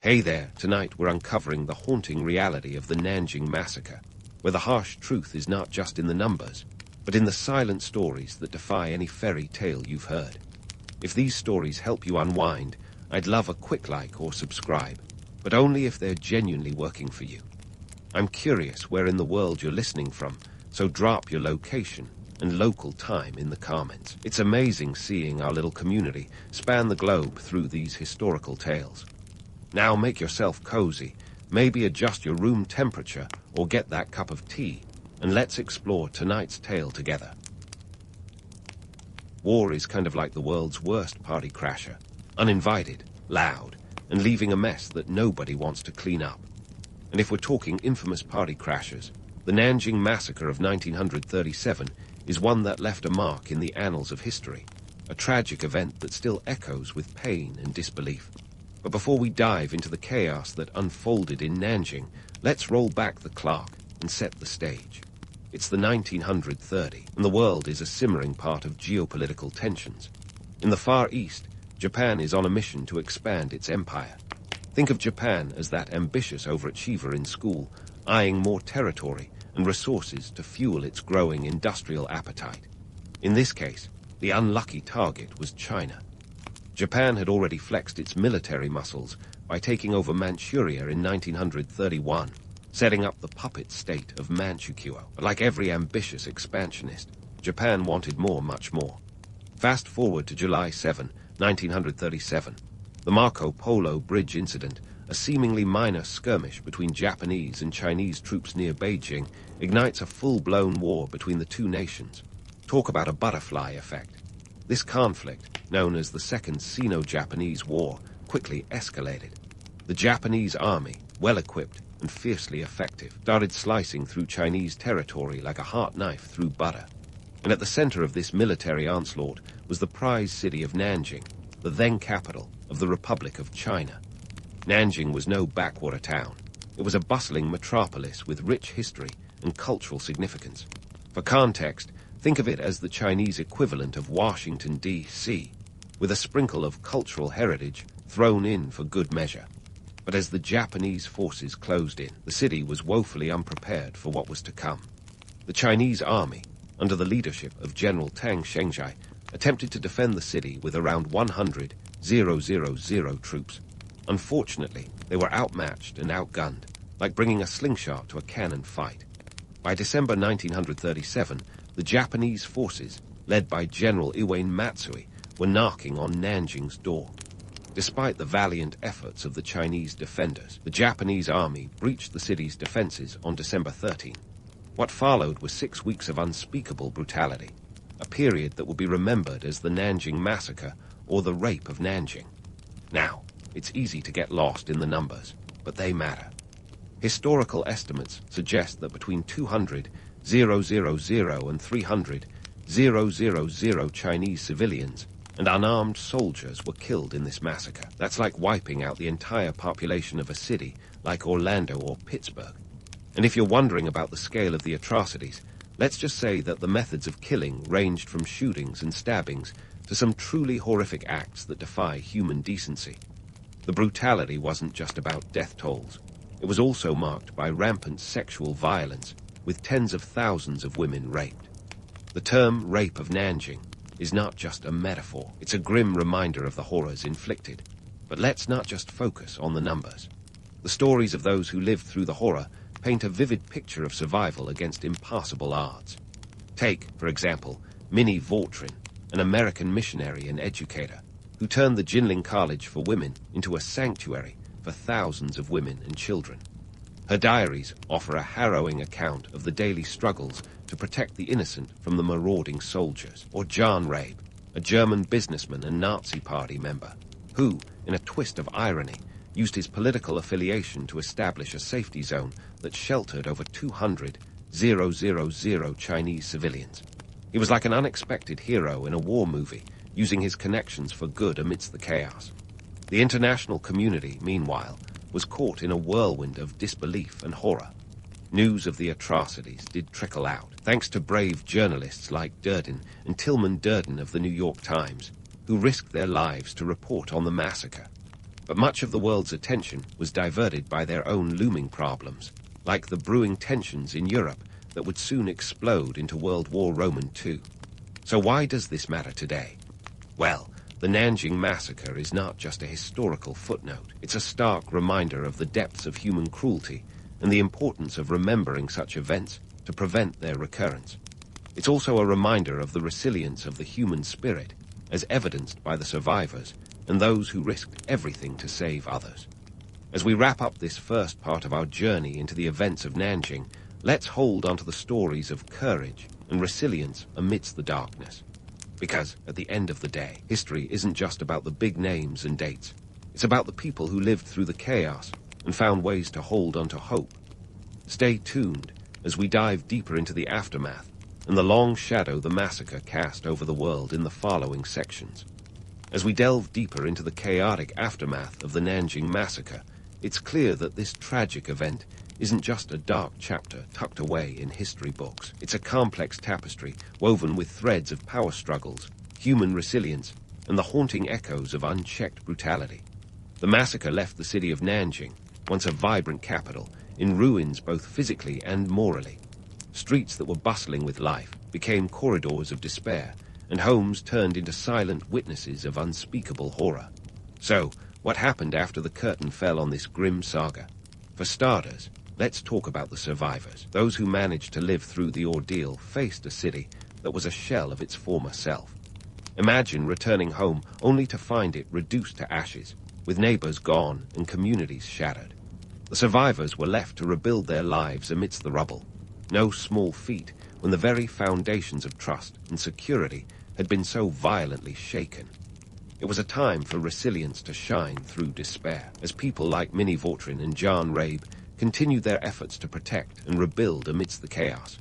Hey there, tonight we're uncovering the haunting reality of the Nanjing Massacre, where the harsh truth is not just in the numbers, but in the silent stories that defy any fairy tale you've heard. If these stories help you unwind, I'd love a quick like or subscribe, but only if they're genuinely working for you. I'm curious where in the world you're listening from, so drop your location and local time in the comments. It's amazing seeing our little community span the globe through these historical tales. Now make yourself cozy, maybe adjust your room temperature or get that cup of tea, and let's explore tonight's tale together. War is kind of like the world's worst party crasher, uninvited, loud, and leaving a mess that nobody wants to clean up. And if we're talking infamous party crashers, the Nanjing Massacre of 1937 is one that left a mark in the annals of history, a tragic event that still echoes with pain and disbelief. But before we dive into the chaos that unfolded in Nanjing, let's roll back the clock and set the stage. It's the 1930, and the world is a simmering part of geopolitical tensions. In the Far East, Japan is on a mission to expand its empire. Think of Japan as that ambitious overachiever in school, eyeing more territory and resources to fuel its growing industrial appetite. In this case, the unlucky target was China. Japan had already flexed its military muscles by taking over Manchuria in 1931, setting up the puppet state of Manchukuo. But like every ambitious expansionist, Japan wanted more, much more. Fast forward to July 7, 1937. The Marco Polo Bridge incident, a seemingly minor skirmish between Japanese and Chinese troops near Beijing, ignites a full-blown war between the two nations. Talk about a butterfly effect. This conflict, known as the Second Sino-Japanese War, quickly escalated. The Japanese army, well-equipped and fiercely effective, started slicing through Chinese territory like a hot knife through butter. And at the center of this military onslaught was the prize city of Nanjing, the then capital of the Republic of China. Nanjing was no backwater town. It was a bustling metropolis with rich history and cultural significance. For context, think of it as the Chinese equivalent of Washington, D.C., with a sprinkle of cultural heritage thrown in for good measure. But as the Japanese forces closed in, the city was woefully unprepared for what was to come. The Chinese army, under the leadership of General Tang Shengzhai, attempted to defend the city with around 100,000 troops. Unfortunately, they were outmatched and outgunned, like bringing a slingshot to a cannon fight. By December 1937, the Japanese forces, led by General Iwane Matsui, were knocking on Nanjing's door. Despite the valiant efforts of the Chinese defenders, the Japanese army breached the city's defenses on December 13. What followed was 6 weeks of unspeakable brutality, a period that will be remembered as the Nanjing Massacre or the Rape of Nanjing. Now, it's easy to get lost in the numbers, but they matter. Historical estimates suggest that between 200,000 and 300,000 Chinese civilians and unarmed soldiers were killed in this massacre. That's like wiping out the entire population of a city like Orlando or Pittsburgh. And if you're wondering about the scale of the atrocities, let's just say that the methods of killing ranged from shootings and stabbings to some truly horrific acts that defy human decency. The brutality wasn't just about death tolls. It was also marked by rampant sexual violence, with tens of thousands of women raped. The term Rape of Nanjing is not just a metaphor, it's a grim reminder of the horrors inflicted. But let's not just focus on the numbers. The stories of those who lived through the horror paint a vivid picture of survival against impossible odds. Take, for example, Minnie Vautrin, an American missionary and educator, who turned the Jinling College for Women into a sanctuary for thousands of women and children. Her diaries offer a harrowing account of the daily struggles to protect the innocent from the marauding soldiers. Or John Rabe, a German businessman and Nazi Party member, who, in a twist of irony, used his political affiliation to establish a safety zone that sheltered over 200,000 Chinese civilians. He was like an unexpected hero in a war movie, using his connections for good amidst the chaos. The international community, meanwhile, was caught in a whirlwind of disbelief and horror. News of the atrocities did trickle out, thanks to brave journalists like Durden and Tilman Durden of the New York Times, who risked their lives to report on the massacre. But much of the world's attention was diverted by their own looming problems, like the brewing tensions in Europe that would soon explode into World War II. So why does this matter today? Well, the Nanjing Massacre is not just a historical footnote. It's a stark reminder of the depths of human cruelty and the importance of remembering such events to prevent their recurrence. It's also a reminder of the resilience of the human spirit, as evidenced by the survivors and those who risked everything to save others. As we wrap up this first part of our journey into the events of Nanjing, let's hold onto the stories of courage and resilience amidst the darkness. Because, at the end of the day, history isn't just about the big names and dates. It's about the people who lived through the chaos and found ways to hold onto hope. Stay tuned as we dive deeper into the aftermath and the long shadow the massacre cast over the world in the following sections. As we delve deeper into the chaotic aftermath of the Nanjing Massacre, it's clear that this tragic event isn't just a dark chapter tucked away in history books. It's a complex tapestry woven with threads of power struggles, human resilience, and the haunting echoes of unchecked brutality. The massacre left the city of Nanjing, once a vibrant capital, in ruins both physically and morally. Streets that were bustling with life became corridors of despair, and homes turned into silent witnesses of unspeakable horror. So, what happened after the curtain fell on this grim saga? For starters, let's talk about the survivors. Those who managed to live through the ordeal faced a city that was a shell of its former self. Imagine returning home only to find it reduced to ashes, with neighbors gone and communities shattered. The survivors were left to rebuild their lives amidst the rubble. No small feat when the very foundations of trust and security had been so violently shaken. It was a time for resilience to shine through despair, as people like Minnie Vautrin and John Rabe continued their efforts to protect and rebuild amidst the chaos.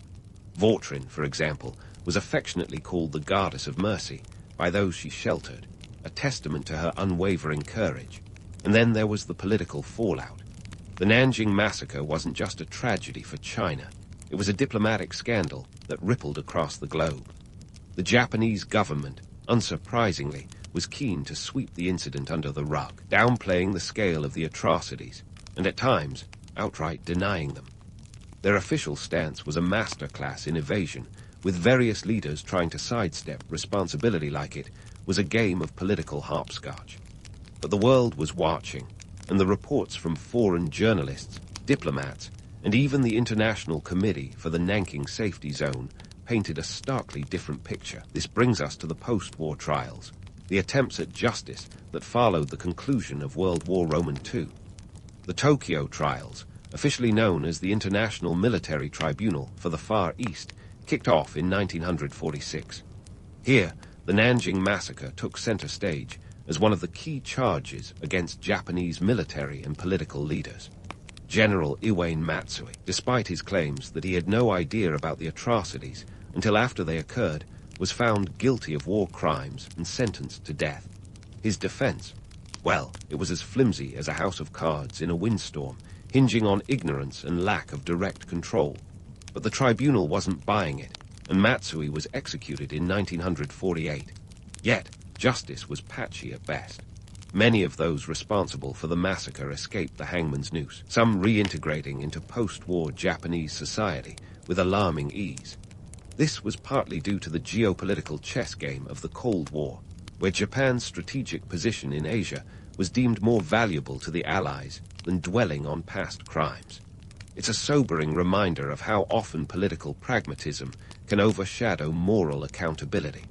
Vautrin, for example, was affectionately called the Goddess of Mercy by those she sheltered, a testament to her unwavering courage. And then there was the political fallout. The Nanjing Massacre wasn't just a tragedy for China. It was a diplomatic scandal that rippled across the globe. The Japanese government, unsurprisingly, was keen to sweep the incident under the rug, downplaying the scale of the atrocities, and at times, outright denying them. Their official stance was a masterclass in evasion, with various leaders trying to sidestep responsibility like it was a game of political hopscotch. But the world was watching, and the reports from foreign journalists, diplomats, and even the International Committee for the Nanking Safety Zone painted a starkly different picture. This brings us to the post-war trials, the attempts at justice that followed the conclusion of World War II. The Tokyo trials, officially known as the International Military Tribunal for the Far East, kicked off in 1946. Here, the Nanjing Massacre took center stage as one of the key charges against Japanese military and political leaders. General Iwane Matsui, despite his claims that he had no idea about the atrocities until after they occurred, was found guilty of war crimes and sentenced to death. His defense? Well, it was as flimsy as a house of cards in a windstorm, hinging on ignorance and lack of direct control. But the tribunal wasn't buying it, and Matsui was executed in 1948. Yet, justice was patchy at best. Many of those responsible for the massacre escaped the hangman's noose, some reintegrating into post-war Japanese society with alarming ease. This was partly due to the geopolitical chess game of the Cold War, where Japan's strategic position in Asia was deemed more valuable to the Allies than dwelling on past crimes. It's a sobering reminder of how often political pragmatism can overshadow moral accountability.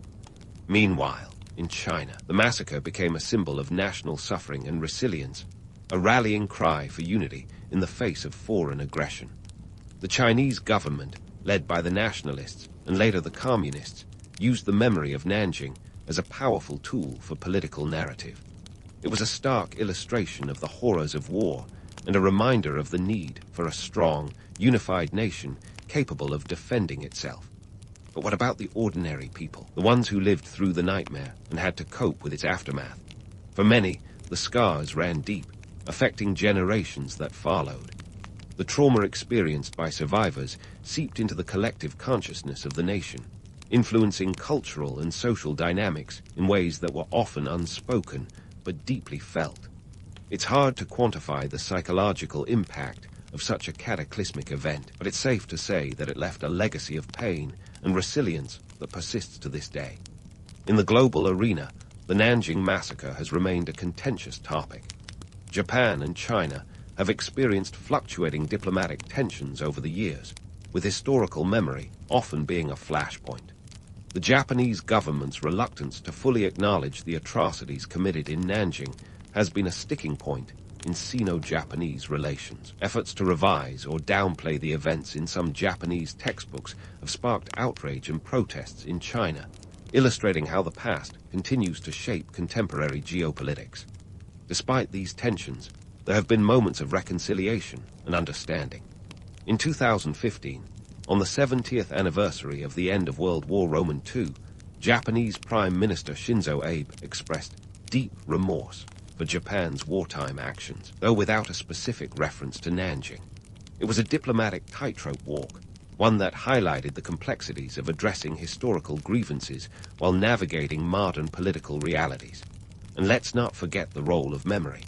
Meanwhile, in China, the massacre became a symbol of national suffering and resilience, a rallying cry for unity in the face of foreign aggression. The Chinese government, led by the nationalists and later the communists, used the memory of Nanjing as a powerful tool for political narrative. It was a stark illustration of the horrors of war and a reminder of the need for a strong, unified nation capable of defending itself. But what about the ordinary people, the ones who lived through the nightmare and had to cope with its aftermath? For many, the scars ran deep, affecting generations that followed. The trauma experienced by survivors seeped into the collective consciousness of the nation, influencing cultural and social dynamics in ways that were often unspoken but deeply felt. It's hard to quantify the psychological impact of such a cataclysmic event, but it's safe to say that it left a legacy of pain and resilience that persists to this day. In the global arena, the Nanjing Massacre has remained a contentious topic. Japan and China have experienced fluctuating diplomatic tensions over the years, with historical memory often being a flashpoint. The Japanese government's reluctance to fully acknowledge the atrocities committed in Nanjing has been a sticking point in Sino-Japanese relations. Efforts to revise or downplay the events in some Japanese textbooks have sparked outrage and protests in China, illustrating how the past continues to shape contemporary geopolitics. Despite these tensions, there have been moments of reconciliation and understanding. In 2015, on the 70th anniversary of the end of World War II, Japanese Prime Minister Shinzo Abe expressed deep remorse for Japan's wartime actions, though without a specific reference to Nanjing. It was a diplomatic tightrope walk, one that highlighted the complexities of addressing historical grievances while navigating modern political realities. And let's not forget the role of memory.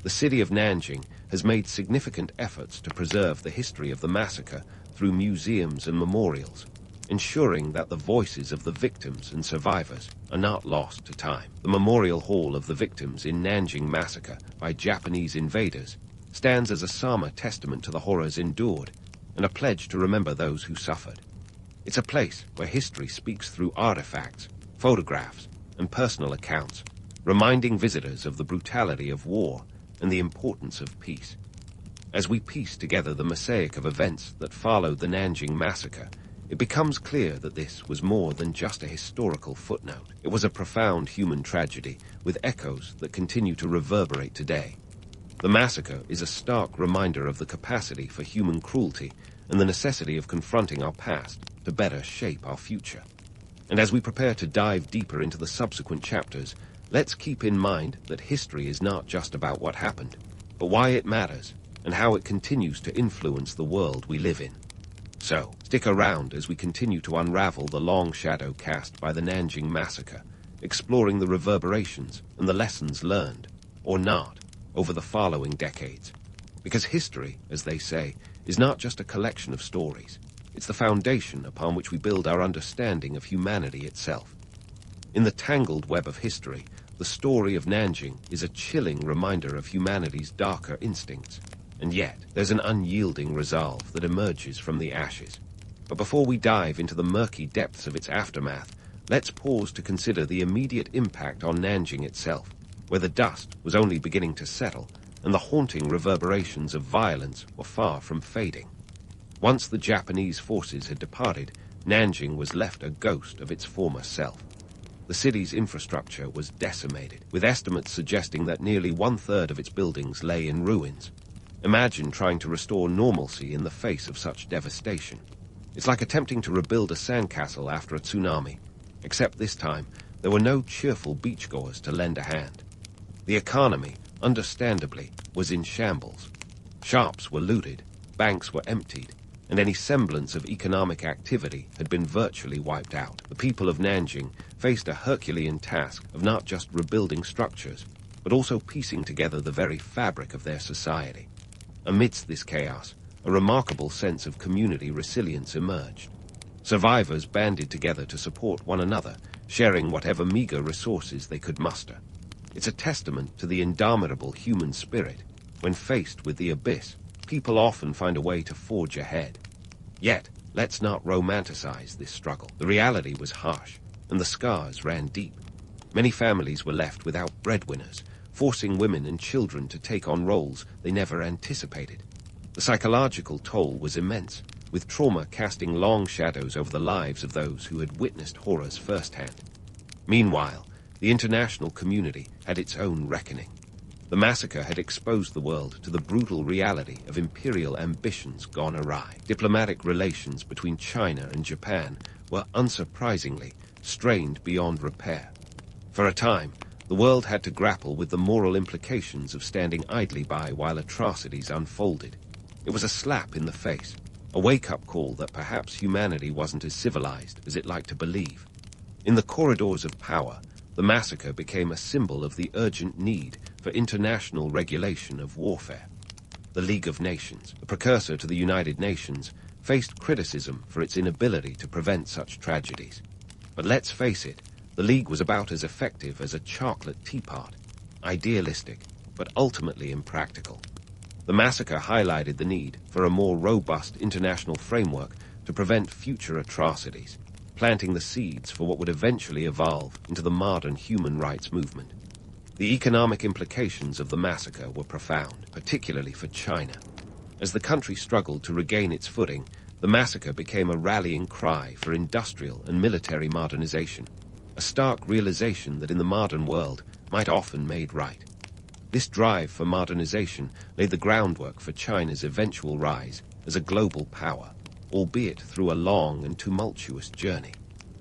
The city of Nanjing has made significant efforts to preserve the history of the massacre through museums and memorials, ensuring that the voices of the victims and survivors are not lost to time. The Memorial Hall of the Victims in Nanjing Massacre by Japanese invaders stands as a somber testament to the horrors endured and a pledge to remember those who suffered. It's a place where history speaks through artifacts, photographs, and personal accounts, reminding visitors of the brutality of war and the importance of peace. As we piece together the mosaic of events that followed the Nanjing Massacre, it becomes clear that this was more than just a historical footnote. It was a profound human tragedy with echoes that continue to reverberate today. The massacre is a stark reminder of the capacity for human cruelty and the necessity of confronting our past to better shape our future. And as we prepare to dive deeper into the subsequent chapters, let's keep in mind that history is not just about what happened, but why it matters and how it continues to influence the world we live in. So, stick around as we continue to unravel the long shadow cast by the Nanjing Massacre, exploring the reverberations and the lessons learned, or not, over the following decades. Because history, as they say, is not just a collection of stories. It's the foundation upon which we build our understanding of humanity itself. In the tangled web of history, the story of Nanjing is a chilling reminder of humanity's darker instincts. And yet, there's an unyielding resolve that emerges from the ashes. But before we dive into the murky depths of its aftermath, let's pause to consider the immediate impact on Nanjing itself, where the dust was only beginning to settle, and the haunting reverberations of violence were far from fading. Once the Japanese forces had departed, Nanjing was left a ghost of its former self. The city's infrastructure was decimated, with estimates suggesting that nearly one-third of its buildings lay in ruins. Imagine trying to restore normalcy in the face of such devastation. It's like attempting to rebuild a sandcastle after a tsunami, except this time there were no cheerful beachgoers to lend a hand. The economy, understandably, was in shambles. Shops were looted, banks were emptied, and any semblance of economic activity had been virtually wiped out. The people of Nanjing faced a Herculean task of not just rebuilding structures, but also piecing together the very fabric of their society. Amidst this chaos, a remarkable sense of community resilience emerged. Survivors banded together to support one another, sharing whatever meager resources they could muster. It's a testament to the indomitable human spirit. When faced with the abyss, people often find a way to forge ahead. Yet, let's not romanticize this struggle. The reality was harsh, and the scars ran deep. Many families were left without breadwinners, forcing women and children to take on roles they never anticipated. The psychological toll was immense, with trauma casting long shadows over the lives of those who had witnessed horrors firsthand. Meanwhile, the international community had its own reckoning. The massacre had exposed the world to the brutal reality of imperial ambitions gone awry. Diplomatic relations between China and Japan were unsurprisingly strained beyond repair. For a time, the world had to grapple with the moral implications of standing idly by while atrocities unfolded. It was a slap in the face, a wake-up call that perhaps humanity wasn't as civilized as it liked to believe. In the corridors of power, the massacre became a symbol of the urgent need for international regulation of warfare. The League of Nations, the precursor to the United Nations, faced criticism for its inability to prevent such tragedies. But let's face it, the League was about as effective as a chocolate teapot, idealistic, but ultimately impractical. The massacre highlighted the need for a more robust international framework to prevent future atrocities, planting the seeds for what would eventually evolve into the modern human rights movement. The economic implications of the massacre were profound, particularly for China. As the country struggled to regain its footing, the massacre became a rallying cry for industrial and military modernization, a stark realization that in the modern world might often made right. This drive for modernization laid the groundwork for China's eventual rise as a global power, albeit through a long and tumultuous journey.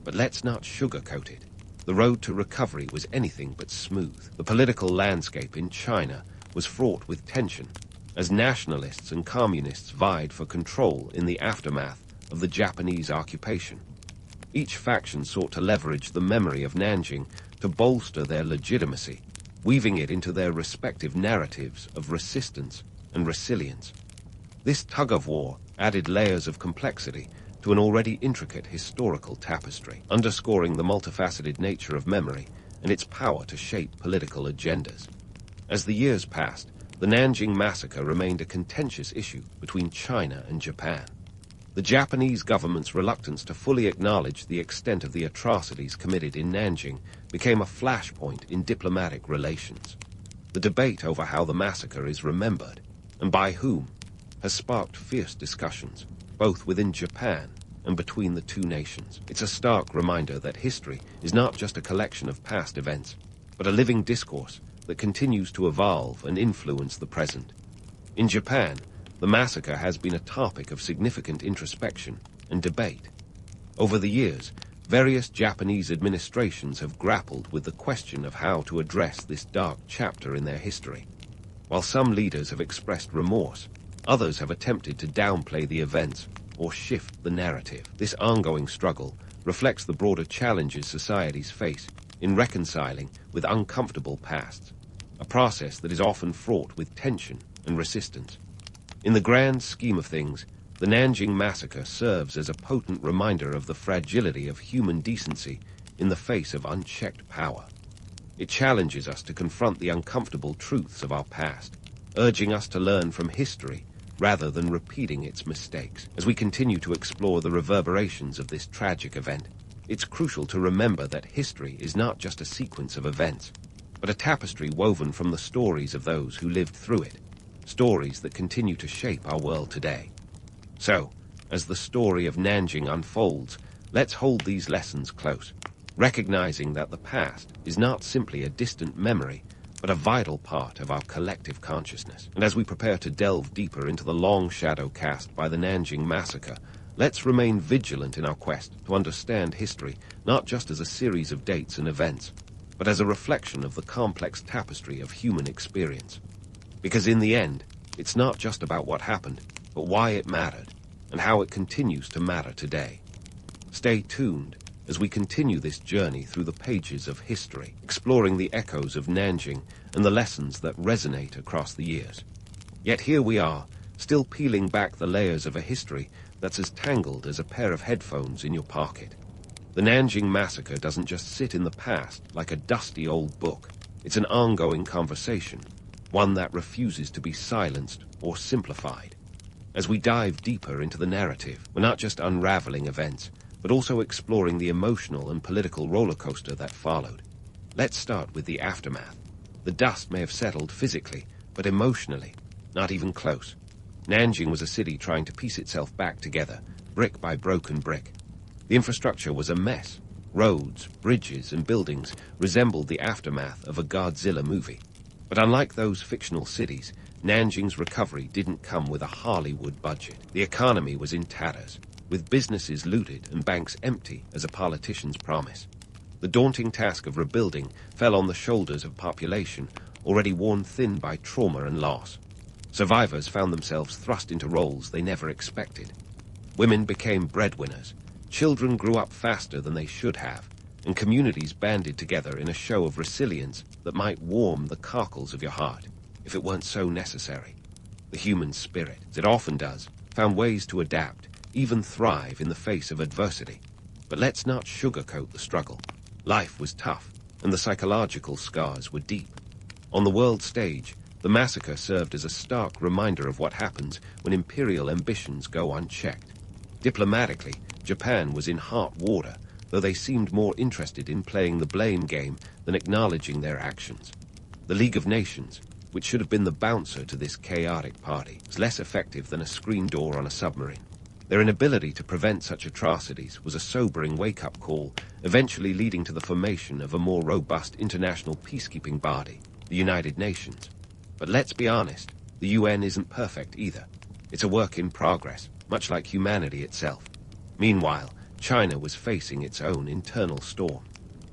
But let's not sugarcoat it. The road to recovery was anything but smooth. The political landscape in China was fraught with tension, as nationalists and communists vied for control in the aftermath of the Japanese occupation. Each faction sought to leverage the memory of Nanjing to bolster their legitimacy, weaving it into their respective narratives of resistance and resilience. This tug-of-war added layers of complexity to an already intricate historical tapestry, underscoring the multifaceted nature of memory and its power to shape political agendas. As the years passed, the Nanjing Massacre remained a contentious issue between China and Japan. The Japanese government's reluctance to fully acknowledge the extent of the atrocities committed in Nanjing became a flashpoint in diplomatic relations. The debate over how the massacre is remembered, and by whom, has sparked fierce discussions, both within Japan and between the two nations. It's a stark reminder that history is not just a collection of past events, but a living discourse that continues to evolve and influence the present. In Japan, the massacre has been a topic of significant introspection and debate. Over the years, various Japanese administrations have grappled with the question of how to address this dark chapter in their history. While some leaders have expressed remorse, others have attempted to downplay the events or shift the narrative. This ongoing struggle reflects the broader challenges societies face in reconciling with uncomfortable pasts, a process that is often fraught with tension and resistance. In the grand scheme of things, the Nanjing Massacre serves as a potent reminder of the fragility of human decency in the face of unchecked power. It challenges us to confront the uncomfortable truths of our past, urging us to learn from history rather than repeating its mistakes. As we continue to explore the reverberations of this tragic event, it's crucial to remember that history is not just a sequence of events, but a tapestry woven from the stories of those who lived through it, stories that continue to shape our world today. So, as the story of Nanjing unfolds, let's hold these lessons close, recognizing that the past is not simply a distant memory, but a vital part of our collective consciousness. And as we prepare to delve deeper into the long shadow cast by the Nanjing Massacre, let's remain vigilant in our quest to understand history not just as a series of dates and events, but as a reflection of the complex tapestry of human experience. Because in the end, it's not just about what happened, but why it mattered, and how it continues to matter today. Stay tuned as we continue this journey through the pages of history, exploring the echoes of Nanjing and the lessons that resonate across the years. Yet here we are, still peeling back the layers of a history that's as tangled as a pair of headphones in your pocket. The Nanjing Massacre doesn't just sit in the past like a dusty old book. It's an ongoing conversation, one that refuses to be silenced or simplified. As we dive deeper into the narrative, we're not just unraveling events, but also exploring the emotional and political rollercoaster that followed. Let's start with the aftermath. The dust may have settled physically, but emotionally, not even close. Nanjing was a city trying to piece itself back together, brick by broken brick. The infrastructure was a mess. Roads, bridges, and buildings resembled the aftermath of a Godzilla movie. But unlike those fictional cities, Nanjing's recovery didn't come with a Hollywood budget. The economy was in tatters, with businesses looted and banks empty as a politician's promise. The daunting task of rebuilding fell on the shoulders of population already worn thin by trauma and loss. Survivors found themselves thrust into roles they never expected. Women became breadwinners. Children grew up faster than they should have, and communities banded together in a show of resilience that might warm the carcass of your heart, if it weren't so necessary. The human spirit, as it often does, found ways to adapt, even thrive in the face of adversity. But let's not sugarcoat the struggle. Life was tough, and the psychological scars were deep. On the world stage, the massacre served as a stark reminder of what happens when imperial ambitions go unchecked. Diplomatically, Japan was in hot water, though they seemed more interested in playing the blame game than acknowledging their actions. The League of Nations, which should have been the bouncer to this chaotic party, was less effective than a screen door on a submarine. Their inability to prevent such atrocities was a sobering wake-up call, eventually leading to the formation of a more robust international peacekeeping body, the United Nations. But let's be honest, the UN isn't perfect either. It's a work in progress, much like humanity itself. Meanwhile, China was facing its own internal storm.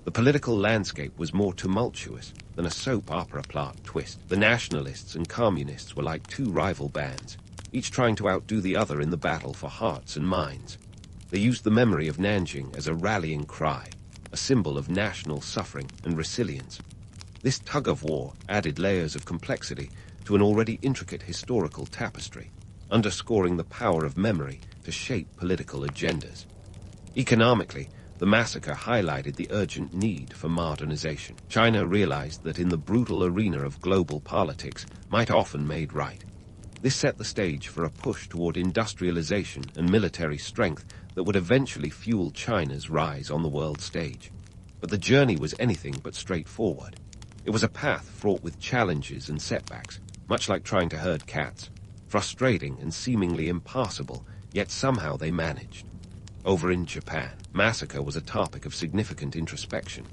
The political landscape was more tumultuous than a soap opera plot twist. The nationalists and communists were like two rival bands, each trying to outdo the other in the battle for hearts and minds. They used the memory of Nanjing as a rallying cry, a symbol of national suffering and resilience. This tug-of-war added layers of complexity to an already intricate historical tapestry, underscoring the power of memory to shape political agendas. Economically, the massacre highlighted the urgent need for modernization. China realized that in the brutal arena of global politics might often made right. This set the stage for a push toward industrialization and military strength that would eventually fuel China's rise on the world stage. But the journey was anything but straightforward. It was a path fraught with challenges and setbacks, much like trying to herd cats. Frustrating and seemingly impossible, yet somehow they managed. Over in Japan, massacre was a topic of significant introspection.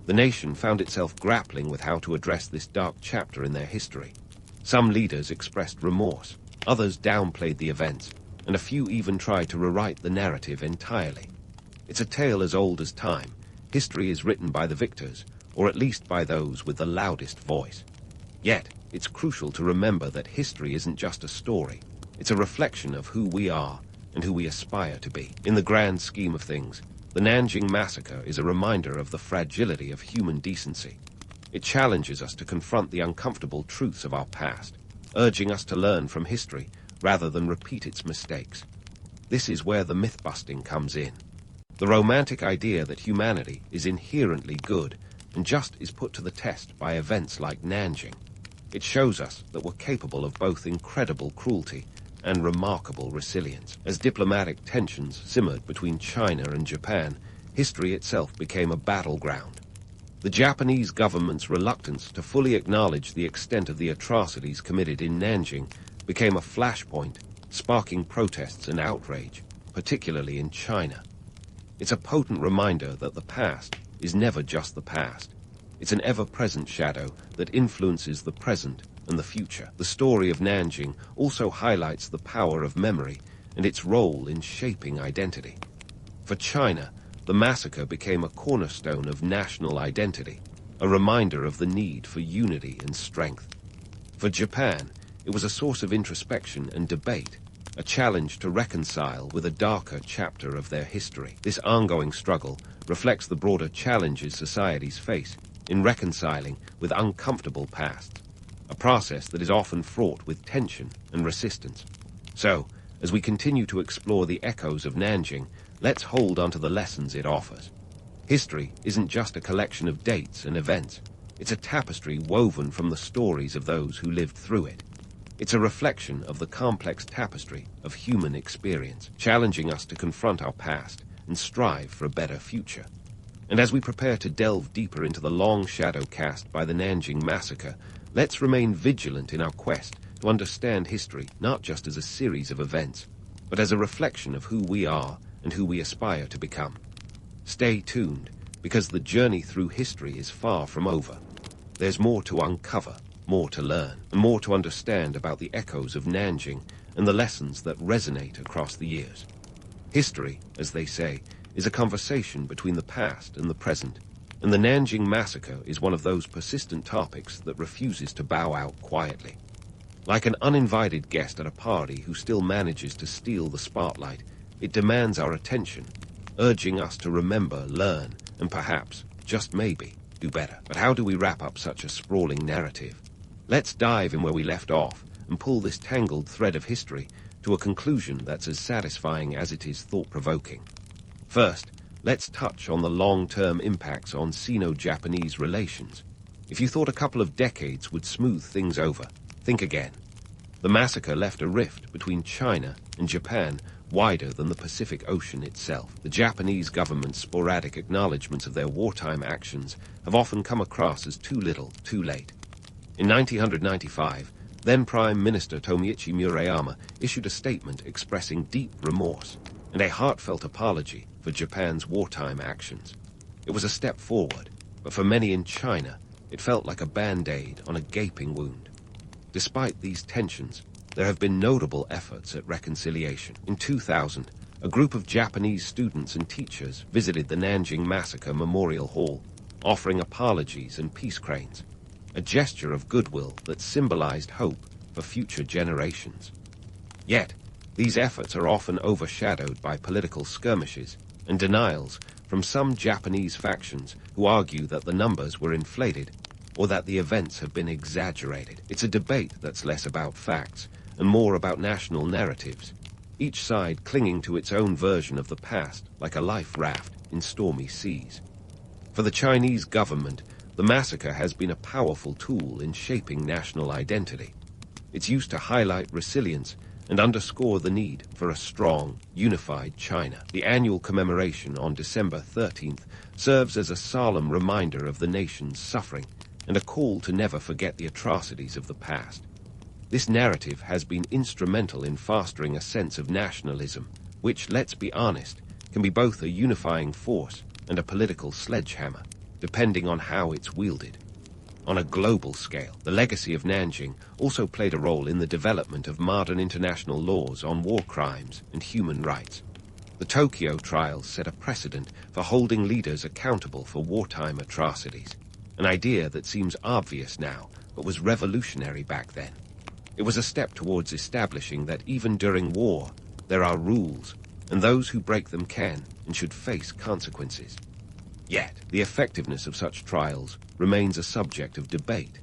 The nation found itself grappling with how to address this dark chapter in their history. Some leaders expressed remorse, others downplayed the events, and a few even tried to rewrite the narrative entirely. It's a tale as old as time. History is written by the victors, or at least by those with the loudest voice. Yet, it's crucial to remember that history isn't just a story. It's a reflection of who we are and who we aspire to be. In the grand scheme of things, the Nanjing Massacre is a reminder of the fragility of human decency. It challenges us to confront the uncomfortable truths of our past, urging us to learn from history rather than repeat its mistakes. This is where the myth-busting comes in. The romantic idea that humanity is inherently good and just is put to the test by events like Nanjing. It shows us that we're capable of both incredible cruelty and remarkable resilience. As diplomatic tensions simmered between China and Japan, history itself became a battleground. The Japanese government's reluctance to fully acknowledge the extent of the atrocities committed in Nanjing became a flashpoint, sparking protests and outrage, particularly in China. It's a potent reminder that the past is never just the past. It's an ever-present shadow that influences the present and the future. The story of Nanjing also highlights the power of memory and its role in shaping identity. For China, the massacre became a cornerstone of national identity, a reminder of the need for unity and strength. For Japan, it was a source of introspection and debate, a challenge to reconcile with a darker chapter of their history. This ongoing struggle reflects the broader challenges societies face in reconciling with uncomfortable pasts, a process that is often fraught with tension and resistance. So, as we continue to explore the echoes of Nanjing, let's hold on to the lessons it offers. History isn't just a collection of dates and events. It's a tapestry woven from the stories of those who lived through it. It's a reflection of the complex tapestry of human experience, challenging us to confront our past and strive for a better future. And as we prepare to delve deeper into the long shadow cast by the Nanjing Massacre, let's remain vigilant in our quest to understand history not just as a series of events, but as a reflection of who we are and who we aspire to become. Stay tuned, because the journey through history is far from over. There's more to uncover, more to learn, and more to understand about the echoes of Nanjing and the lessons that resonate across the years. History, as they say, is a conversation between the past and the present, and the Nanjing Massacre is one of those persistent topics that refuses to bow out quietly. Like an uninvited guest at a party who still manages to steal the spotlight, it demands our attention, urging us to remember, learn, and perhaps, just maybe, do better. But how do we wrap up such a sprawling narrative? Let's dive in where we left off and pull this tangled thread of history to a conclusion that's as satisfying as it is thought-provoking. First, let's touch on the long-term impacts on Sino-Japanese relations. If you thought a couple of decades would smooth things over, think again. The massacre left a rift between China and Japan wider than the Pacific Ocean itself. The Japanese government's sporadic acknowledgements of their wartime actions have often come across as too little, too late. In 1995, then Prime Minister Tomiichi Murayama issued a statement expressing deep remorse and a heartfelt apology for Japan's wartime actions. It was a step forward, but for many in China, it felt like a band-aid on a gaping wound. Despite these tensions, there have been notable efforts at reconciliation. In 2000, a group of Japanese students and teachers visited the Nanjing Massacre Memorial Hall, offering apologies and peace cranes, a gesture of goodwill that symbolized hope for future generations. Yet, these efforts are often overshadowed by political skirmishes and denials from some Japanese factions who argue that the numbers were inflated or that the events have been exaggerated. It's a debate that's less about facts and more about national narratives, each side clinging to its own version of the past like a life raft in stormy seas. For the Chinese government, the massacre has been a powerful tool in shaping national identity. It's used to highlight resilience and underscore the need for a strong, unified China. The annual commemoration on December 13th serves as a solemn reminder of the nation's suffering and a call to never forget the atrocities of the past. This narrative has been instrumental in fostering a sense of nationalism, which, let's be honest, can be both a unifying force and a political sledgehammer, depending on how it's wielded. On a global scale, the legacy of Nanjing also played a role in the development of modern international laws on war crimes and human rights. The Tokyo trials set a precedent for holding leaders accountable for wartime atrocities, an idea that seems obvious now, but was revolutionary back then. It was a step towards establishing that even during war, there are rules, and those who break them can and should face consequences. Yet, the effectiveness of such trials remains a subject of debate.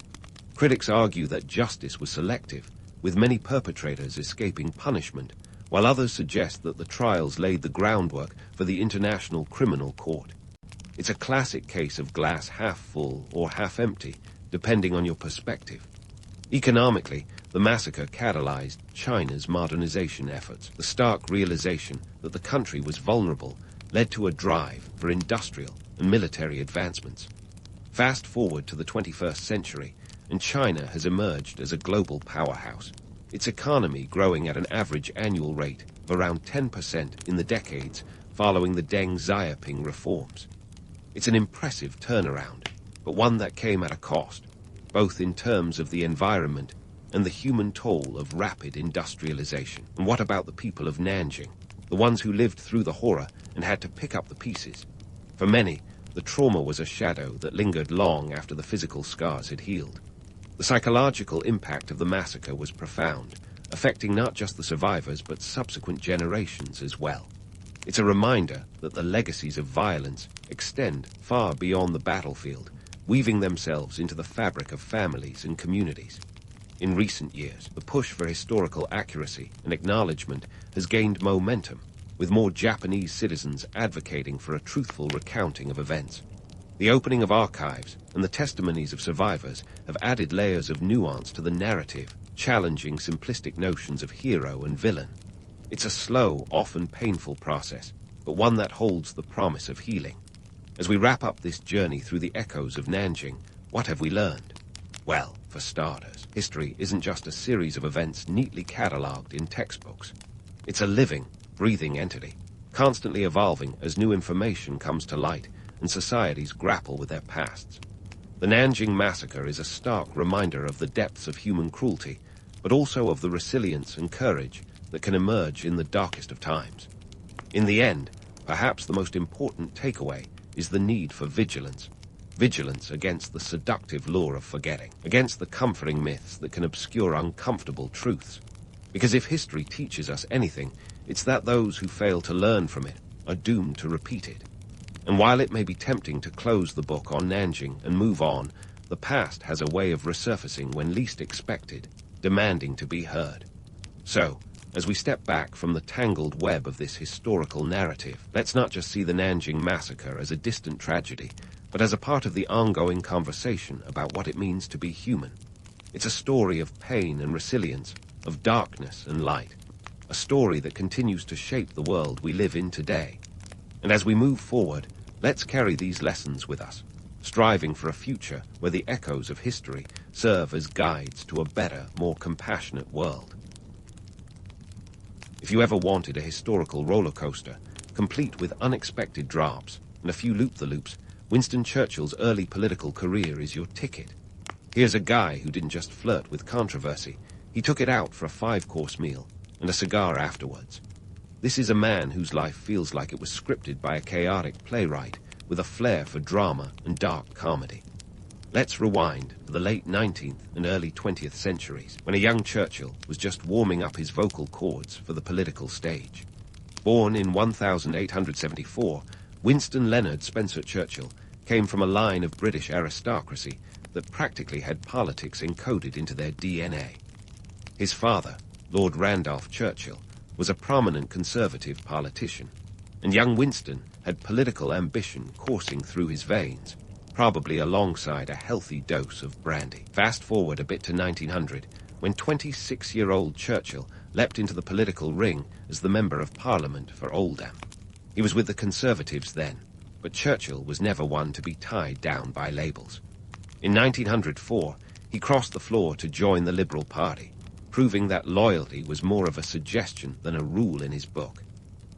Critics argue that justice was selective, with many perpetrators escaping punishment, while others suggest that the trials laid the groundwork for the International Criminal Court. It's a classic case of glass half full or half empty, depending on your perspective. Economically, the massacre catalyzed China's modernization efforts. The stark realization that the country was vulnerable led to a drive for industrial and military advancements. Fast forward to the 21st century, and China has emerged as a global powerhouse, its economy growing at an average annual rate of around 10% in the decades following the Deng Xiaoping reforms. It's an impressive turnaround, but one that came at a cost, both in terms of the environment and the human toll of rapid industrialization. And what about the people of Nanjing, the ones who lived through the horror and had to pick up the pieces? For many, the trauma was a shadow that lingered long after the physical scars had healed. The psychological impact of the massacre was profound, affecting not just the survivors but subsequent generations as well. It's a reminder that the legacies of violence extend far beyond the battlefield, weaving themselves into the fabric of families and communities. In recent years, the push for historical accuracy and acknowledgement has gained momentum, with more Japanese citizens advocating for a truthful recounting of events. The opening of archives and the testimonies of survivors have added layers of nuance to the narrative, challenging simplistic notions of hero and villain. It's a slow, often painful process, but one that holds the promise of healing. As we wrap up this journey through the echoes of Nanjing, what have we learned? Well, for starters, history isn't just a series of events neatly catalogued in textbooks. It's a living, breathing entity, constantly evolving as new information comes to light and societies grapple with their pasts. The Nanjing Massacre is a stark reminder of the depths of human cruelty, but also of the resilience and courage that can emerge in the darkest of times. In the end, perhaps the most important takeaway is the need for vigilance. Vigilance against the seductive lure of forgetting, against the comforting myths that can obscure uncomfortable truths. Because if history teaches us anything, it's that those who fail to learn from it are doomed to repeat it. And while it may be tempting to close the book on Nanjing and move on, the past has a way of resurfacing when least expected, demanding to be heard. So, as we step back from the tangled web of this historical narrative, let's not just see the Nanjing Massacre as a distant tragedy, but as a part of the ongoing conversation about what it means to be human. It's a story of pain and resilience, of darkness and light, a story that continues to shape the world we live in today. And as we move forward, let's carry these lessons with us, striving for a future where the echoes of history serve as guides to a better, more compassionate world. If you ever wanted a historical roller coaster, complete with unexpected drops and a few loop-the-loops, Winston Churchill's early political career is your ticket. Here's a guy who didn't just flirt with controversy, he took it out for a 5-course meal and a cigar afterwards. This is a man whose life feels like it was scripted by a chaotic playwright with a flair for drama and dark comedy. Let's rewind to the late 19th and early 20th centuries, when a young Churchill was just warming up his vocal cords for the political stage. Born in 1874, Winston Leonard Spencer Churchill came from a line of British aristocracy that practically had politics encoded into their DNA. His father, Lord Randolph Churchill, was a prominent conservative politician, and young Winston had political ambition coursing through his veins, probably alongside a healthy dose of brandy. Fast forward a bit to 1900, when 26-year-old Churchill leapt into the political ring as the Member of Parliament for Oldham. He was with the Conservatives then, but Churchill was never one to be tied down by labels. In 1904, he crossed the floor to join the Liberal Party, proving that loyalty was more of a suggestion than a rule in his book.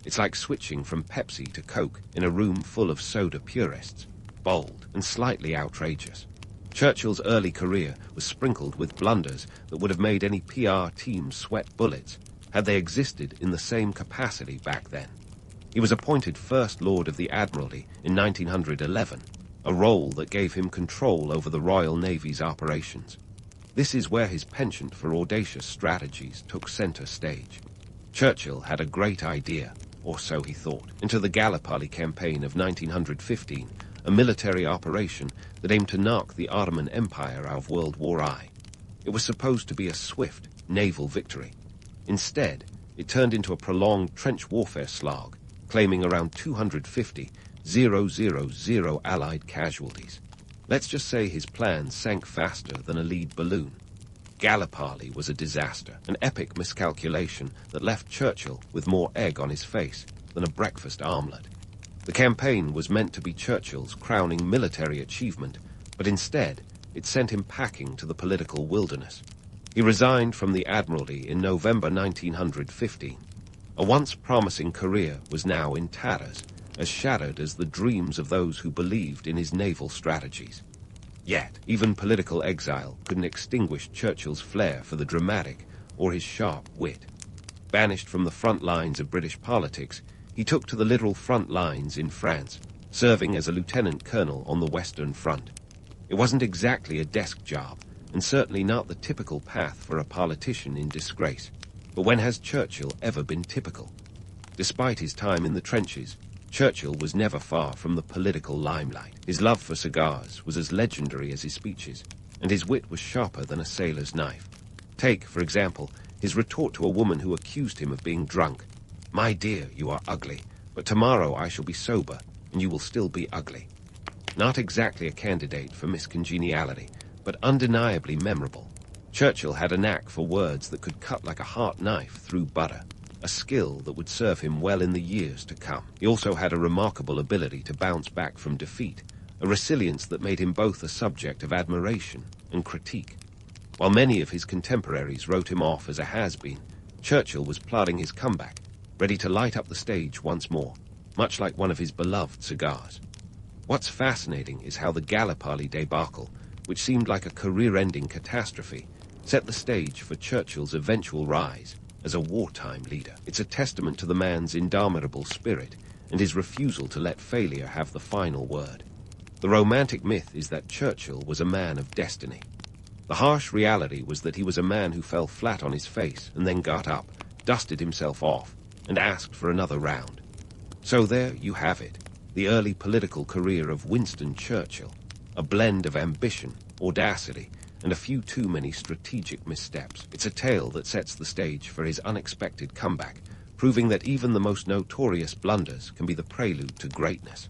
It's like switching from Pepsi to Coke in a room full of soda purists, bold and slightly outrageous. Churchill's early career was sprinkled with blunders that would have made any PR team sweat bullets had they existed in the same capacity back then. He was appointed First Lord of the Admiralty in 1911, a role that gave him control over the Royal Navy's operations. This is where his penchant for audacious strategies took center stage. Churchill had a great idea, or so he thought, into the Gallipoli campaign of 1915, a military operation that aimed to knock the Ottoman Empire out of World War I. It was supposed to be a swift naval victory. Instead, it turned into a prolonged trench warfare slog, claiming around 250,000 Allied casualties. Let's just say his plan sank faster than a lead balloon. Gallipoli was a disaster, an epic miscalculation that left Churchill with more egg on his face than a breakfast omelette. The campaign was meant to be Churchill's crowning military achievement, but instead it sent him packing to the political wilderness. He resigned from the Admiralty in November 1915. A once promising career was now in tatters, as shattered as the dreams of those who believed in his naval strategies. Yet, even political exile couldn't extinguish Churchill's flair for the dramatic or his sharp wit. Banished from the front lines of British politics, he took to the literal front lines in France, serving as a lieutenant colonel on the Western Front. It wasn't exactly a desk job, and certainly not the typical path for a politician in disgrace. But when has Churchill ever been typical? Despite his time in the trenches, Churchill was never far from the political limelight. His love for cigars was as legendary as his speeches, and his wit was sharper than a sailor's knife. Take, for example, his retort to a woman who accused him of being drunk. "My dear, you are ugly, but tomorrow I shall be sober, and you will still be ugly." Not exactly a candidate for miscongeniality, but undeniably memorable. Churchill had a knack for words that could cut like a hot knife through butter, a skill that would serve him well in the years to come. He also had a remarkable ability to bounce back from defeat, a resilience that made him both a subject of admiration and critique. While many of his contemporaries wrote him off as a has-been, Churchill was plotting his comeback, ready to light up the stage once more, much like one of his beloved cigars. What's fascinating is how the Gallipoli debacle, which seemed like a career-ending catastrophe, set the stage for Churchill's eventual rise as a wartime leader. It's a testament to the man's indomitable spirit and his refusal to let failure have the final word. The romantic myth is that Churchill was a man of destiny. The harsh reality was that he was a man who fell flat on his face and then got up, dusted himself off, and asked for another round. So there you have it, the early political career of Winston Churchill, a blend of ambition, audacity, and a few too many strategic missteps. It's a tale that sets the stage for his unexpected comeback, proving that even the most notorious blunders can be the prelude to greatness.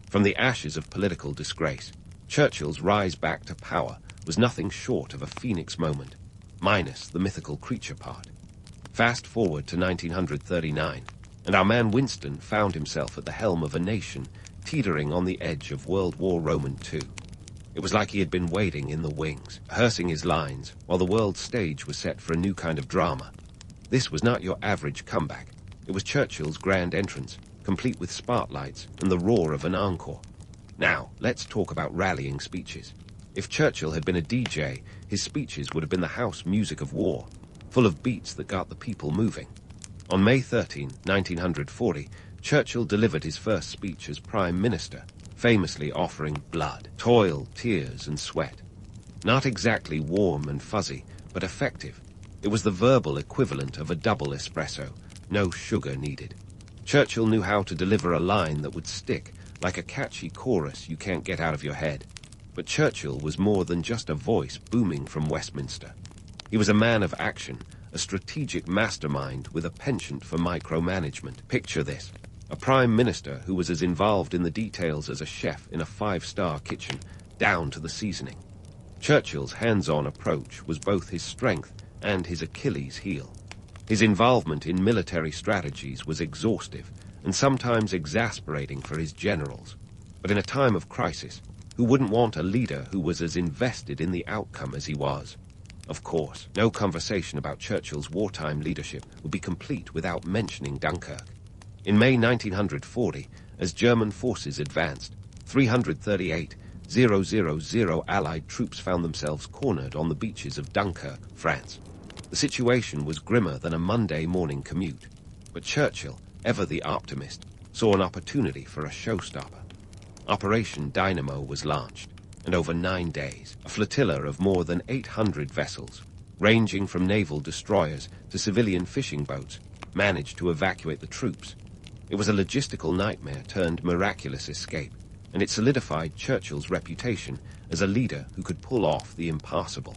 From the ashes of political disgrace, Churchill's rise back to power was nothing short of a phoenix moment, minus the mythical creature part. Fast forward to 1939, and our man Winston found himself at the helm of a nation teetering on the edge of World War II. It was like he had been waiting in the wings, rehearsing his lines, while the world stage was set for a new kind of drama. This was not your average comeback. It was Churchill's grand entrance, complete with spotlights and the roar of an encore. Now, let's talk about rallying speeches. If Churchill had been a DJ, his speeches would have been the house music of war, full of beats that got the people moving. On May 13, 1940, Churchill delivered his first speech as Prime Minister, famously offering blood, toil, tears, and sweat. Not exactly warm and fuzzy, but effective. It was the verbal equivalent of a double espresso, no sugar needed. Churchill knew how to deliver a line that would stick, like a catchy chorus you can't get out of your head. But Churchill was more than just a voice booming from Westminster. He was a man of action, a strategic mastermind with a penchant for micromanagement. Picture this: a prime minister who was as involved in the details as a chef in a five-star kitchen, down to the seasoning. Churchill's hands-on approach was both his strength and his Achilles heel. His involvement in military strategies was exhaustive and sometimes exasperating for his generals. But in a time of crisis, who wouldn't want a leader who was as invested in the outcome as he was? Of course, no conversation about Churchill's wartime leadership would be complete without mentioning Dunkirk. In May 1940, as German forces advanced, 338,000 Allied troops found themselves cornered on the beaches of Dunkirk, France. The situation was grimmer than a Monday morning commute. But Churchill, ever the optimist, saw an opportunity for a showstopper. Operation Dynamo was launched, and over 9 days, a flotilla of more than 800 vessels, ranging from naval destroyers to civilian fishing boats, managed to evacuate the troops. It was a logistical nightmare turned miraculous escape, and it solidified Churchill's reputation as a leader who could pull off the impossible.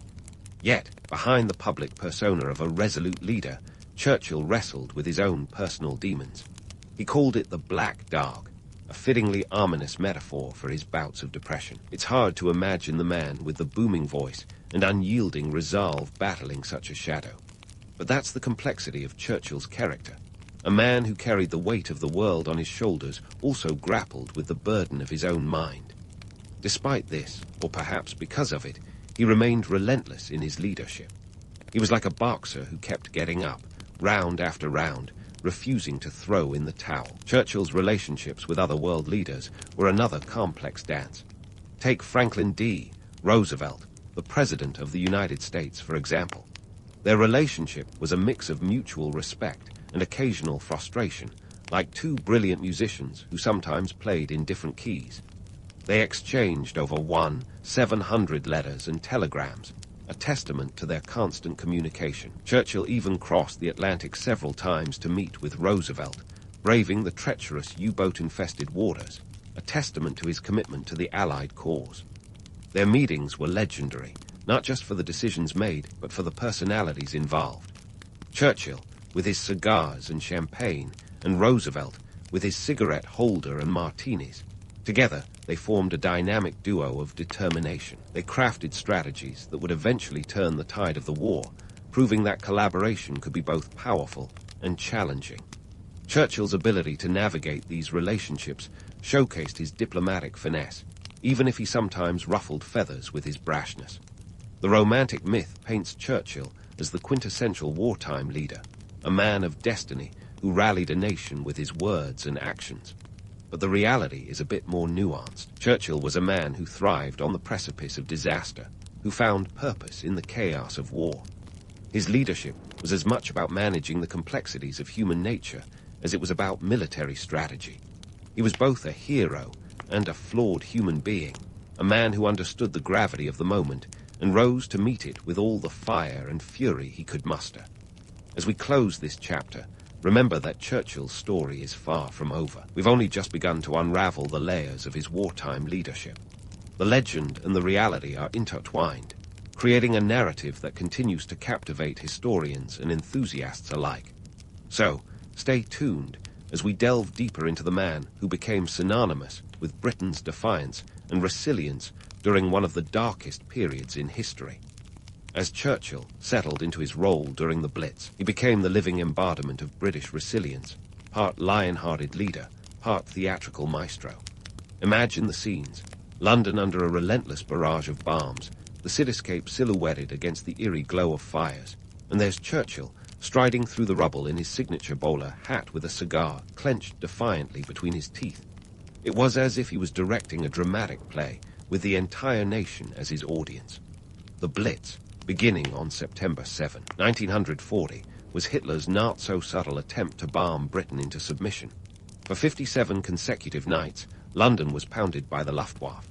Yet, behind the public persona of a resolute leader, Churchill wrestled with his own personal demons. He called it the Black Dog, a fittingly ominous metaphor for his bouts of depression. It's hard to imagine the man with the booming voice and unyielding resolve battling such a shadow. But that's the complexity of Churchill's character. A man who carried the weight of the world on his shoulders also grappled with the burden of his own mind. Despite this, or perhaps because of it, he remained relentless in his leadership. He was like a boxer who kept getting up, round after round, refusing to throw in the towel. Churchill's relationships with other world leaders were another complex dance. Take Franklin D. Roosevelt, the President of the United States, for example. Their relationship was a mix of mutual respect and occasional frustration, like two brilliant musicians who sometimes played in different keys. They exchanged over 700 letters and telegrams, a testament to their constant communication. Churchill even crossed the Atlantic several times to meet with Roosevelt, braving the treacherous U-boat-infested waters, a testament to his commitment to the Allied cause. Their meetings were legendary, not just for the decisions made, but for the personalities involved. Churchill, with his cigars and champagne, and Roosevelt, with his cigarette holder and martinis. Together, they formed a dynamic duo of determination. They crafted strategies that would eventually turn the tide of the war, proving that collaboration could be both powerful and challenging. Churchill's ability to navigate these relationships showcased his diplomatic finesse, even if he sometimes ruffled feathers with his brashness. The romantic myth paints Churchill as the quintessential wartime leader, a man of destiny who rallied a nation with his words and actions. But the reality is a bit more nuanced. Churchill was a man who thrived on the precipice of disaster, who found purpose in the chaos of war. His leadership was as much about managing the complexities of human nature as it was about military strategy. He was both a hero and a flawed human being, a man who understood the gravity of the moment and rose to meet it with all the fire and fury he could muster. As we close this chapter, Remember that Churchill's story is far from over. We've only just begun to unravel the layers of his wartime leadership. The legend and the reality are intertwined, creating a narrative that continues to captivate historians and enthusiasts alike. So, stay tuned as we delve deeper into the man who became synonymous with Britain's defiance and resilience during one of the darkest periods in history. As Churchill settled into his role during the Blitz, he became the living embodiment of British resilience, part lion-hearted leader, part theatrical maestro. Imagine the scenes. London under a relentless barrage of bombs, the cityscape silhouetted against the eerie glow of fires, and there's Churchill striding through the rubble in his signature bowler hat with a cigar clenched defiantly between his teeth. It was as if he was directing a dramatic play with the entire nation as his audience. The Blitz, beginning on September 7, 1940, was Hitler's not-so-subtle attempt to bomb Britain into submission. For 57 consecutive nights, London was pounded by the Luftwaffe.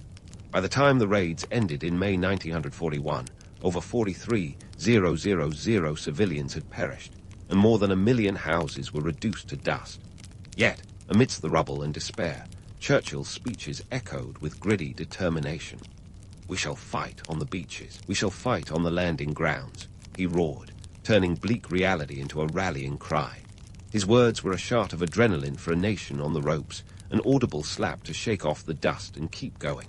By the time the raids ended in May 1941, over 43,000 civilians had perished, and more than 1 million houses were reduced to dust. Yet, amidst the rubble and despair, Churchill's speeches echoed with gritty determination. "We shall fight on the beaches. We shall fight on the landing grounds," he roared, turning bleak reality into a rallying cry. His words were a shot of adrenaline for a nation on the ropes, an audible slap to shake off the dust and keep going.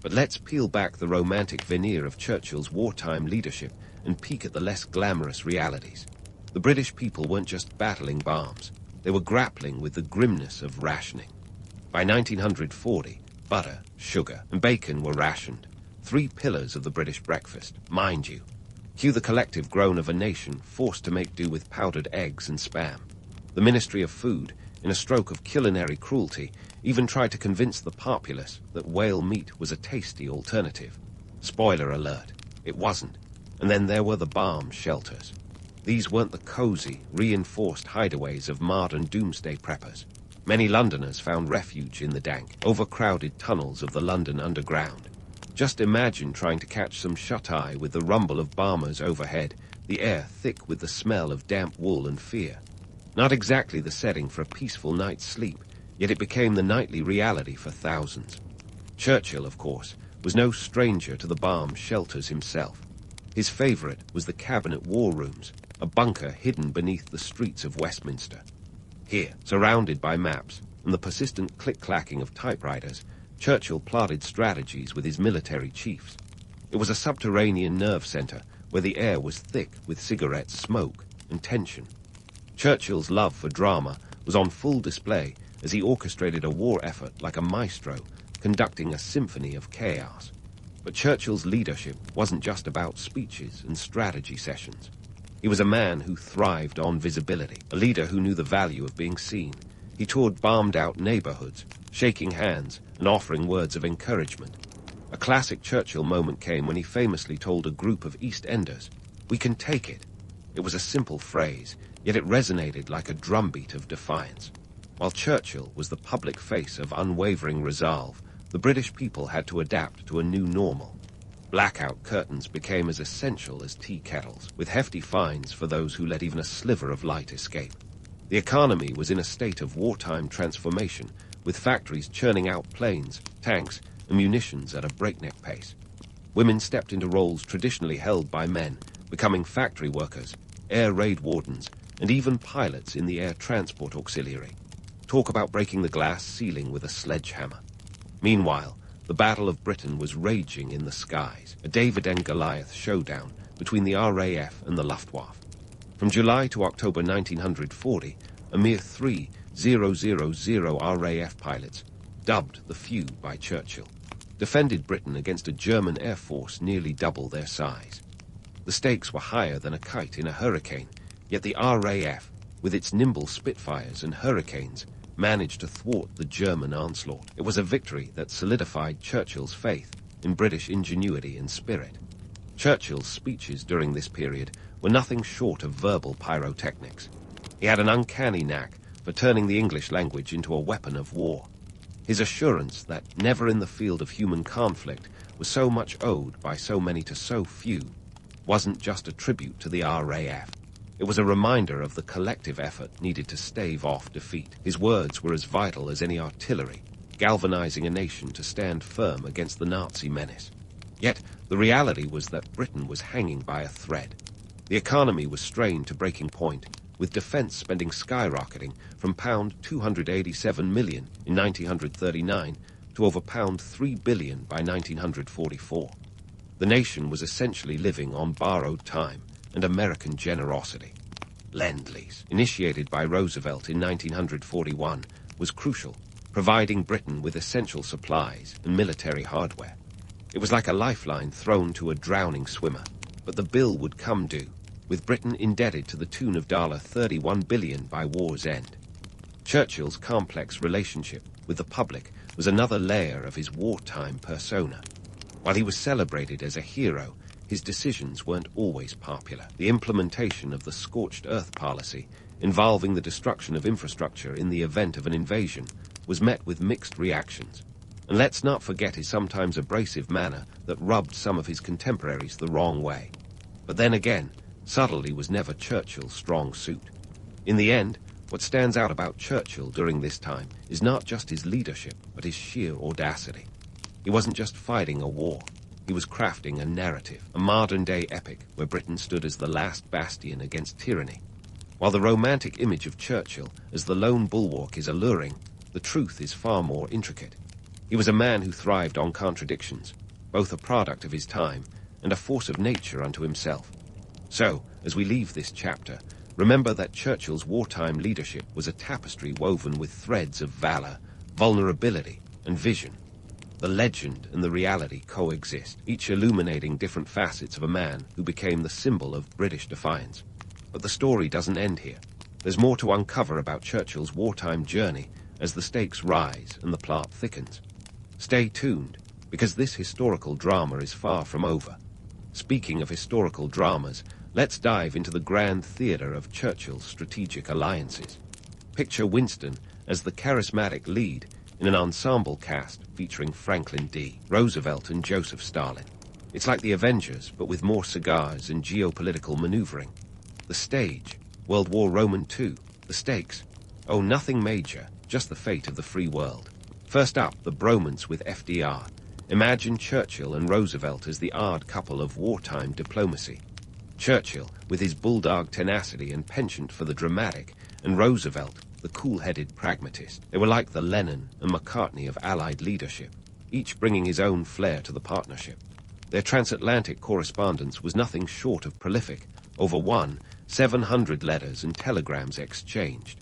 But let's peel back the romantic veneer of Churchill's wartime leadership and peek at the less glamorous realities. The British people weren't just battling bombs. They were grappling with the grimness of rationing. By 1940, butter, sugar, and bacon were rationed, 3 pillars of the British breakfast, mind you. Cue the collective groan of a nation forced to make do with powdered eggs and spam. The Ministry of Food, in a stroke of culinary cruelty, even tried to convince the populace that whale meat was a tasty alternative. Spoiler alert, it wasn't. And then there were the bomb shelters. These weren't the cozy, reinforced hideaways of modern doomsday preppers. Many Londoners found refuge in the dank, overcrowded tunnels of the London Underground. Just imagine trying to catch some shut-eye with the rumble of bombers overhead, the air thick with the smell of damp wool and fear. Not exactly the setting for a peaceful night's sleep, yet it became the nightly reality for thousands. Churchill, of course, was no stranger to the bomb shelters himself. His favorite was the Cabinet War Rooms, a bunker hidden beneath the streets of Westminster. Here, surrounded by maps and the persistent click-clacking of typewriters, Churchill plotted strategies with his military chiefs. It was a subterranean nerve center where the air was thick with cigarette smoke and tension. Churchill's love for drama was on full display as he orchestrated a war effort like a maestro, conducting a symphony of chaos. But Churchill's leadership wasn't just about speeches and strategy sessions. He was a man who thrived on visibility, a leader who knew the value of being seen. He toured bombed-out neighborhoods, shaking hands and offering words of encouragement. A classic Churchill moment came when he famously told a group of East Enders, "We can take it." It was a simple phrase, yet it resonated like a drumbeat of defiance. While Churchill was the public face of unwavering resolve, the British people had to adapt to a new normal. Blackout curtains became as essential as tea kettles, with hefty fines for those who let even a sliver of light escape. The economy was in a state of wartime transformation, with factories churning out planes, tanks, and munitions at a breakneck pace. Women stepped into roles traditionally held by men, becoming factory workers, air raid wardens, and even pilots in the Air Transport Auxiliary. Talk about breaking the glass ceiling with a sledgehammer. Meanwhile, the Battle of Britain was raging in the skies, a David and Goliath showdown between the RAF and the Luftwaffe. From July to October 1940, a mere 3,000 RAF pilots, dubbed the Few by Churchill, defended Britain against a German air force nearly double their size. The stakes were higher than a kite in a hurricane, yet the RAF, with its nimble Spitfires and Hurricanes, managed to thwart the German onslaught. It was a victory that solidified Churchill's faith in British ingenuity and spirit. Churchill's speeches during this period were nothing short of verbal pyrotechnics. He had an uncanny knack for turning the English language into a weapon of war. His assurance that never in the field of human conflict was so much owed by so many to so few wasn't just a tribute to the RAF. It was a reminder of the collective effort needed to stave off defeat. His words were as vital as any artillery, galvanizing a nation to stand firm against the Nazi menace. Yet, the reality was that Britain was hanging by a thread. The economy was strained to breaking point, with defense spending skyrocketing from £287 million in 1939 to over £3 billion by 1944. The nation was essentially living on borrowed time and American generosity. Lend-Lease, initiated by Roosevelt in 1941, was crucial, providing Britain with essential supplies and military hardware. It was like a lifeline thrown to a drowning swimmer, but the bill would come due, with Britain indebted to the tune of $31 billion by war's end. Churchill's complex relationship with the public was another layer of his wartime persona. While he was celebrated as a hero, his decisions weren't always popular. The implementation of the scorched earth policy, involving the destruction of infrastructure in the event of an invasion, was met with mixed reactions. And let's not forget his sometimes abrasive manner that rubbed some of his contemporaries the wrong way. But then again, subtlety was never Churchill's strong suit. In the end, what stands out about Churchill during this time is not just his leadership, but his sheer audacity. He wasn't just fighting a war. He was crafting a narrative, a modern-day epic where Britain stood as the last bastion against tyranny. While the romantic image of Churchill as the lone bulwark is alluring, the truth is far more intricate. He was a man who thrived on contradictions, both a product of his time and a force of nature unto himself. So, as we leave this chapter, remember that Churchill's wartime leadership was a tapestry woven with threads of valor, vulnerability, and vision. The legend and the reality coexist, each illuminating different facets of a man who became the symbol of British defiance. But the story doesn't end here. There's more to uncover about Churchill's wartime journey as the stakes rise and the plot thickens. Stay tuned, because this historical drama is far from over. Speaking of historical dramas, let's dive into the grand theater of Churchill's strategic alliances. Picture Winston as the charismatic lead in an ensemble cast featuring Franklin D. Roosevelt and Joseph Stalin. It's like the Avengers, but with more cigars and geopolitical maneuvering. The stage, World War Roman II. The stakes, oh, nothing major, just the fate of the free world. First up, the bromance with FDR. Imagine Churchill and Roosevelt as the odd couple of wartime diplomacy. Churchill, with his bulldog tenacity and penchant for the dramatic, and Roosevelt, the cool-headed pragmatist. They were like the Lennon and McCartney of Allied leadership, each bringing his own flair to the partnership. Their transatlantic correspondence was nothing short of prolific. Over 700 letters and telegrams exchanged.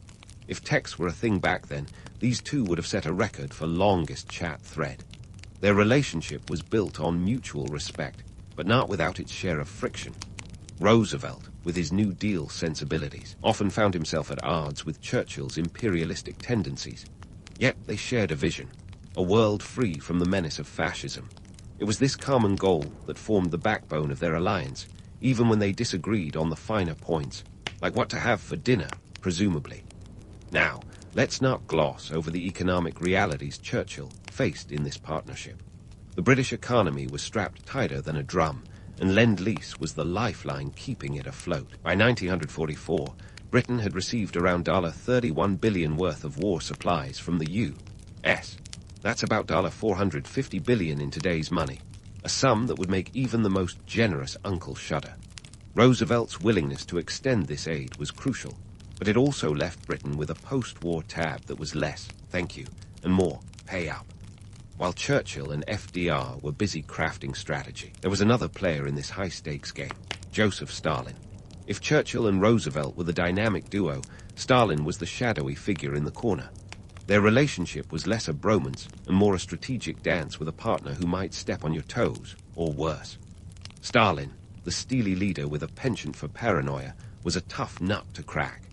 If text were a thing back then, these two would have set a record for longest chat thread. Their relationship was built on mutual respect, but not without its share of friction. Roosevelt, with his New Deal sensibilities, often found himself at odds with Churchill's imperialistic tendencies. Yet they shared a vision, a world free from the menace of fascism. It was this common goal that formed the backbone of their alliance, even when they disagreed on the finer points, like what to have for dinner, presumably. Now, let's not gloss over the economic realities Churchill faced in this partnership. The British economy was strapped tighter than a drum, and Lend-Lease was the lifeline keeping it afloat. By 1944, Britain had received around $31 billion worth of war supplies from the U.S. That's about $450 billion in today's money, a sum that would make even the most generous uncle shudder. Roosevelt's willingness to extend this aid was crucial, but it also left Britain with a post-war tab that was less, thank you, and more, pay up. While Churchill and FDR were busy crafting strategy, there was another player in this high-stakes game, Joseph Stalin. If Churchill and Roosevelt were the dynamic duo, Stalin was the shadowy figure in the corner. Their relationship was less a bromance and more a strategic dance with a partner who might step on your toes, or worse. Stalin, the steely leader with a penchant for paranoia, was a tough nut to crack.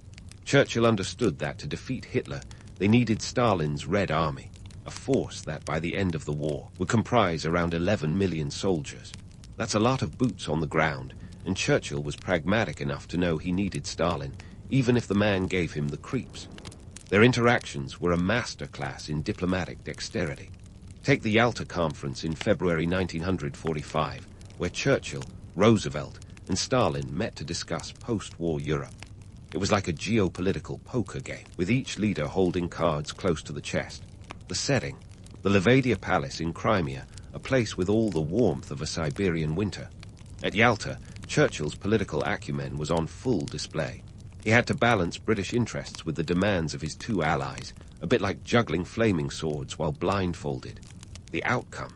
Churchill understood that to defeat Hitler, they needed Stalin's Red Army, a force that, by the end of the war, would comprise around 11 million soldiers. That's a lot of boots on the ground, and Churchill was pragmatic enough to know he needed Stalin, even if the man gave him the creeps. Their interactions were a masterclass in diplomatic dexterity. Take the Yalta Conference in February 1945, where Churchill, Roosevelt, and Stalin met to discuss post-war Europe. It was like a geopolitical poker game, with each leader holding cards close to the chest. The setting, the Levadia Palace in Crimea, a place with all the warmth of a Siberian winter. At Yalta, Churchill's political acumen was on full display. He had to balance British interests with the demands of his two allies, a bit like juggling flaming swords while blindfolded. The outcome: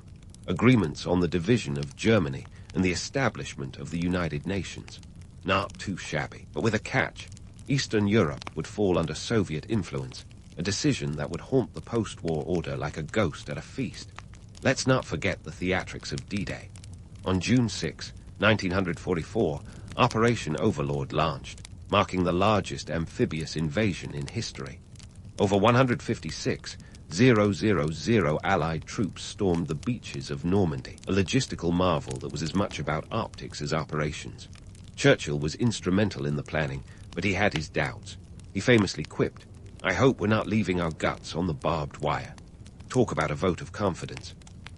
agreements on the division of Germany and the establishment of the United Nations. Not too shabby, but with a catch. Eastern Europe would fall under Soviet influence, a decision that would haunt the post-war order like a ghost at a feast. Let's not forget the theatrics of D-Day. On June 6, 1944, Operation Overlord launched, marking the largest amphibious invasion in history. Over 156,000 Allied troops stormed the beaches of Normandy, a logistical marvel that was as much about optics as operations. Churchill was instrumental in the planning, but he had his doubts. He famously quipped, "I hope we're not leaving our guts on the barbed wire." Talk about a vote of confidence.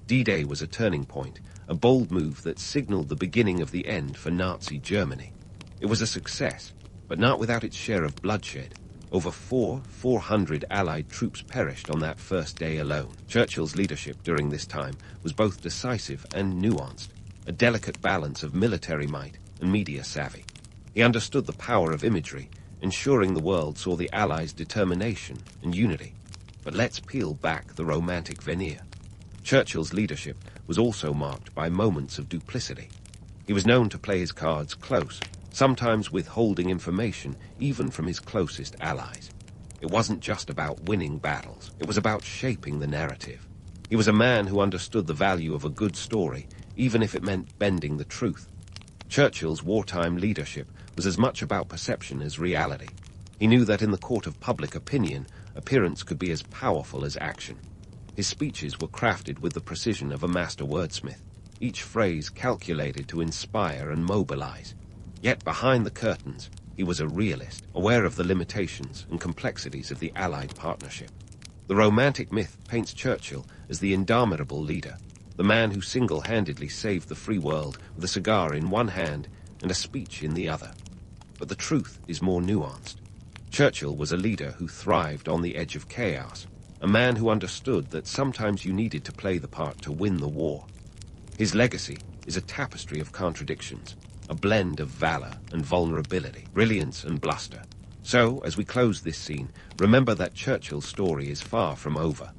D-Day was a turning point, a bold move that signaled the beginning of the end for Nazi Germany. It was a success, but not without its share of bloodshed. Over 400 Allied troops perished on that first day alone. Churchill's leadership during this time was both decisive and nuanced, a delicate balance of military might and media savvy. He understood the power of imagery, ensuring the world saw the Allies' determination and unity. But let's peel back the romantic veneer. Churchill's leadership was also marked by moments of duplicity. He was known to play his cards close, sometimes withholding information even from his closest allies. It wasn't just about winning battles, it was about shaping the narrative. He was a man who understood the value of a good story, even if it meant bending the truth. Churchill's wartime leadership was as much about perception as reality. He knew that in the court of public opinion, appearance could be as powerful as action. His speeches were crafted with the precision of a master wordsmith, each phrase calculated to inspire and mobilize. Yet behind the curtains, he was a realist, aware of the limitations and complexities of the Allied partnership. The romantic myth paints Churchill as the indomitable leader, the man who single-handedly saved the free world with a cigar in one hand and a speech in the other. But the truth is more nuanced. Churchill was a leader who thrived on the edge of chaos, a man who understood that sometimes you needed to play the part to win the war. His legacy is a tapestry of contradictions, a blend of valor and vulnerability, brilliance and bluster. So, as we close this scene, remember that Churchill's story is far from over.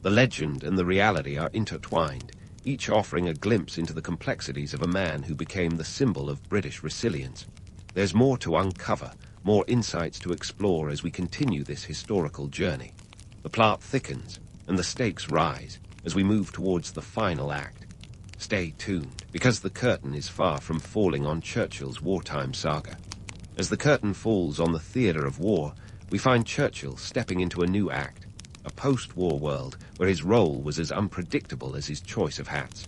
The legend and the reality are intertwined, each offering a glimpse into the complexities of a man who became the symbol of British resilience. There's more to uncover, more insights to explore as we continue this historical journey. The plot thickens, and the stakes rise as we move towards the final act. Stay tuned, because the curtain is far from falling on Churchill's wartime saga. As the curtain falls on the theater of war, we find Churchill stepping into a new act, a post-war world where his role was as unpredictable as his choice of hats.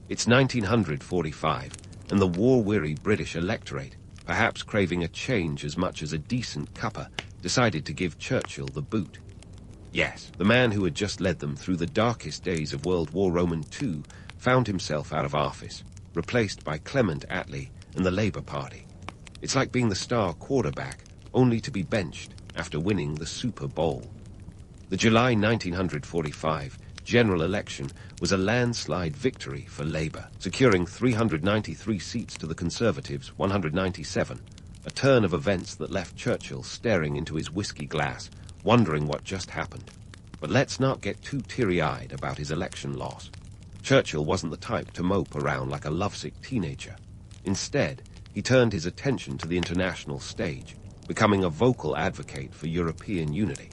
It's 1945, and the war-weary British electorate, perhaps craving a change as much as a decent cuppa, decided to give Churchill the boot. Yes, the man who had just led them through the darkest days of World War II found himself out of office, replaced by Clement Attlee and the Labour Party. It's like being the star quarterback, only to be benched after winning the Super Bowl. The July 1945 general election was a landslide victory for Labour, securing 393 seats to the Conservatives' 197, a turn of events that left Churchill staring into his whiskey glass, wondering what just happened. But let's not get too teary-eyed about his election loss. Churchill wasn't the type to mope around like a lovesick teenager. Instead, he turned his attention to the international stage, becoming a vocal advocate for European unity.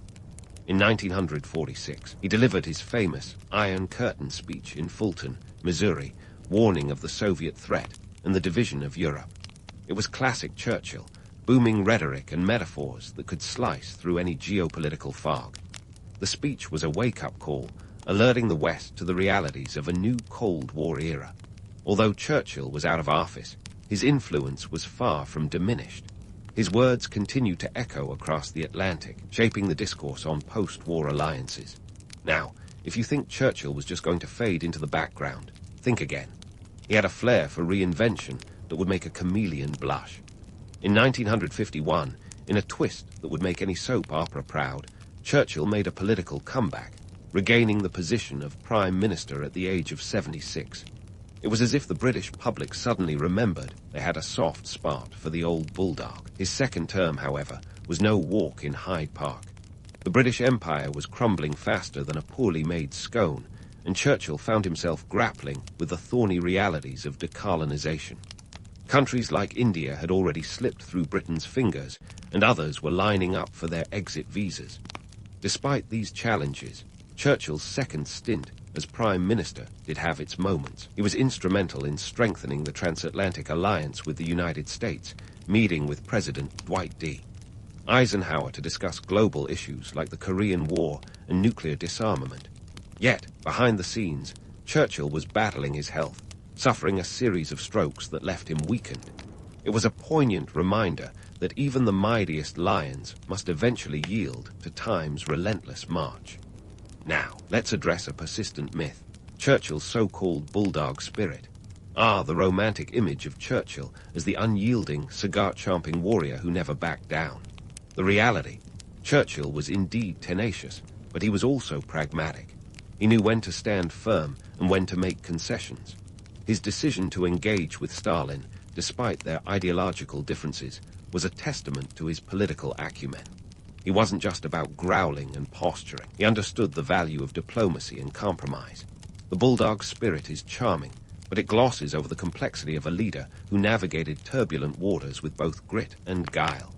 In 1946, he delivered his famous Iron Curtain speech in Fulton, Missouri, warning of the Soviet threat and the division of Europe. It was classic Churchill, booming rhetoric and metaphors that could slice through any geopolitical fog. The speech was a wake-up call, alerting the West to the realities of a new Cold War era. Although Churchill was out of office, his influence was far from diminished. His words continued to echo across the Atlantic, shaping the discourse on post-war alliances. Now, if you think Churchill was just going to fade into the background, think again. He had a flair for reinvention, that would make a chameleon blush. In 1951, in a twist that would make any soap opera proud, Churchill made a political comeback, regaining the position of Prime Minister at the age of 76. It was as if the British public suddenly remembered they had a soft spot for the old bulldog. His second term, however, was no walk in Hyde Park. The British Empire was crumbling faster than a poorly made scone, and Churchill found himself grappling with the thorny realities of decolonization. Countries like India had already slipped through Britain's fingers, and others were lining up for their exit visas. Despite these challenges, Churchill's second stint as Prime Minister did have its moments. He was instrumental in strengthening the transatlantic alliance with the United States, meeting with President Dwight D. Eisenhower to discuss global issues like the Korean War and nuclear disarmament. Yet, behind the scenes, Churchill was battling his health, suffering a series of strokes that left him weakened. It was a poignant reminder that even the mightiest lions must eventually yield to time's relentless march. Now, let's address a persistent myth, Churchill's so-called bulldog spirit. The romantic image of Churchill as the unyielding, cigar-chomping warrior who never backed down. The reality, Churchill was indeed tenacious, but he was also pragmatic. He knew when to stand firm and when to make concessions. His decision to engage with Stalin, despite their ideological differences, was a testament to his political acumen. He wasn't just about growling and posturing. He understood the value of diplomacy and compromise. The bulldog spirit is charming, but it glosses over the complexity of a leader who navigated turbulent waters with both grit and guile.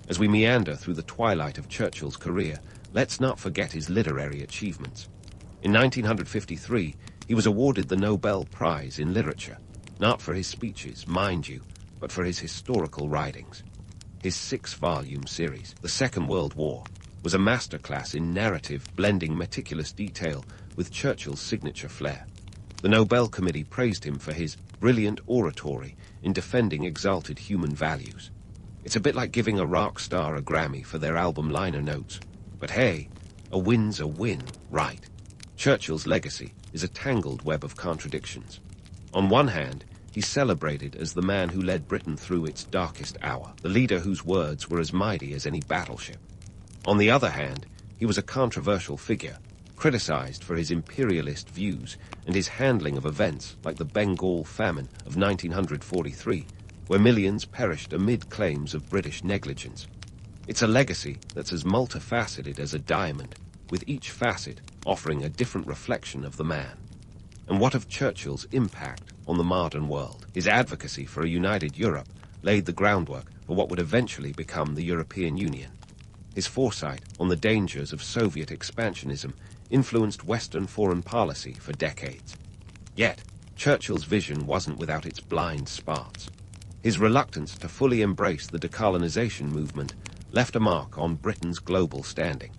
As we meander through the twilight of Churchill's career, let's not forget his literary achievements. In 1953, he was awarded the Nobel Prize in Literature, not for his speeches, mind you, but for his historical writings. His 6-volume series, The Second World War, was a masterclass in narrative blending meticulous detail with Churchill's signature flair. The Nobel Committee praised him for his brilliant oratory in defending exalted human values. It's a bit like giving a rock star a Grammy for their album liner notes. But hey, a win's a win, right? Churchill's legacy is a tangled web of contradictions. On one hand, he's celebrated as the man who led Britain through its darkest hour, the leader whose words were as mighty as any battleship. On the other hand, he was a controversial figure, criticized for his imperialist views and his handling of events like the Bengal famine of 1943, where millions perished amid claims of British negligence. It's a legacy that's as multifaceted as a diamond, with each facet offering a different reflection of the man. And what of Churchill's impact on the modern world? His advocacy for a united Europe laid the groundwork for what would eventually become the European Union. His foresight on the dangers of Soviet expansionism influenced Western foreign policy for decades. Yet, Churchill's vision wasn't without its blind spots. His reluctance to fully embrace the decolonization movement left a mark on Britain's global standing,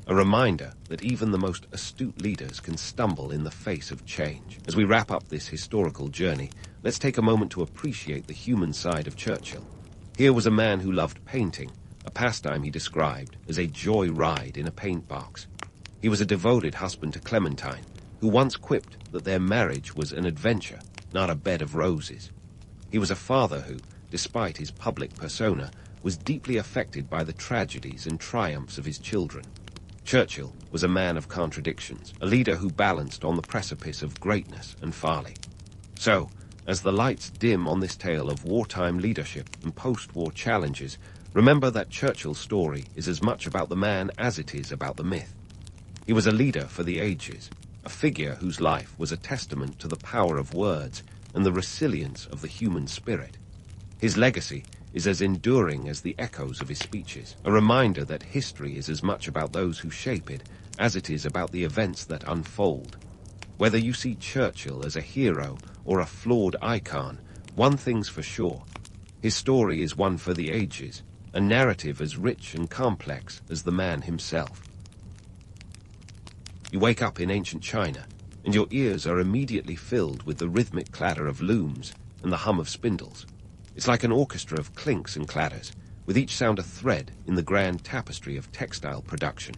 a reminder that even the most astute leaders can stumble in the face of change. As we wrap up this historical journey, let's take a moment to appreciate the human side of Churchill. Here was a man who loved painting, a pastime he described as a joy ride in a paint box. He was a devoted husband to Clementine, who once quipped that their marriage was an adventure, not a bed of roses. He was a father who, despite his public persona, was deeply affected by the tragedies and triumphs of his children. Churchill was a man of contradictions, a leader who balanced on the precipice of greatness and folly. So, as the lights dim on this tale of wartime leadership and post-war challenges, remember that Churchill's story is as much about the man as it is about the myth. He was a leader for the ages, a figure whose life was a testament to the power of words and the resilience of the human spirit. His legacy is as enduring as the echoes of his speeches, a reminder that history is as much about those who shape it as it is about the events that unfold. Whether you see Churchill as a hero or a flawed icon, one thing's for sure. His story is one for the ages, a narrative as rich and complex as the man himself. You wake up in ancient China, and your ears are immediately filled with the rhythmic clatter of looms and the hum of spindles. It's like an orchestra of clinks and clatters, with each sound a thread in the grand tapestry of textile production.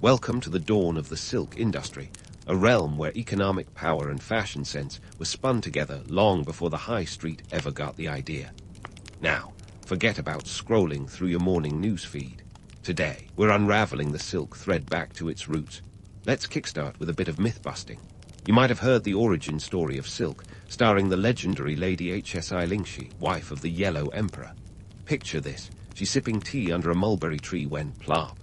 Welcome to the dawn of the silk industry, a realm where economic power and fashion sense were spun together long before the high street ever got the idea. Now, forget about scrolling through your morning news feed. Today, we're unraveling the silk thread back to its roots. Let's kickstart with a bit of myth-busting. You might have heard the origin story of silk, starring the legendary Lady HSI Lingxi, wife of the Yellow Emperor. Picture this. She's sipping tea under a mulberry tree when, plop,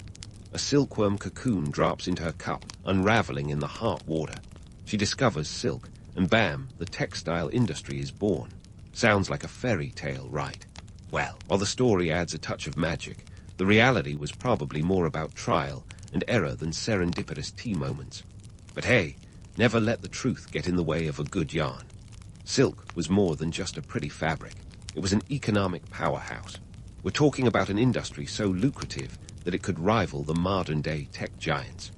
a silkworm cocoon drops into her cup, unraveling in the hot water. She discovers silk, and bam, the textile industry is born. Sounds like a fairy tale, right? Well, while the story adds a touch of magic, the reality was probably more about trial and error than serendipitous tea moments. But hey, never let the truth get in the way of a good yarn. Silk was more than just a pretty fabric. It was an economic powerhouse. We're talking about an industry so lucrative that it could rival the modern-day tech giants.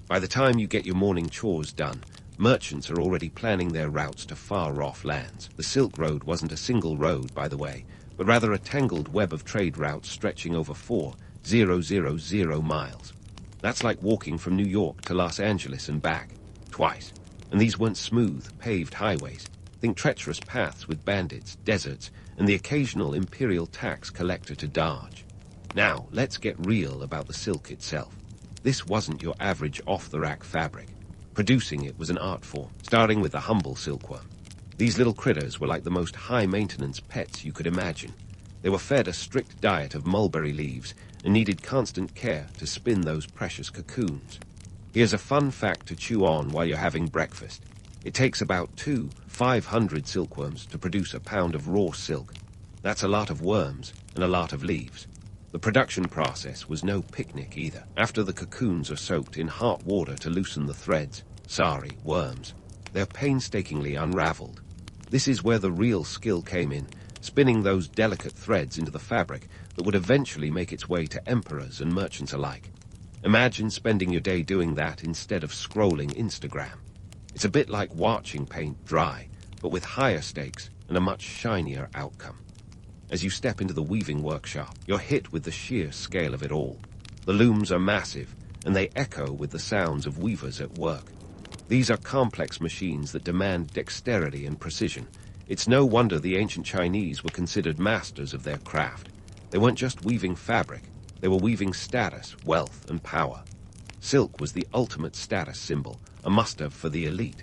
By the time you get your morning chores done, merchants are already planning their routes to far-off lands. The Silk Road wasn't a single road, by the way, but rather a tangled web of trade routes stretching over 4,000 miles. That's like walking from New York to Los Angeles and back, twice. And these weren't smooth, paved highways. Think treacherous paths with bandits, deserts, and the occasional imperial tax collector to dodge. Now, let's get real about the silk itself. This wasn't your average off-the-rack fabric. Producing it was an art form, starting with the humble silkworm. These little critters were like the most high-maintenance pets you could imagine. They were fed a strict diet of mulberry leaves and needed constant care to spin those precious cocoons. Here's a fun fact to chew on while you're having breakfast. It takes about 500 silkworms to produce a pound of raw silk. That's a lot of worms and a lot of leaves. The production process was no picnic either. After the cocoons are soaked in hot water to loosen the threads, sorry, worms, they're painstakingly unraveled. This is where the real skill came in, spinning those delicate threads into the fabric that would eventually make its way to emperors and merchants alike. Imagine spending your day doing that instead of scrolling Instagram. It's a bit like watching paint dry, but with higher stakes and a much shinier outcome. As you step into the weaving workshop, you're hit with the sheer scale of it all. The looms are massive, and they echo with the sounds of weavers at work. These are complex machines that demand dexterity and precision. It's no wonder the ancient Chinese were considered masters of their craft. They weren't just weaving fabric, they were weaving status, wealth, and power. Silk was the ultimate status symbol, a must-have for the elite.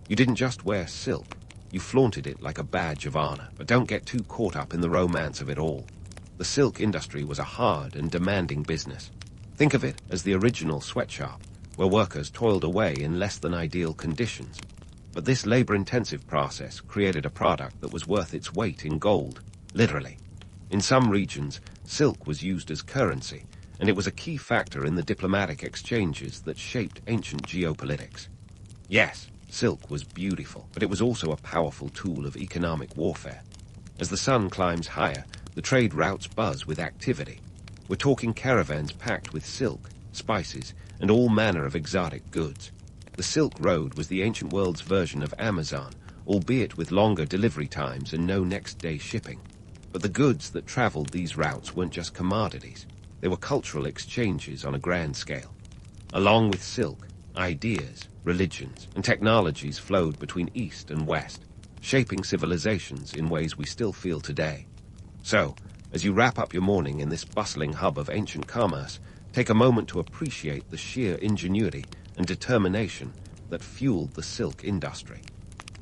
You didn't just wear silk. You flaunted it like a badge of honor, but don't get too caught up in the romance of it all. The silk industry was a hard and demanding business. Think of it as the original sweatshop, where workers toiled away in less than ideal conditions. But this labor-intensive process created a product that was worth its weight in gold, literally. In some regions, silk was used as currency, and it was a key factor in the diplomatic exchanges that shaped ancient geopolitics. Yes, silk was beautiful, but it was also a powerful tool of economic warfare. As the sun climbs higher, the trade routes buzz with activity. We're talking caravans packed with silk, spices, and all manner of exotic goods. The Silk Road was the ancient world's version of Amazon, albeit with longer delivery times and no next-day shipping. But the goods that traveled these routes weren't just commodities. They were cultural exchanges on a grand scale. Along with silk, ideas, religions, and technologies flowed between East and West, shaping civilizations in ways we still feel today. So, as you wrap up your morning in this bustling hub of ancient commerce, take a moment to appreciate the sheer ingenuity and determination that fueled the silk industry.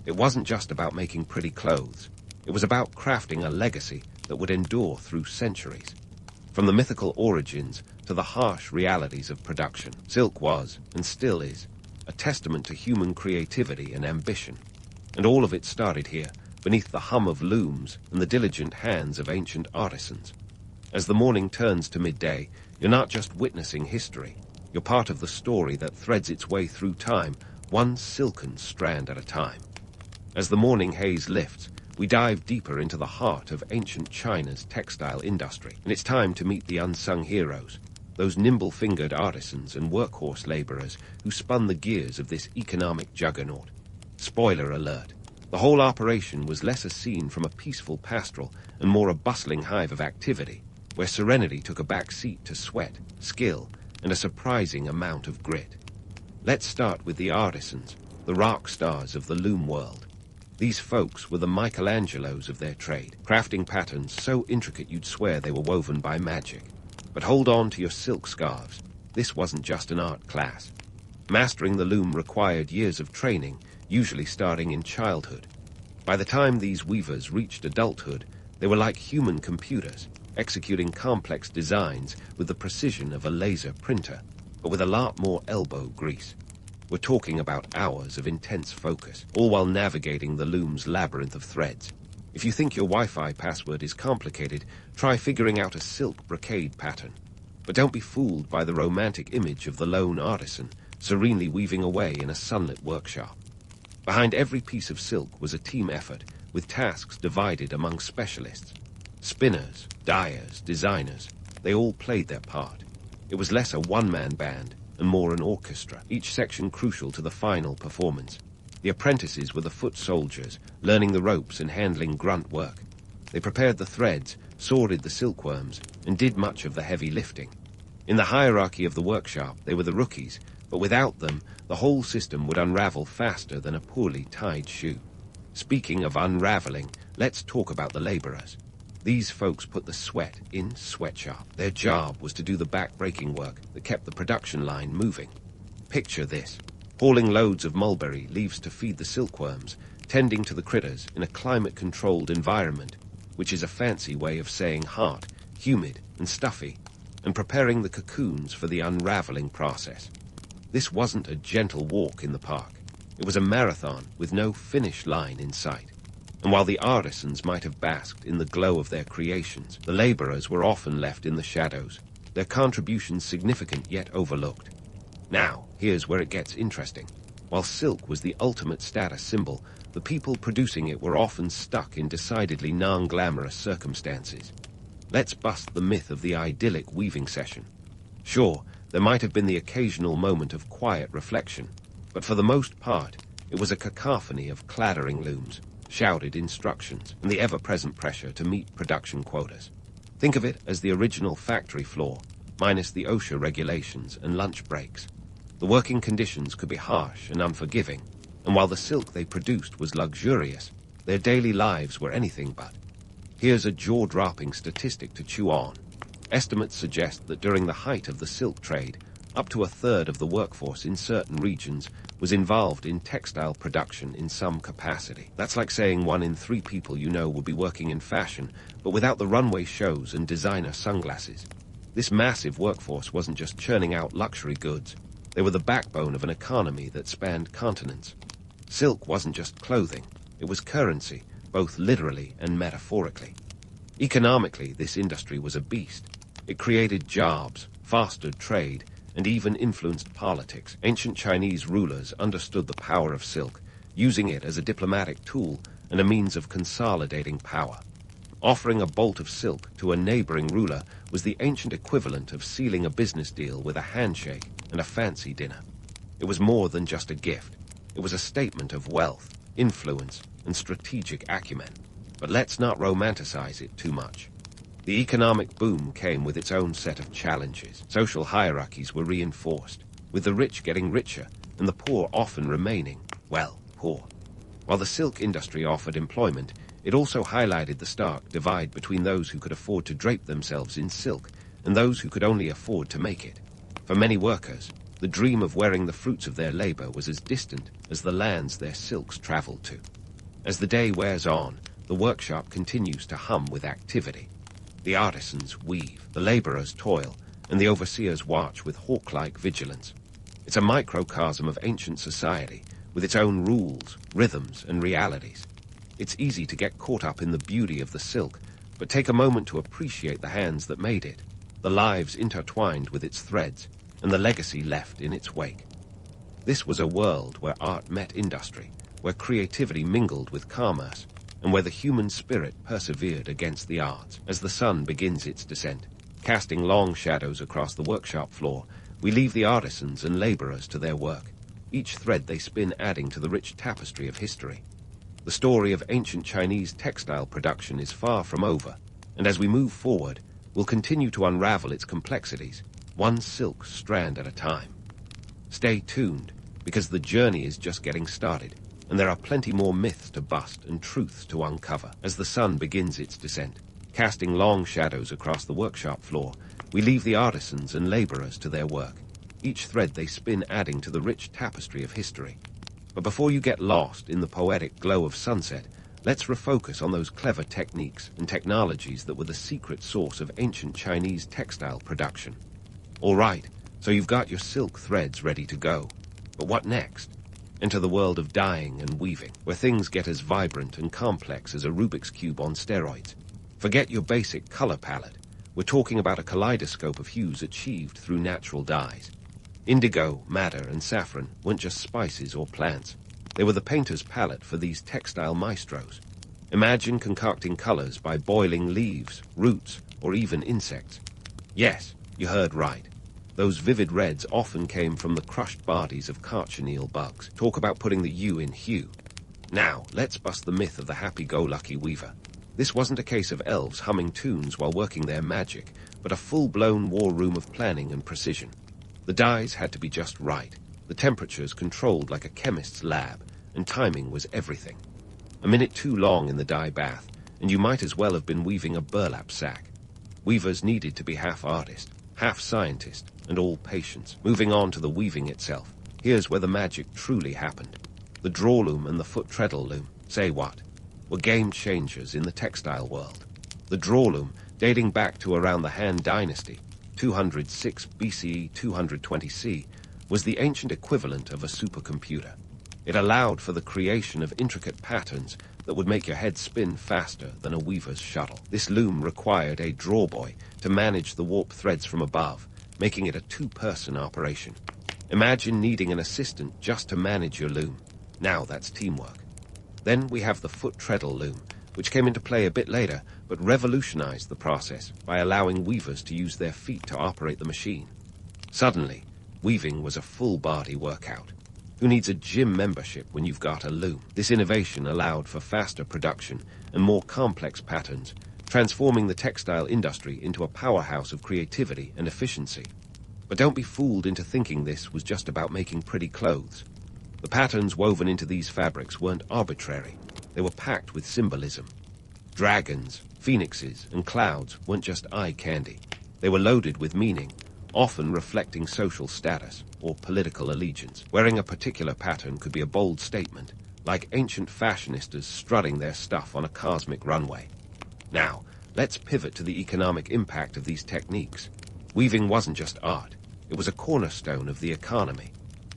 It wasn't just about making pretty clothes. It was about crafting a legacy that would endure through centuries. From the mythical origins to the harsh realities of production, silk was, and still is, a testament to human creativity and ambition. And all of it started here, beneath the hum of looms and the diligent hands of ancient artisans. As the morning turns to midday, you're not just witnessing history. You're part of the story that threads its way through time, one silken strand at a time. As the morning haze lifts, we dive deeper into the heart of ancient China's textile industry, and it's time to meet the unsung heroes, those nimble-fingered artisans and workhorse laborers who spun the gears of this economic juggernaut. Spoiler alert, the whole operation was less a scene from a peaceful pastoral and more a bustling hive of activity, where serenity took a back seat to sweat, skill, and a surprising amount of grit. Let's start with the artisans, the rock stars of the loom world. These folks were the Michelangelos of their trade, crafting patterns so intricate you'd swear they were woven by magic. But hold on to your silk scarves. This wasn't just an art class. Mastering the loom required years of training, usually starting in childhood. By the time these weavers reached adulthood, they were like human computers, executing complex designs with the precision of a laser printer, but with a lot more elbow grease. We're talking about hours of intense focus, all while navigating the loom's labyrinth of threads. If you think your Wi-Fi password is complicated, try figuring out a silk brocade pattern. But don't be fooled by the romantic image of the lone artisan, serenely weaving away in a sunlit workshop. Behind every piece of silk was a team effort, with tasks divided among specialists. Spinners, dyers, designers, they all played their part. It was less a one-man band and more an orchestra, each section crucial to the final performance. The apprentices were the foot soldiers, learning the ropes and handling grunt work. They prepared the threads, sorted the silkworms, and did much of the heavy lifting. In the hierarchy of the workshop, they were the rookies, but without them, the whole system would unravel faster than a poorly tied shoe. Speaking of unraveling, let's talk about the laborers. These folks put the sweat in sweatshop. Their job was to do the back-breaking work that kept the production line moving. Picture this: hauling loads of mulberry leaves to feed the silkworms, tending to the critters in a climate-controlled environment, which is a fancy way of saying hot, humid, and stuffy, and preparing the cocoons for the unraveling process. This wasn't a gentle walk in the park. It was a marathon with no finish line in sight. And while the artisans might have basked in the glow of their creations, the laborers were often left in the shadows, their contributions significant yet overlooked. Now, here's where it gets interesting. While silk was the ultimate status symbol, the people producing it were often stuck in decidedly non-glamorous circumstances. Let's bust the myth of the idyllic weaving session. Sure, there might have been the occasional moment of quiet reflection, but for the most part, it was a cacophony of clattering looms, shouted instructions, and the ever-present pressure to meet production quotas. Think of it as the original factory floor, minus the OSHA regulations and lunch breaks. The working conditions could be harsh and unforgiving, and while the silk they produced was luxurious, their daily lives were anything but. Here's a jaw-dropping statistic to chew on. Estimates suggest that during the height of the silk trade, up to a third of the workforce in certain regions was involved in textile production in some capacity. That's like saying 1 in 3 people you know will be working in fashion, but without the runway shows and designer sunglasses. This massive workforce wasn't just churning out luxury goods. They were the backbone of an economy that spanned continents. Silk wasn't just clothing. It was currency, both literally and metaphorically. Economically, this industry was a beast. It created jobs, fostered trade, and even influenced politics. Ancient Chinese rulers understood the power of silk, using it as a diplomatic tool and a means of consolidating power. Offering a bolt of silk to a neighboring ruler was the ancient equivalent of sealing a business deal with a handshake and a fancy dinner. It was more than just a gift. It was a statement of wealth, influence, and strategic acumen. But let's not romanticize it too much. The economic boom came with its own set of challenges. Social hierarchies were reinforced, with the rich getting richer and the poor often remaining, well, poor. While the silk industry offered employment, it also highlighted the stark divide between those who could afford to drape themselves in silk and those who could only afford to make it. For many workers, the dream of wearing the fruits of their labor was as distant as the lands their silks traveled to. As the day wears on, the workshop continues to hum with activity. The artisans weave, the laborers toil, and the overseers watch with hawk-like vigilance. It's a microcosm of ancient society, with its own rules, rhythms, and realities. It's easy to get caught up in the beauty of the silk, but take a moment to appreciate the hands that made it, the lives intertwined with its threads, and the legacy left in its wake. This was a world where art met industry, where creativity mingled with commerce, and where the human spirit persevered against the odds. As the sun begins its descent, casting long shadows across the workshop floor, we leave the artisans and laborers to their work, each thread they spin adding to the rich tapestry of history. The story of ancient Chinese textile production is far from over, and as we move forward, we'll continue to unravel its complexities, one silk strand at a time. Stay tuned, because the journey is just getting started, and there are plenty more myths to bust and truths to uncover as the sun begins its descent. Casting long shadows across the workshop floor, we leave the artisans and laborers to their work, each thread they spin adding to the rich tapestry of history. But before you get lost in the poetic glow of sunset, let's refocus on those clever techniques and technologies that were the secret source of ancient Chinese textile production. All right, so you've got your silk threads ready to go. But what next? Enter the world of dyeing and weaving, where things get as vibrant and complex as a Rubik's Cube on steroids. Forget your basic color palette. We're talking about a kaleidoscope of hues achieved through natural dyes. Indigo, madder, and saffron weren't just spices or plants. They were the painter's palette for these textile maestros. Imagine concocting colors by boiling leaves, roots, or even insects. Yes, you heard right. Those vivid reds often came from the crushed bodies of cochineal bugs. Talk about putting the U in hue. Now, let's bust the myth of the happy-go-lucky weaver. This wasn't a case of elves humming tunes while working their magic, but a full-blown war room of planning and precision. The dyes had to be just right, the temperatures controlled like a chemist's lab, and timing was everything. A minute too long in the dye bath, and you might as well have been weaving a burlap sack. Weavers needed to be half artist, half scientist, and all patience. Moving on to the weaving itself, here's where the magic truly happened. The draw loom and the foot treadle loom, say what, were game changers in the textile world. The draw loom, dating back to around the Han Dynasty, 206 BCE 220 C, was the ancient equivalent of a supercomputer. It allowed for the creation of intricate patterns that would make your head spin faster than a weaver's shuttle. This loom required a drawboy to manage the warp threads from above, making it a two-person operation. Imagine needing an assistant just to manage your loom. Now that's teamwork. Then we have the foot treadle loom, which came into play a bit later, but revolutionized the process by allowing weavers to use their feet to operate the machine. Suddenly, weaving was a full-body workout. Who needs a gym membership when you've got a loom? This innovation allowed for faster production and more complex patterns, transforming the textile industry into a powerhouse of creativity and efficiency. But don't be fooled into thinking this was just about making pretty clothes. The patterns woven into these fabrics weren't arbitrary. They were packed with symbolism. Dragons, phoenixes, and clouds weren't just eye candy. They were loaded with meaning, often reflecting social status or political allegiance. Wearing a particular pattern could be a bold statement, like ancient fashionistas strutting their stuff on a cosmic runway. Now, let's pivot to the economic impact of these techniques. Weaving wasn't just art, it was a cornerstone of the economy.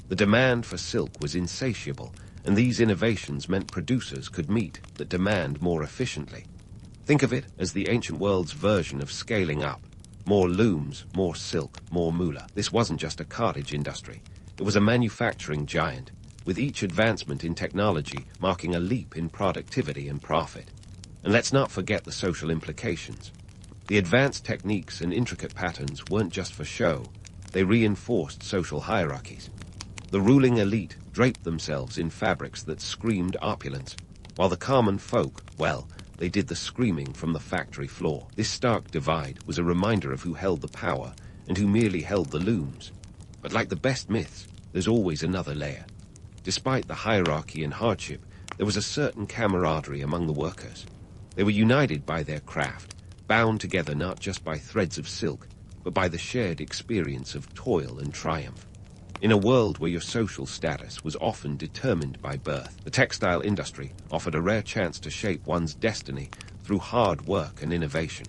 The demand for silk was insatiable, and these innovations meant producers could meet that demand more efficiently. Think of it as the ancient world's version of scaling up. More looms, more silk, more moolah. This wasn't just a cottage industry. It was a manufacturing giant, with each advancement in technology marking a leap in productivity and profit. And let's not forget the social implications. The advanced techniques and intricate patterns weren't just for show. They reinforced social hierarchies. The ruling elite draped themselves in fabrics that screamed opulence, while the common folk, well, they did the screaming from the factory floor. This stark divide was a reminder of who held the power and who merely held the looms. But like the best myths, there's always another layer. Despite the hierarchy and hardship, there was a certain camaraderie among the workers. They were united by their craft, bound together not just by threads of silk, but by the shared experience of toil and triumph. In a world where your social status was often determined by birth, the textile industry offered a rare chance to shape one's destiny through hard work and innovation.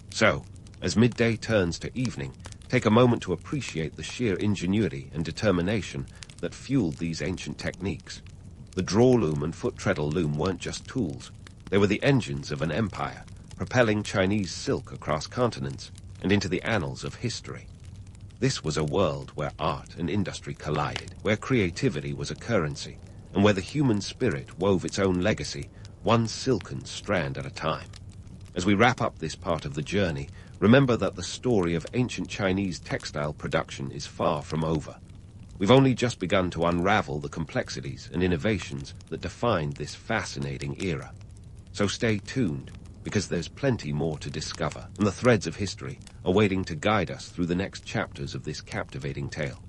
So, as midday turns to evening, take a moment to appreciate the sheer ingenuity and determination that fueled these ancient techniques. The draw loom and foot treadle loom weren't just tools. They were the engines of an empire, propelling Chinese silk across continents and into the annals of history. This was a world where art and industry collided, where creativity was a currency, and where the human spirit wove its own legacy, one silken strand at a time. As we wrap up this part of the journey, remember that the story of ancient Chinese textile production is far from over. We've only just begun to unravel the complexities and innovations that defined this fascinating era. So stay tuned, because there's plenty more to discover, and the threads of history are waiting to guide us through the next chapters of this captivating tale.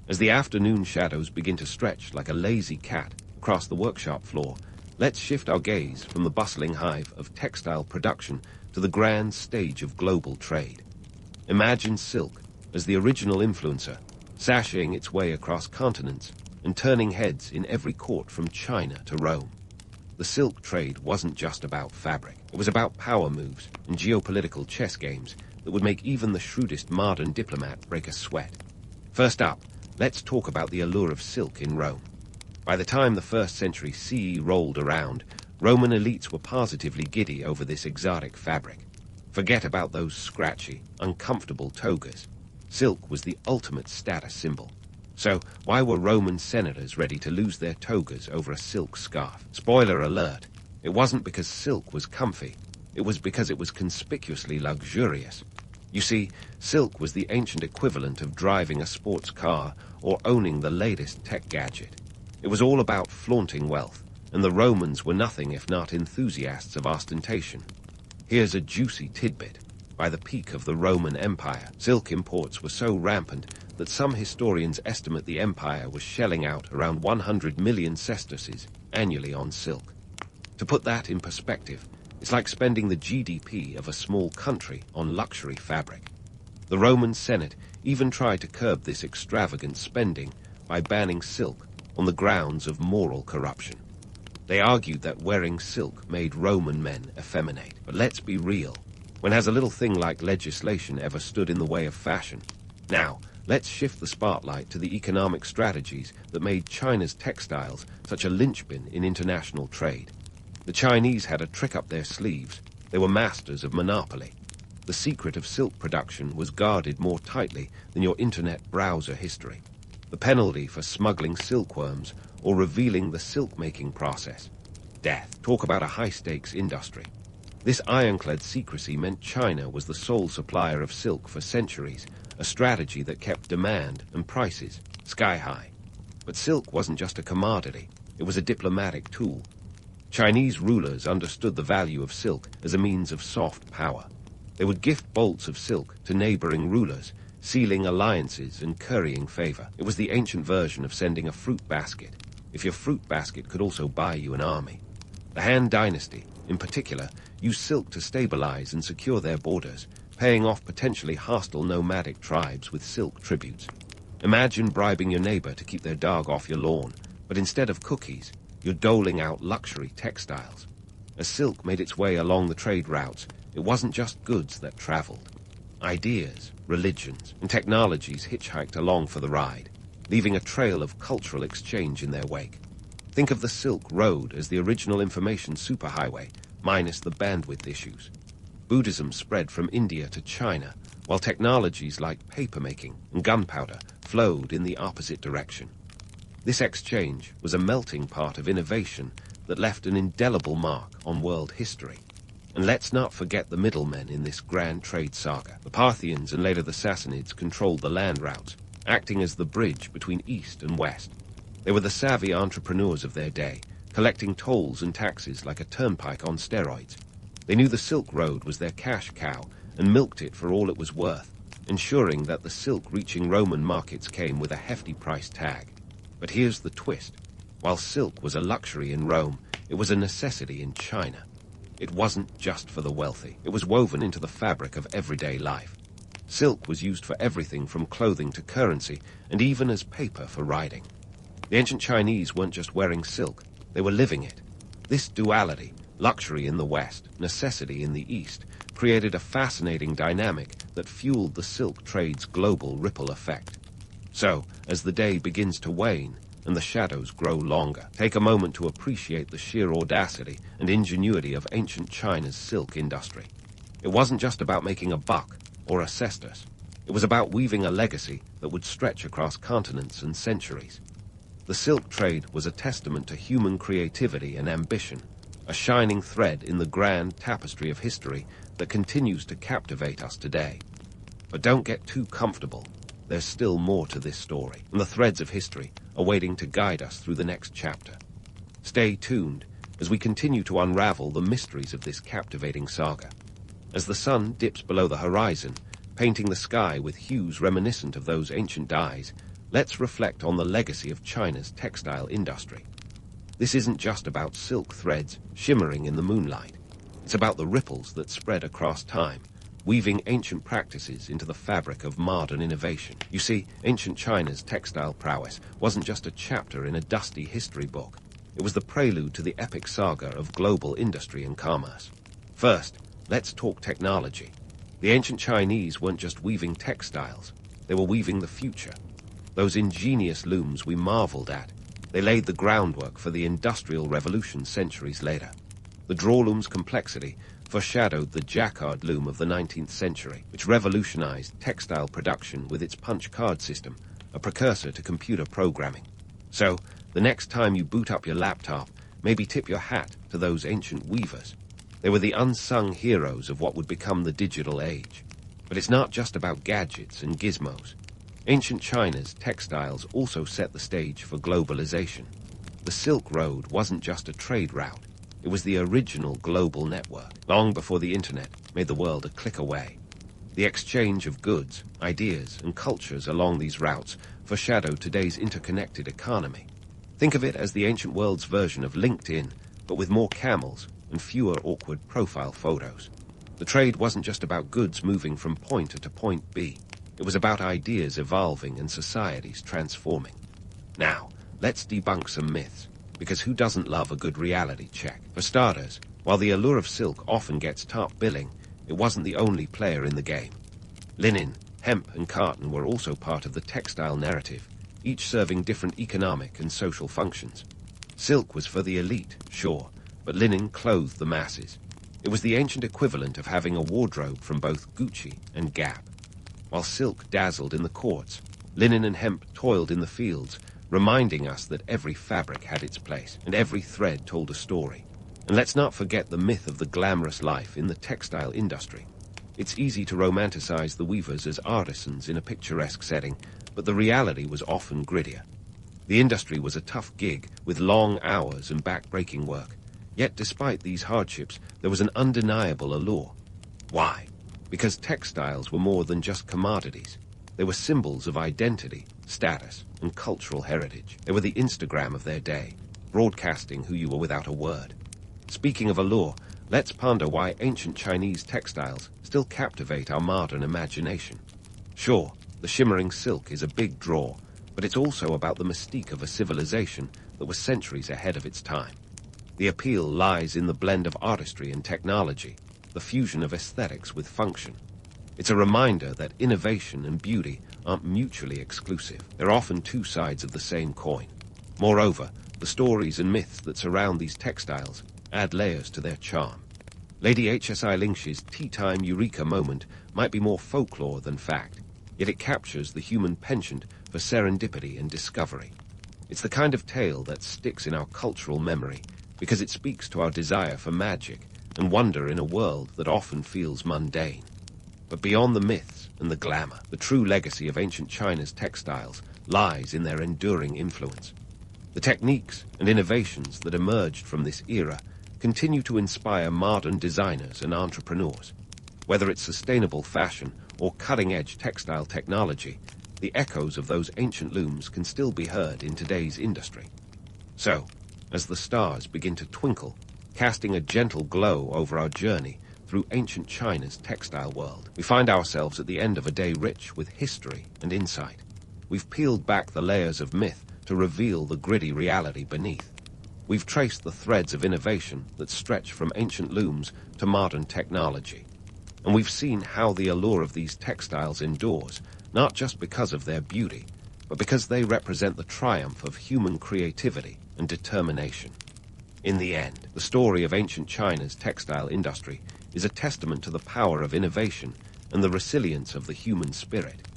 As the afternoon shadows begin to stretch like a lazy cat across the workshop floor, let's shift our gaze from the bustling hive of textile production to the grand stage of global trade. Imagine silk as the original influencer, sashaying its way across continents and turning heads in every court from China to Rome. The silk trade wasn't just about fabric. It was about power moves and geopolitical chess games that would make even the shrewdest modern diplomat break a sweat. First up, let's talk about the allure of silk in Rome. By the time the 1st century CE rolled around, Roman elites were positively giddy over this exotic fabric. Forget about those scratchy, uncomfortable togas. Silk was the ultimate status symbol. So why were Roman senators ready to lose their togas over a silk scarf? Spoiler alert, it wasn't because silk was comfy. It was because it was conspicuously luxurious. You see, silk was the ancient equivalent of driving a sports car or owning the latest tech gadget. It was all about flaunting wealth, and the Romans were nothing if not enthusiasts of ostentation. Here's a juicy tidbit. By the peak of the Roman Empire, silk imports were so rampant that some historians estimate the empire was shelling out around 100 million sesterces annually on silk. To put that in perspective, it's like spending the GDP of a small country on luxury fabric. The Roman Senate even tried to curb this extravagant spending by banning silk on the grounds of moral corruption. They argued that wearing silk made Roman men effeminate. But let's be real. When has a little thing like legislation ever stood in the way of fashion? Now, let's shift the spotlight to the economic strategies that made China's textiles such a linchpin in international trade. The Chinese had a trick up their sleeves. They were masters of monopoly. The secret of silk production was guarded more tightly than your internet browser history. The penalty for smuggling silkworms or revealing the silk-making process: death. Talk about a high-stakes industry. This ironclad secrecy meant China was the sole supplier of silk for centuries, a strategy that kept demand and prices sky-high. But silk wasn't just a commodity. It was a diplomatic tool. Chinese rulers understood the value of silk as a means of soft power. They would gift bolts of silk to neighboring rulers, sealing alliances and currying favor. It was the ancient version of sending a fruit basket, if your fruit basket could also buy you an army. The Han Dynasty, in particular, used silk to stabilize and secure their borders, paying off potentially hostile nomadic tribes with silk tributes. Imagine bribing your neighbor to keep their dog off your lawn, but instead of cookies, you're doling out luxury textiles. As silk made its way along the trade routes, it wasn't just goods that traveled. Ideas, religions, and technologies hitchhiked along for the ride, leaving a trail of cultural exchange in their wake. Think of the Silk Road as the original information superhighway, minus the bandwidth issues. Buddhism spread from India to China, while technologies like papermaking and gunpowder flowed in the opposite direction. This exchange was a melting pot of innovation that left an indelible mark on world history. And let's not forget the middlemen in this grand trade saga. The Parthians and later the Sassanids controlled the land routes, acting as the bridge between East and West. They were the savvy entrepreneurs of their day, collecting tolls and taxes like a turnpike on steroids. They knew the Silk Road was their cash cow and milked it for all it was worth, ensuring that the silk reaching Roman markets came with a hefty price tag. But here's the twist. While silk was a luxury in Rome, it was a necessity in China. It wasn't just for the wealthy. It was woven into the fabric of everyday life. Silk was used for everything from clothing to currency, and even as paper for writing. The ancient Chinese weren't just wearing silk, they were living it. This duality, luxury in the West, necessity in the East, created a fascinating dynamic that fueled the silk trade's global ripple effect. So, as the day begins to wane and the shadows grow longer, take a moment to appreciate the sheer audacity and ingenuity of ancient China's silk industry. It wasn't just about making a buck or a cestus. It was about weaving a legacy that would stretch across continents and centuries. The silk trade was a testament to human creativity and ambition, a shining thread in the grand tapestry of history that continues to captivate us today. But don't get too comfortable. There's still more to this story, and the threads of history are waiting to guide us through the next chapter. Stay tuned as we continue to unravel the mysteries of this captivating saga. As the sun dips below the horizon, painting the sky with hues reminiscent of those ancient dyes, let's reflect on the legacy of China's textile industry. This isn't just about silk threads shimmering in the moonlight. It's about the ripples that spread across time, weaving ancient practices into the fabric of modern innovation. You see, ancient China's textile prowess wasn't just a chapter in a dusty history book. It was the prelude to the epic saga of global industry and commerce. First, let's talk technology. The ancient Chinese weren't just weaving textiles, they were weaving the future. Those ingenious looms we marveled at, they laid the groundwork for the Industrial Revolution centuries later. The drawloom's complexity foreshadowed the jacquard loom of the 19th century, which revolutionized textile production with its punch card system, a precursor to computer programming. So, the next time you boot up your laptop, maybe tip your hat to those ancient weavers. They were the unsung heroes of what would become the digital age. But it's not just about gadgets and gizmos. Ancient China's textiles also set the stage for globalization. The Silk Road wasn't just a trade route. It was the original global network, long before the internet made the world a click away. The exchange of goods, ideas, and cultures along these routes foreshadowed today's interconnected economy. Think of it as the ancient world's version of LinkedIn, but with more camels and fewer awkward profile photos. The trade wasn't just about goods moving from point A to point B. It was about ideas evolving and societies transforming. Now, let's debunk some myths, because who doesn't love a good reality check? For starters, while the allure of silk often gets top billing, it wasn't the only player in the game. Linen, hemp, and cotton were also part of the textile narrative, each serving different economic and social functions. Silk was for the elite, sure, but linen clothed the masses. It was the ancient equivalent of having a wardrobe from both Gucci and Gap. While silk dazzled in the courts, linen and hemp toiled in the fields, reminding us that every fabric had its place, and every thread told a story. And let's not forget the myth of the glamorous life in the textile industry. It's easy to romanticize the weavers as artisans in a picturesque setting, but the reality was often grittier. The industry was a tough gig, with long hours and back-breaking work. Yet despite these hardships, there was an undeniable allure. Why? Because textiles were more than just commodities. They were symbols of identity, status, and cultural heritage. They were the Instagram of their day, broadcasting who you were without a word. Speaking of allure, let's ponder why ancient Chinese textiles still captivate our modern imagination. Sure, the shimmering silk is a big draw, but it's also about the mystique of a civilization that was centuries ahead of its time. The appeal lies in the blend of artistry and technology, the fusion of aesthetics with function. It's a reminder that innovation and beauty aren't mutually exclusive. They're often two sides of the same coin. Moreover, the stories and myths that surround these textiles add layers to their charm. Lady HSI Lingsh's tea time eureka moment might be more folklore than fact, yet it captures the human penchant for serendipity and discovery. It's the kind of tale that sticks in our cultural memory, because it speaks to our desire for magic and wonder in a world that often feels mundane. But beyond the myths and the glamour, the true legacy of ancient China's textiles lies in their enduring influence. The techniques and innovations that emerged from this era continue to inspire modern designers and entrepreneurs. Whether it's sustainable fashion or cutting-edge textile technology, the echoes of those ancient looms can still be heard in today's industry. So, as the stars begin to twinkle, casting a gentle glow over our journey through ancient China's textile world, we find ourselves at the end of a day rich with history and insight. We've peeled back the layers of myth to reveal the gritty reality beneath. We've traced the threads of innovation that stretch from ancient looms to modern technology. And we've seen how the allure of these textiles endures, not just because of their beauty, but because they represent the triumph of human creativity and determination. In the end, the story of ancient China's textile industry is a testament to the power of innovation and the resilience of the human spirit.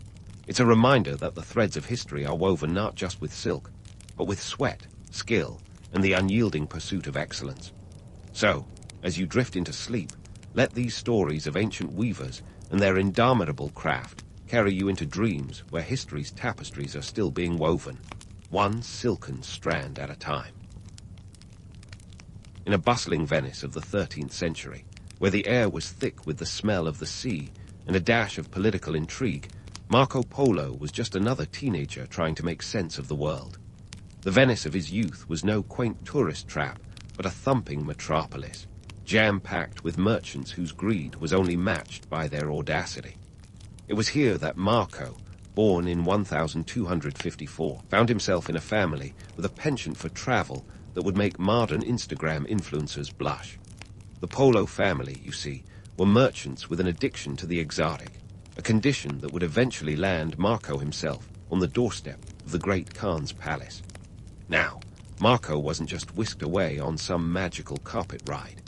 It's a reminder that the threads of history are woven not just with silk, but with sweat, skill, and the unyielding pursuit of excellence. So, as you drift into sleep, let these stories of ancient weavers and their indomitable craft carry you into dreams where history's tapestries are still being woven, one silken strand at a time. In a bustling Venice of the 13th century, where the air was thick with the smell of the sea and a dash of political intrigue, Marco Polo was just another teenager trying to make sense of the world. The Venice of his youth was no quaint tourist trap, but a thumping metropolis, jam-packed with merchants whose greed was only matched by their audacity. It was here that Marco, born in 1254, found himself in a family with a penchant for travel that would make modern Instagram influencers blush. The Polo family, you see, were merchants with an addiction to the exotic, a condition that would eventually land Marco himself on the doorstep of the great Khan's palace. Now, Marco wasn't just whisked away on some magical carpet ride.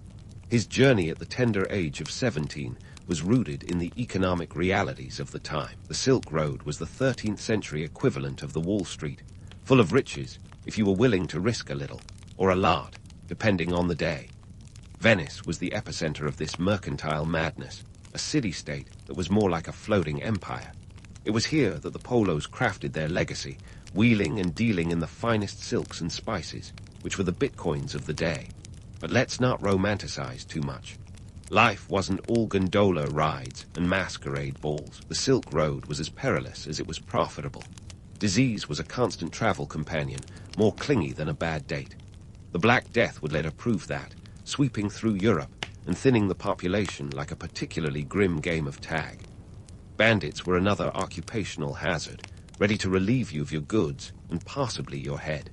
His journey at the tender age of 17 was rooted in the economic realities of the time. The Silk Road was the 13th century equivalent of the Wall Street, full of riches if you were willing to risk a little, or a lot, depending on the day. Venice was the epicenter of this mercantile madness, a city-state that was more like a floating empire. It was here that the Polos crafted their legacy, wheeling and dealing in the finest silks and spices, which were the bitcoins of the day. But let's not romanticize too much. Life wasn't all gondola rides and masquerade balls. The Silk Road was as perilous as it was profitable. Disease was a constant travel companion, more clingy than a bad date. The Black Death would later prove that, sweeping through Europe and thinning the population like a particularly grim game of tag. Bandits were another occupational hazard, ready to relieve you of your goods and possibly your head.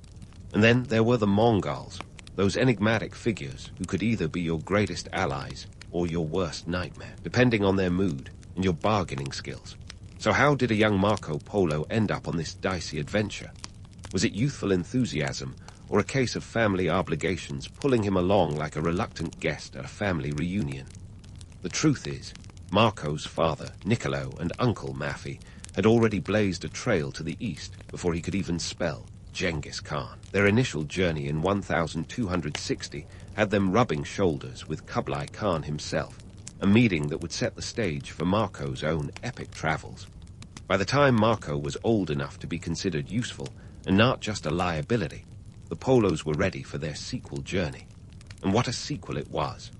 And then there were the Mongols, those enigmatic figures who could either be your greatest allies or your worst nightmare, depending on their mood and your bargaining skills. So how did a young Marco Polo end up on this dicey adventure? Was it youthful enthusiasm, or a case of family obligations pulling him along like a reluctant guest at a family reunion? The truth is, Marco's father, Niccolo, and uncle, Maffei, had already blazed a trail to the east before he could even spell Genghis Khan. Their initial journey in 1260 had them rubbing shoulders with Kublai Khan himself, a meeting that would set the stage for Marco's own epic travels. By the time Marco was old enough to be considered useful and not just a liability, the Polos were ready for their sequel journey. And what a sequel it was.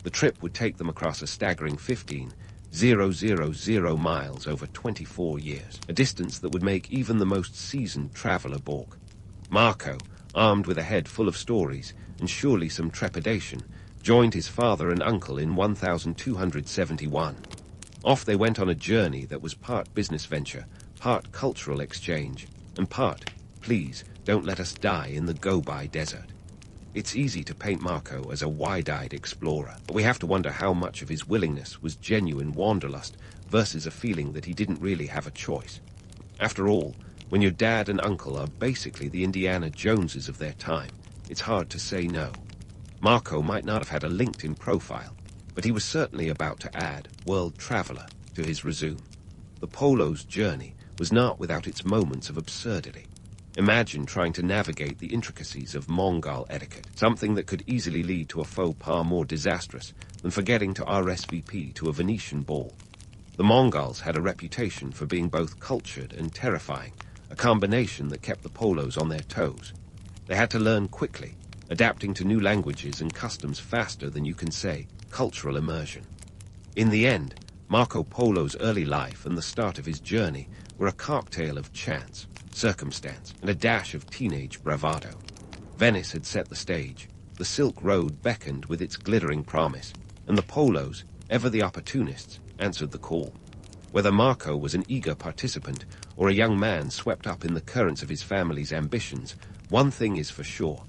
The trip would take them across a staggering 15,000 miles over 24 years, a distance that would make even the most seasoned traveler balk. Marco, armed with a head full of stories and surely some trepidation, joined his father and uncle in 1271. Off they went on a journey that was part business venture, part cultural exchange, and part, please, don't let us die in the go-by desert. It's easy to paint Marco as a wide-eyed explorer, but we have to wonder how much of his willingness was genuine wanderlust versus a feeling that he didn't really have a choice. After all, when your dad and uncle are basically the Indiana Joneses of their time, it's hard to say no. Marco might not have had a LinkedIn profile, but he was certainly about to add world traveler to his resume. The Polo's journey was not without its moments of absurdity. Imagine trying to navigate the intricacies of Mongol etiquette, something that could easily lead to a faux pas more disastrous than forgetting to RSVP to a Venetian ball. The Mongols had a reputation for being both cultured and terrifying, a combination that kept the Polos on their toes. They had to learn quickly, adapting to new languages and customs faster than you can say cultural immersion. In the end, Marco Polo's early life and the start of his journey were a cocktail of chance, circumstance, and a dash of teenage bravado. Venice had set the stage, the Silk Road beckoned with its glittering promise, and the Polos, ever the opportunists, answered the call. Whether Marco was an eager participant or a young man swept up in the currents of his family's ambitions, one thing is for sure.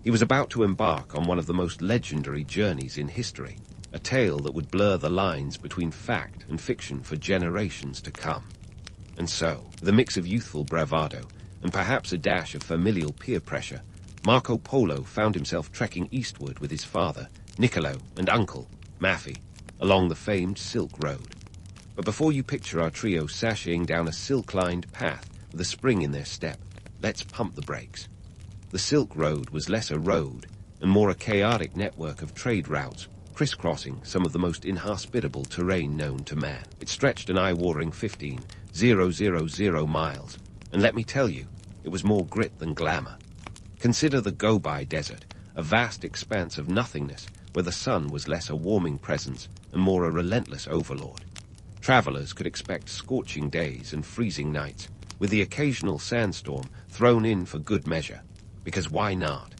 He was about to embark on one of the most legendary journeys in history, a tale that would blur the lines between fact and fiction for generations to come. And so, with a mix of youthful bravado and perhaps a dash of familial peer pressure, Marco Polo found himself trekking eastward with his father, Niccolo, and uncle, Maffei, along the famed Silk Road. But before you picture our trio sashaying down a silk-lined path with a spring in their step, let's pump the brakes. The Silk Road was less a road and more a chaotic network of trade routes, crisscrossing some of the most inhospitable terrain known to man. It stretched an eye-watering 15,000 miles, and let me tell you, it was more grit than glamour. Consider the Go-By Desert, a vast expanse of nothingness where the sun was less a warming presence and more a relentless overlord. Travelers could expect scorching days and freezing nights, with the occasional sandstorm thrown in for good measure. Because why not?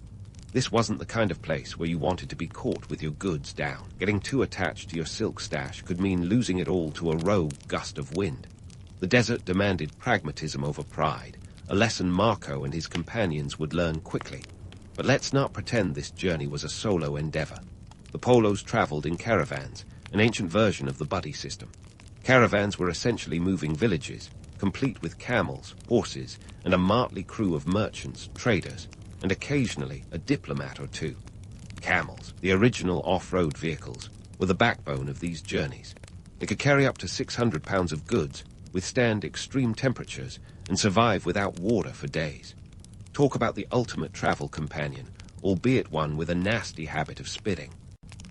This wasn't the kind of place where you wanted to be caught with your goods down. Getting too attached to your silk stash could mean losing it all to a rogue gust of wind. The desert demanded pragmatism over pride, a lesson Marco and his companions would learn quickly. But let's not pretend this journey was a solo endeavor. The Polos traveled in caravans, an ancient version of the buddy system. Caravans were essentially moving villages, complete with camels, horses, and a motley crew of merchants, traders, and occasionally a diplomat or two. Camels, the original off-road vehicles, were the backbone of these journeys. They could carry up to 600 pounds of goods, withstand extreme temperatures, and survive without water for days. Talk about the ultimate travel companion, albeit one with a nasty habit of spitting.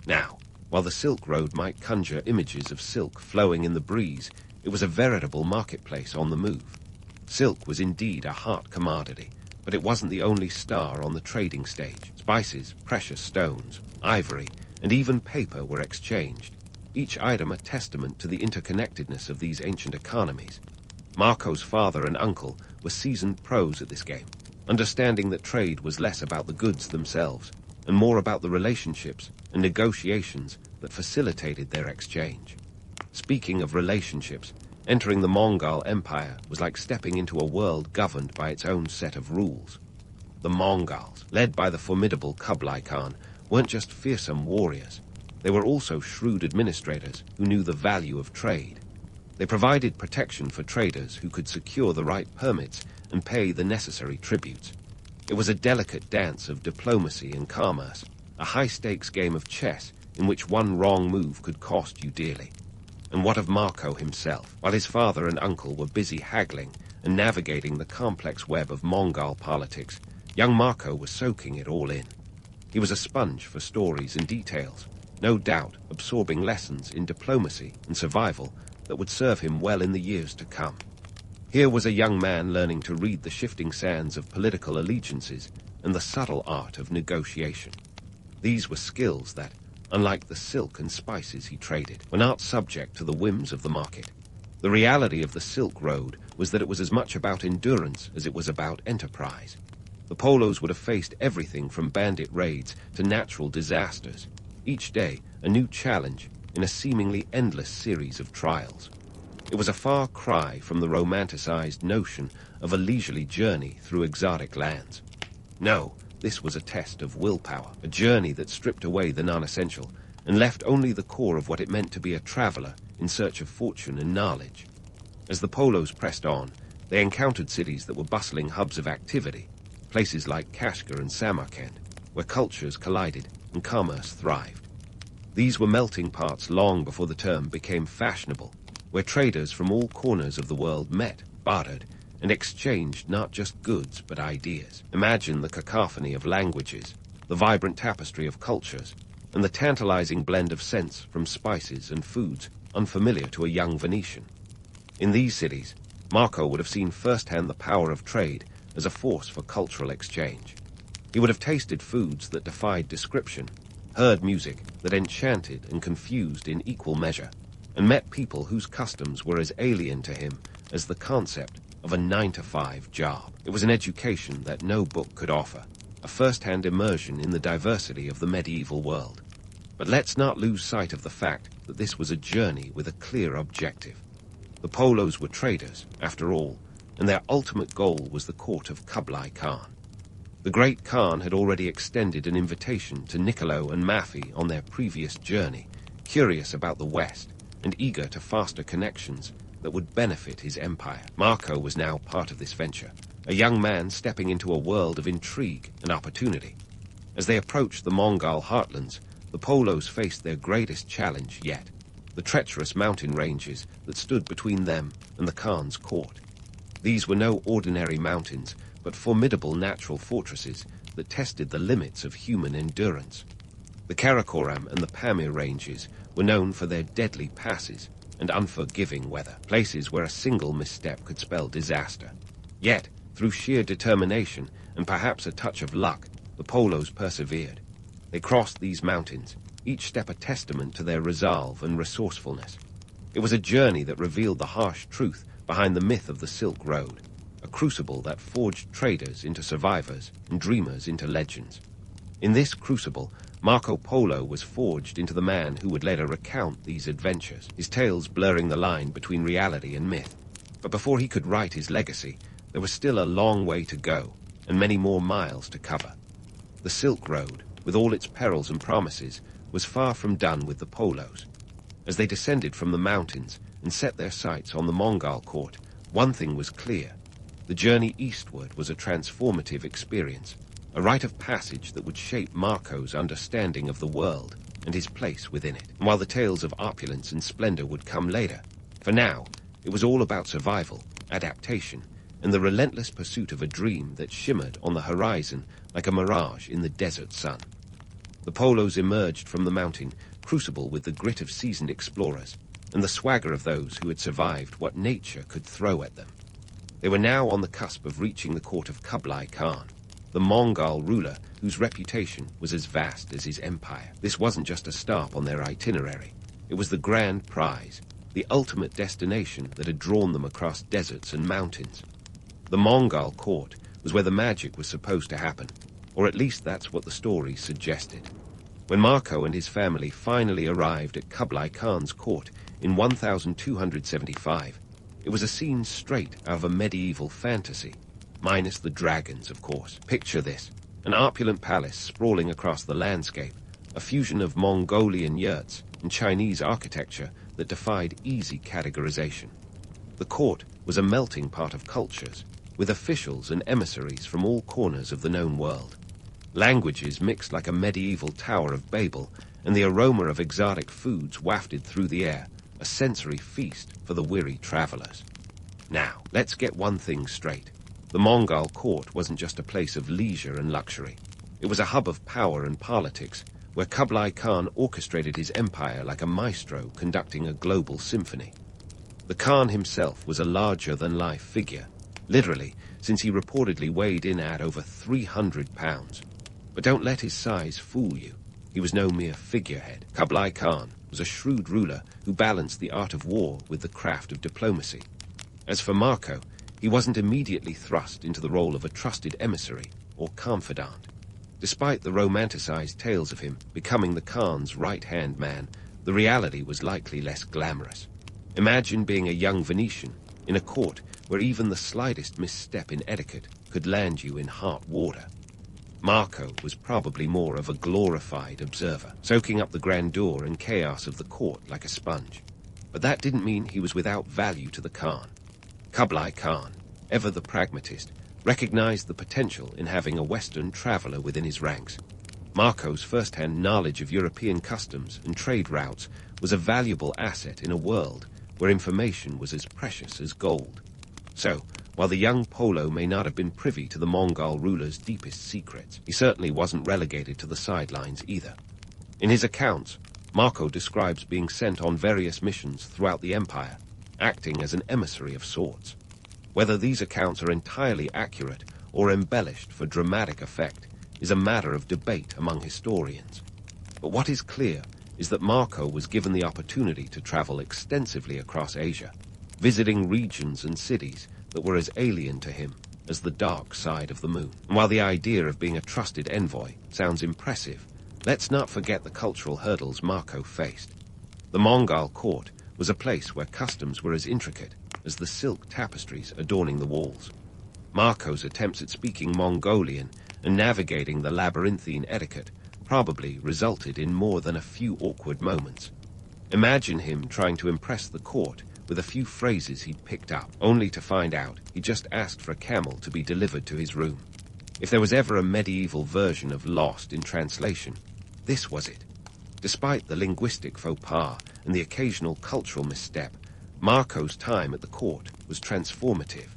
Now, while the Silk Road might conjure images of silk flowing in the breeze, it was a veritable marketplace on the move. Silk was indeed a hot commodity, but it wasn't the only star on the trading stage. Spices, precious stones, ivory, and even paper were exchanged, each item a testament to the interconnectedness of these ancient economies. Marco's father and uncle were seasoned pros at this game, understanding that trade was less about the goods themselves and more about the relationships and negotiations that facilitated their exchange. Speaking of relationships, entering the Mongol Empire was like stepping into a world governed by its own set of rules. The Mongols, led by the formidable Kublai Khan, weren't just fearsome warriors. They were also shrewd administrators who knew the value of trade. They provided protection for traders who could secure the right permits and pay the necessary tributes. It was a delicate dance of diplomacy and commerce, a high-stakes game of chess in which one wrong move could cost you dearly. And what of Marco himself? While his father and uncle were busy haggling and navigating the complex web of Mongol politics, young Marco was soaking it all in. He was a sponge for stories and details, no doubt absorbing lessons in diplomacy and survival that would serve him well in the years to come. Here was a young man learning to read the shifting sands of political allegiances and the subtle art of negotiation. These were skills that, unlike the silk and spices he traded, were not subject to the whims of the market. The reality of the Silk Road was that it was as much about endurance as it was about enterprise. The Polos would have faced everything from bandit raids to natural disasters, each day a new challenge in a seemingly endless series of trials. It was a far cry from the romanticized notion of a leisurely journey through exotic lands. No, this was a test of willpower, a journey that stripped away the non-essential and left only the core of what it meant to be a traveler in search of fortune and knowledge. As the Polos pressed on, they encountered cities that were bustling hubs of activity, places like Kashgar and Samarkand, where cultures collided and commerce thrived. These were melting pots long before the term became fashionable, where traders from all corners of the world met, bartered, and exchanged not just goods but ideas. Imagine the cacophony of languages, the vibrant tapestry of cultures, and the tantalizing blend of scents from spices and foods unfamiliar to a young Venetian. In these cities, Marco would have seen firsthand the power of trade as a force for cultural exchange. He would have tasted foods that defied description, heard music that enchanted and confused in equal measure, and met people whose customs were as alien to him as the concept of a 9-to-5 job. It was an education that no book could offer, a first-hand immersion in the diversity of the medieval world. But let's not lose sight of the fact that this was a journey with a clear objective. The Polos were traders, after all, and their ultimate goal was the court of Kublai Khan. The great Khan had already extended an invitation to Niccolo and Maffei on their previous journey, curious about the West and eager to foster connections that would benefit his empire. Marco was now part of this venture, a young man stepping into a world of intrigue and opportunity. As they approached the Mongol heartlands, the Polos faced their greatest challenge yet, the treacherous mountain ranges that stood between them and the Khan's court. These were no ordinary mountains, but formidable natural fortresses that tested the limits of human endurance. The Karakoram and the Pamir ranges were known for their deadly passes and unforgiving weather, places where a single misstep could spell disaster. Yet, through sheer determination and perhaps a touch of luck, the Polos persevered. They crossed these mountains, each step a testament to their resolve and resourcefulness. It was a journey that revealed the harsh truth behind the myth of the Silk Road, a crucible that forged traders into survivors and dreamers into legends. In this crucible, Marco Polo was forged into the man who would later recount these adventures, his tales blurring the line between reality and myth. But before he could write his legacy, there was still a long way to go, and many more miles to cover. The Silk Road, with all its perils and promises, was far from done with the Polos. As they descended from the mountains and set their sights on the Mongol court, one thing was clear. The journey eastward was a transformative experience, a rite of passage that would shape Marco's understanding of the world and his place within it. And while the tales of opulence and splendor would come later, for now, it was all about survival, adaptation, and the relentless pursuit of a dream that shimmered on the horizon like a mirage in the desert sun. The Polos emerged from the mountain, crucible with the grit of seasoned explorers and the swagger of those who had survived what nature could throw at them. They were now on the cusp of reaching the court of Kublai Khan, the Mongol ruler whose reputation was as vast as his empire. This wasn't just a stop on their itinerary. It was the grand prize, the ultimate destination that had drawn them across deserts and mountains. The Mongol court was where the magic was supposed to happen, or at least that's what the story suggested. When Marco and his family finally arrived at Kublai Khan's court in 1275, it was a scene straight out of a medieval fantasy, minus the dragons, of course. Picture this, an opulent palace sprawling across the landscape, a fusion of Mongolian yurts and Chinese architecture that defied easy categorization. The court was a melting pot of cultures, with officials and emissaries from all corners of the known world. Languages mixed like a medieval Tower of Babel, and the aroma of exotic foods wafted through the air, a sensory feast for the weary travelers. Now, let's get one thing straight. The Mongol court wasn't just a place of leisure and luxury. It was a hub of power and politics, where Kublai Khan orchestrated his empire like a maestro conducting a global symphony. The Khan himself was a larger-than-life figure, literally, since he reportedly weighed in at over 300 pounds. But don't let his size fool you. He was no mere figurehead. Kublai Khan was a shrewd ruler who balanced the art of war with the craft of diplomacy. As for Marco, he wasn't immediately thrust into the role of a trusted emissary or confidant. Despite the romanticized tales of him becoming the Khan's right-hand man, the reality was likely less glamorous. Imagine being a young Venetian in a court where even the slightest misstep in etiquette could land you in hot water. Marco was probably more of a glorified observer, soaking up the grandeur and chaos of the court like a sponge. But that didn't mean he was without value to the Khan. Kublai Khan, ever the pragmatist, recognized the potential in having a Western traveler within his ranks. Marco's first-hand knowledge of European customs and trade routes was a valuable asset in a world where information was as precious as gold. So, while the young Polo may not have been privy to the Mongol ruler's deepest secrets, he certainly wasn't relegated to the sidelines either. In his accounts, Marco describes being sent on various missions throughout the empire, acting as an emissary of sorts. Whether these accounts are entirely accurate or embellished for dramatic effect is a matter of debate among historians. But what is clear is that Marco was given the opportunity to travel extensively across Asia, visiting regions and cities that were as alien to him as the dark side of the moon. And while the idea of being a trusted envoy sounds impressive, let's not forget the cultural hurdles Marco faced. The Mongol court was a place where customs were as intricate as the silk tapestries adorning the walls. Marco's attempts at speaking Mongolian and navigating the labyrinthine etiquette probably resulted in more than a few awkward moments. Imagine him trying to impress the court with a few phrases he'd picked up, only to find out he just asked for a camel to be delivered to his room. If there was ever a medieval version of Lost in translation, this was it. Despite the linguistic faux pas and the occasional cultural misstep, Marco's time at the court was transformative.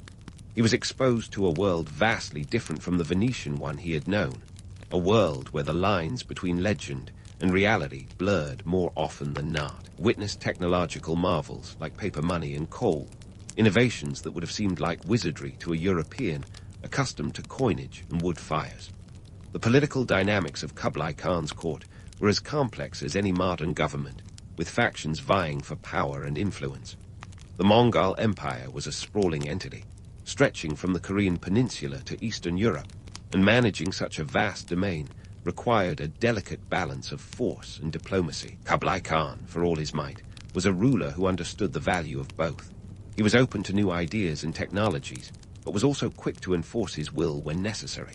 He was exposed to a world vastly different from the Venetian one he had known, a world where the lines between legend and reality blurred more often than not. Witnessed technological marvels like paper money and coal, innovations that would have seemed like wizardry to a European accustomed to coinage and wood fires. The political dynamics of Kublai Khan's court were as complex as any modern government, with factions vying for power and influence. The Mongol Empire was a sprawling entity, stretching from the Korean peninsula to Eastern Europe, and managing such a vast domain required a delicate balance of force and diplomacy. Kublai Khan, for all his might, was a ruler who understood the value of both. He was open to new ideas and technologies, but was also quick to enforce his will when necessary.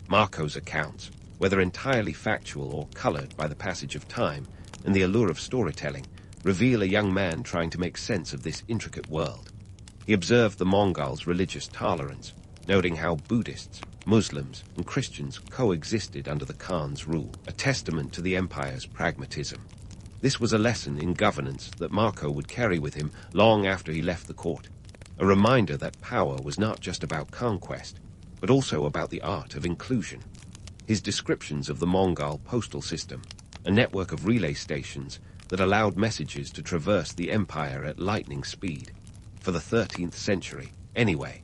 Marco's accounts, whether entirely factual or colored by the passage of time and the allure of storytelling, reveal a young man trying to make sense of this intricate world. He observed the Mongols' religious tolerance, noting how Buddhists, Muslims, and Christians coexisted under the Khan's rule, a testament to the empire's pragmatism. This was a lesson in governance that Marco would carry with him long after he left the court, a reminder that power was not just about conquest, but also about the art of inclusion. His descriptions of the Mongol postal system, a network of relay stations that allowed messages to traverse the empire at lightning speed, for the 13th century, anyway,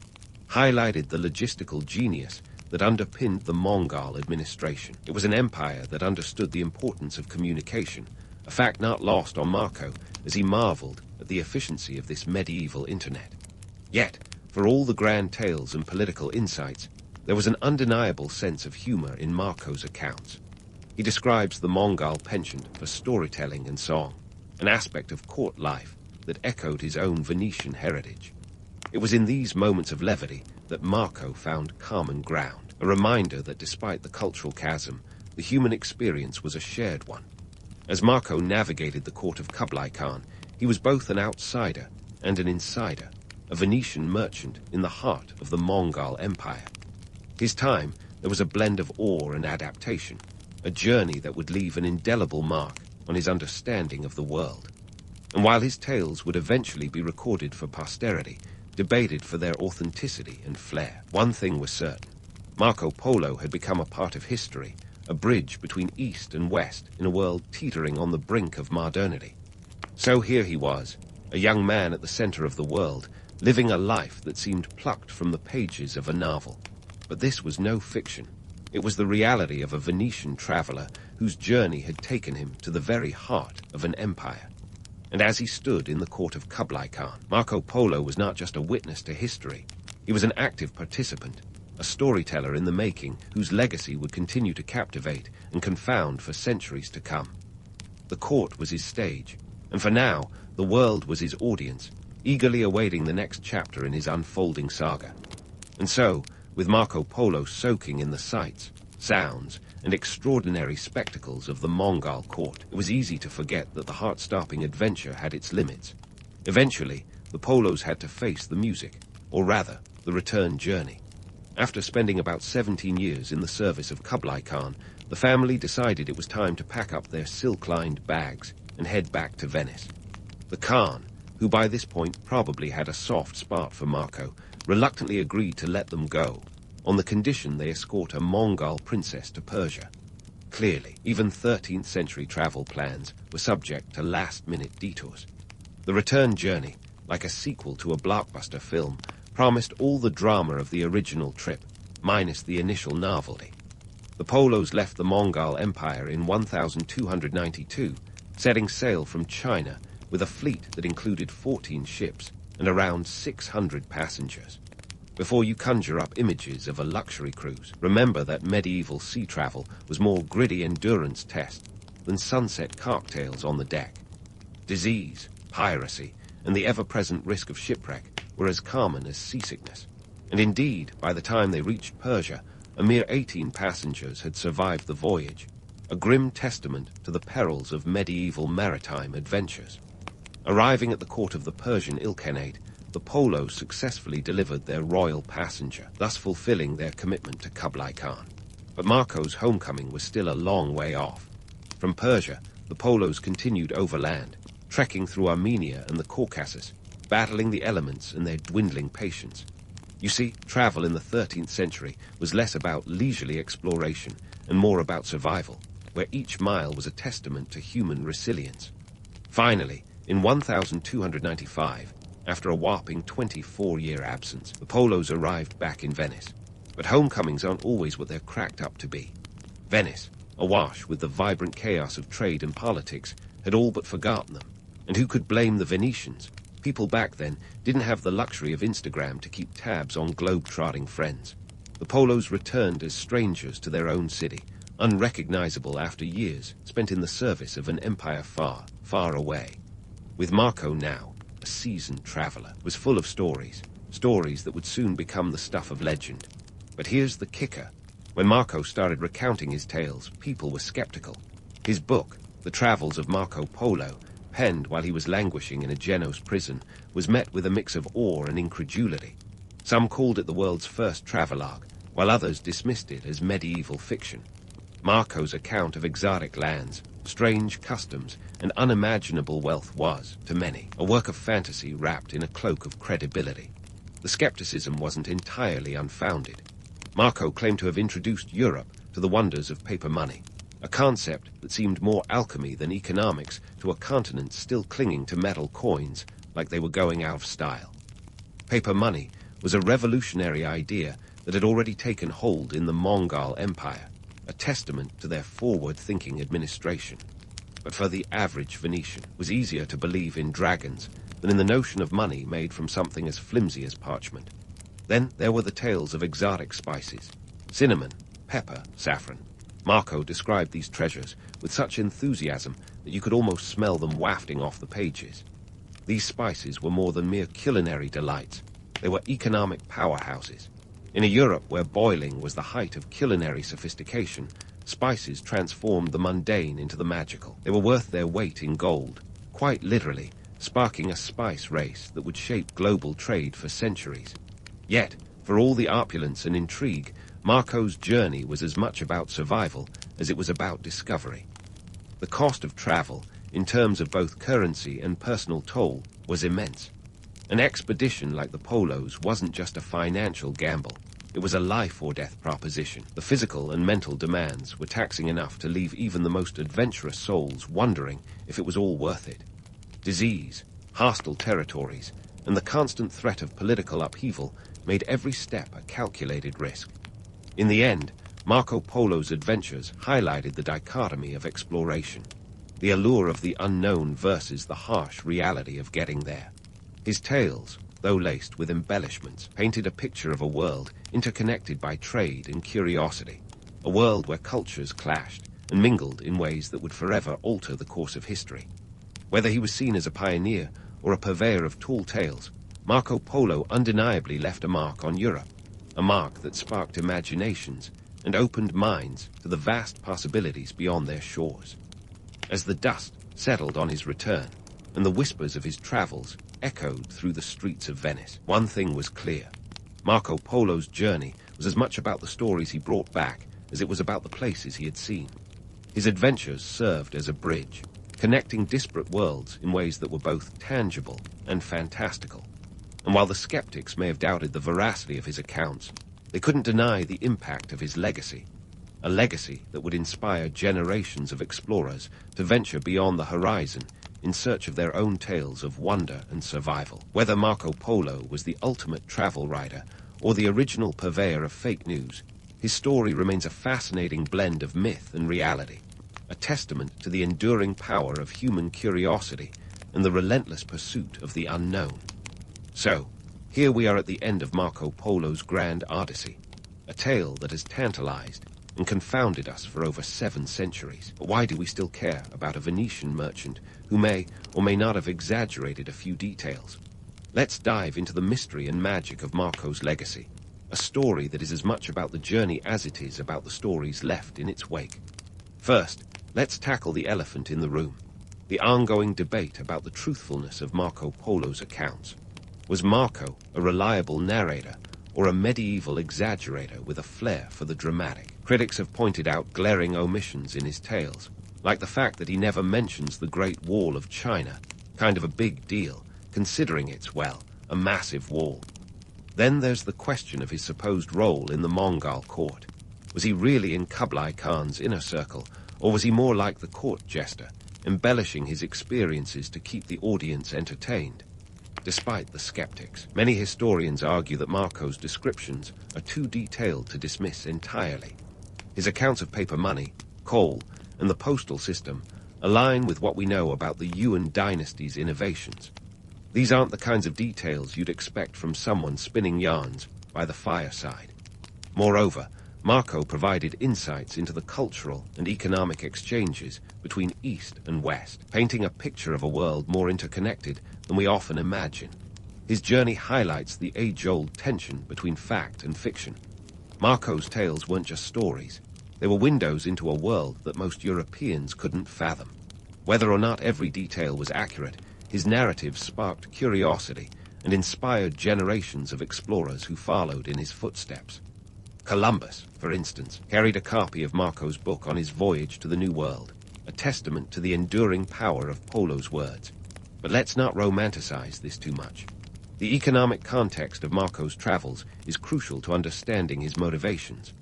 highlighted the logistical genius that underpinned the Mongol administration. It was an empire that understood the importance of communication, a fact not lost on Marco as he marveled at the efficiency of this medieval internet. Yet, for all the grand tales and political insights, there was an undeniable sense of humor in Marco's accounts. He describes the Mongol penchant for storytelling and song, an aspect of court life that echoed his own Venetian heritage. It was in these moments of levity that Marco found common ground, a reminder that despite the cultural chasm, the human experience was a shared one. As Marco navigated the court of Kublai Khan, he was both an outsider and an insider, a Venetian merchant in the heart of the Mongol Empire. His time, there was a blend of awe and adaptation, a journey that would leave an indelible mark on his understanding of the world. And while his tales would eventually be recorded for posterity, debated for their authenticity and flair, one thing was certain. Marco Polo had become a part of history, a bridge between East and West in a world teetering on the brink of modernity. So here he was, a young man at the center of the world, living a life that seemed plucked from the pages of a novel. But this was no fiction. It was the reality of a Venetian traveler whose journey had taken him to the very heart of an empire. And as he stood in the court of Kublai Khan, Marco Polo was not just a witness to history. He was an active participant, a storyteller in the making whose legacy would continue to captivate and confound for centuries to come. The court was his stage, and for now, the world was his audience, eagerly awaiting the next chapter in his unfolding saga. And so, with Marco Polo soaking in the sights, sounds, and extraordinary spectacles of the Mongol court, it was easy to forget that the heart-stopping adventure had its limits. Eventually, the Polos had to face the music, or rather, the return journey. After spending about 17 years in the service of Kublai Khan, the family decided it was time to pack up their silk-lined bags and head back to Venice. The Khan, who by this point probably had a soft spot for Marco, reluctantly agreed to let them go, on the condition they escort a Mongol princess to Persia. Clearly, even 13th century travel plans were subject to last-minute detours. The return journey, like a sequel to a blockbuster film, promised all the drama of the original trip, minus the initial novelty. The Polos left the Mongol Empire in 1292, setting sail from China with a fleet that included 14 ships and around 600 passengers. Before you conjure up images of a luxury cruise, remember that medieval sea travel was more gritty endurance test than sunset cocktails on the deck. Disease, piracy, and the ever-present risk of shipwreck were as common as seasickness. And indeed, by the time they reached Persia, a mere 18 passengers had survived the voyage, a grim testament to the perils of medieval maritime adventures. Arriving at the court of the Persian Ilkhanate, the Polos successfully delivered their royal passenger, thus fulfilling their commitment to Kublai Khan. But Marco's homecoming was still a long way off. From Persia, the Polos continued overland, trekking through Armenia and the Caucasus, battling the elements and their dwindling patience. You see, travel in the 13th century was less about leisurely exploration and more about survival, where each mile was a testament to human resilience. Finally, in 1295, after a whopping 24-year absence, the Polos arrived back in Venice. But homecomings aren't always what they're cracked up to be. Venice, awash with the vibrant chaos of trade and politics, had all but forgotten them. And who could blame the Venetians? People back then didn't have the luxury of Instagram to keep tabs on globe-trotting friends. The Polos returned as strangers to their own city, unrecognizable after years spent in the service of an empire far, far away. With Marco now, a seasoned traveler, was full of stories that would soon become the stuff of legend. But here's the kicker. When Marco started recounting his tales, people were skeptical. His book, The Travels of Marco Polo, penned while he was languishing in a Genoese prison, was met with a mix of awe and incredulity. Some called it the world's first travelogue, while others dismissed it as medieval fiction. Marco's account of exotic lands, strange customs, and unimaginable wealth was, to many, a work of fantasy wrapped in a cloak of credibility. The skepticism wasn't entirely unfounded. Marco claimed to have introduced Europe to the wonders of paper money, a concept that seemed more alchemy than economics to a continent still clinging to metal coins like they were going out of style. Paper money was a revolutionary idea that had already taken hold in the Mongol Empire, a testament to their forward-thinking administration. But for the average Venetian, it was easier to believe in dragons than in the notion of money made from something as flimsy as parchment. Then there were the tales of exotic spices: cinnamon, pepper, saffron. Marco described these treasures with such enthusiasm that you could almost smell them wafting off the pages. These spices were more than mere culinary delights. They were economic powerhouses. In a Europe where boiling was the height of culinary sophistication, spices transformed the mundane into the magical. They were worth their weight in gold, quite literally, sparking a spice race that would shape global trade for centuries. Yet, for all the opulence and intrigue, Marco's journey was as much about survival as it was about discovery. The cost of travel, in terms of both currency and personal toll, was immense. An expedition like the Polos wasn't just a financial gamble. It was a life-or-death proposition. The physical and mental demands were taxing enough to leave even the most adventurous souls wondering if it was all worth it. Disease, hostile territories, and the constant threat of political upheaval made every step a calculated risk. In the end, Marco Polo's adventures highlighted the dichotomy of exploration, the allure of the unknown versus the harsh reality of getting there. His tales, though laced with embellishments, painted a picture of a world interconnected by trade and curiosity, a world where cultures clashed and mingled in ways that would forever alter the course of history. Whether he was seen as a pioneer or a purveyor of tall tales, Marco Polo undeniably left a mark on Europe, a mark that sparked imaginations and opened minds to the vast possibilities beyond their shores. As the dust settled on his return, and the whispers of his travels echoed through the streets of Venice, one thing was clear. Marco Polo's journey was as much about the stories he brought back as it was about the places he had seen. His adventures served as a bridge, connecting disparate worlds in ways that were both tangible and fantastical. And while the skeptics may have doubted the veracity of his accounts, they couldn't deny the impact of his legacy, a legacy that would inspire generations of explorers to venture beyond the horizon in search of their own tales of wonder and survival. Whether Marco Polo was the ultimate travel writer or the original purveyor of fake news, his story remains a fascinating blend of myth and reality, a testament to the enduring power of human curiosity and the relentless pursuit of the unknown. So, here we are at the end of Marco Polo's grand odyssey, a tale that has tantalized and confounded us for over 7 centuries. But why do we still care about a Venetian merchant who may or may not have exaggerated a few details? Let's dive into the mystery and magic of Marco's legacy, a story that is as much about the journey as it is about the stories left in its wake. First, let's tackle the elephant in the room, the ongoing debate about the truthfulness of Marco Polo's accounts. Was Marco a reliable narrator or a medieval exaggerator with a flair for the dramatic? Critics have pointed out glaring omissions in his tales, like the fact that he never mentions the Great Wall of China, kind of a big deal, considering it's, well, a massive wall. Then there's the question of his supposed role in the Mongol court. Was he really in Kublai Khan's inner circle, or was he more like the court jester, embellishing his experiences to keep the audience entertained? Despite the skeptics, many historians argue that Marco's descriptions are too detailed to dismiss entirely. His accounts of paper money, coal, and the postal system align with what we know about the Yuan dynasty's innovations. These aren't the kinds of details you'd expect from someone spinning yarns by the fireside. Moreover, Marco provided insights into the cultural and economic exchanges between East and West, painting a picture of a world more interconnected than we often imagine. His journey highlights the age-old tension between fact and fiction. Marco's tales weren't just stories. They were windows into a world that most Europeans couldn't fathom. Whether or not every detail was accurate, his narrative sparked curiosity and inspired generations of explorers who followed in his footsteps. Columbus, for instance, carried a copy of Marco's book on his voyage to the New World, a testament to the enduring power of Polo's words. But let's not romanticize this too much. The economic context of Marco's travels is crucial to understanding his motivations.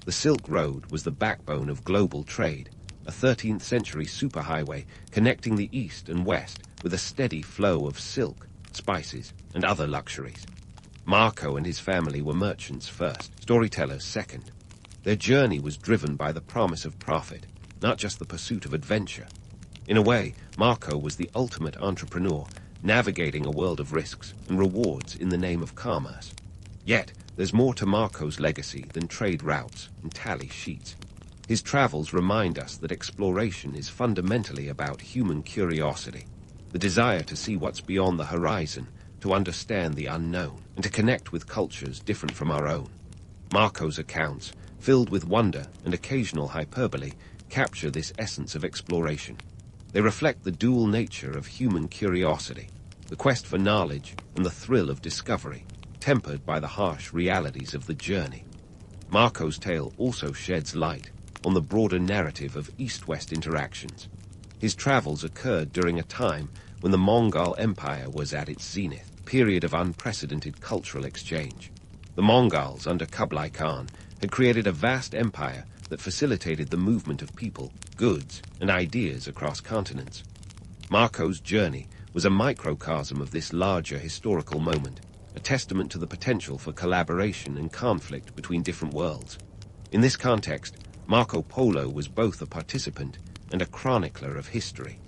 The Silk Road was the backbone of global trade, a 13th-century superhighway connecting the East and West with a steady flow of silk, spices, and other luxuries. Marco and his family were merchants first, storytellers second. Their journey was driven by the promise of profit, not just the pursuit of adventure. In a way, Marco was the ultimate entrepreneur, navigating a world of risks and rewards in the name of commerce. Yet, there's more to Marco's legacy than trade routes and tally sheets. His travels remind us that exploration is fundamentally about human curiosity, the desire to see what's beyond the horizon, to understand the unknown, and to connect with cultures different from our own. Marco's accounts, filled with wonder and occasional hyperbole, capture this essence of exploration. They reflect the dual nature of human curiosity, the quest for knowledge and the thrill of discovery, tempered by the harsh realities of the journey. Marco's tale also sheds light on the broader narrative of East-West interactions. His travels occurred during a time when the Mongol Empire was at its zenith, a period of unprecedented cultural exchange. The Mongols, under Kublai Khan, had created a vast empire that facilitated the movement of people, goods, and ideas across continents. Marco's journey was a microcosm of this larger historical moment, a testament to the potential for collaboration and conflict between different worlds. In this context, Marco Polo was both a participant and a chronicler of history.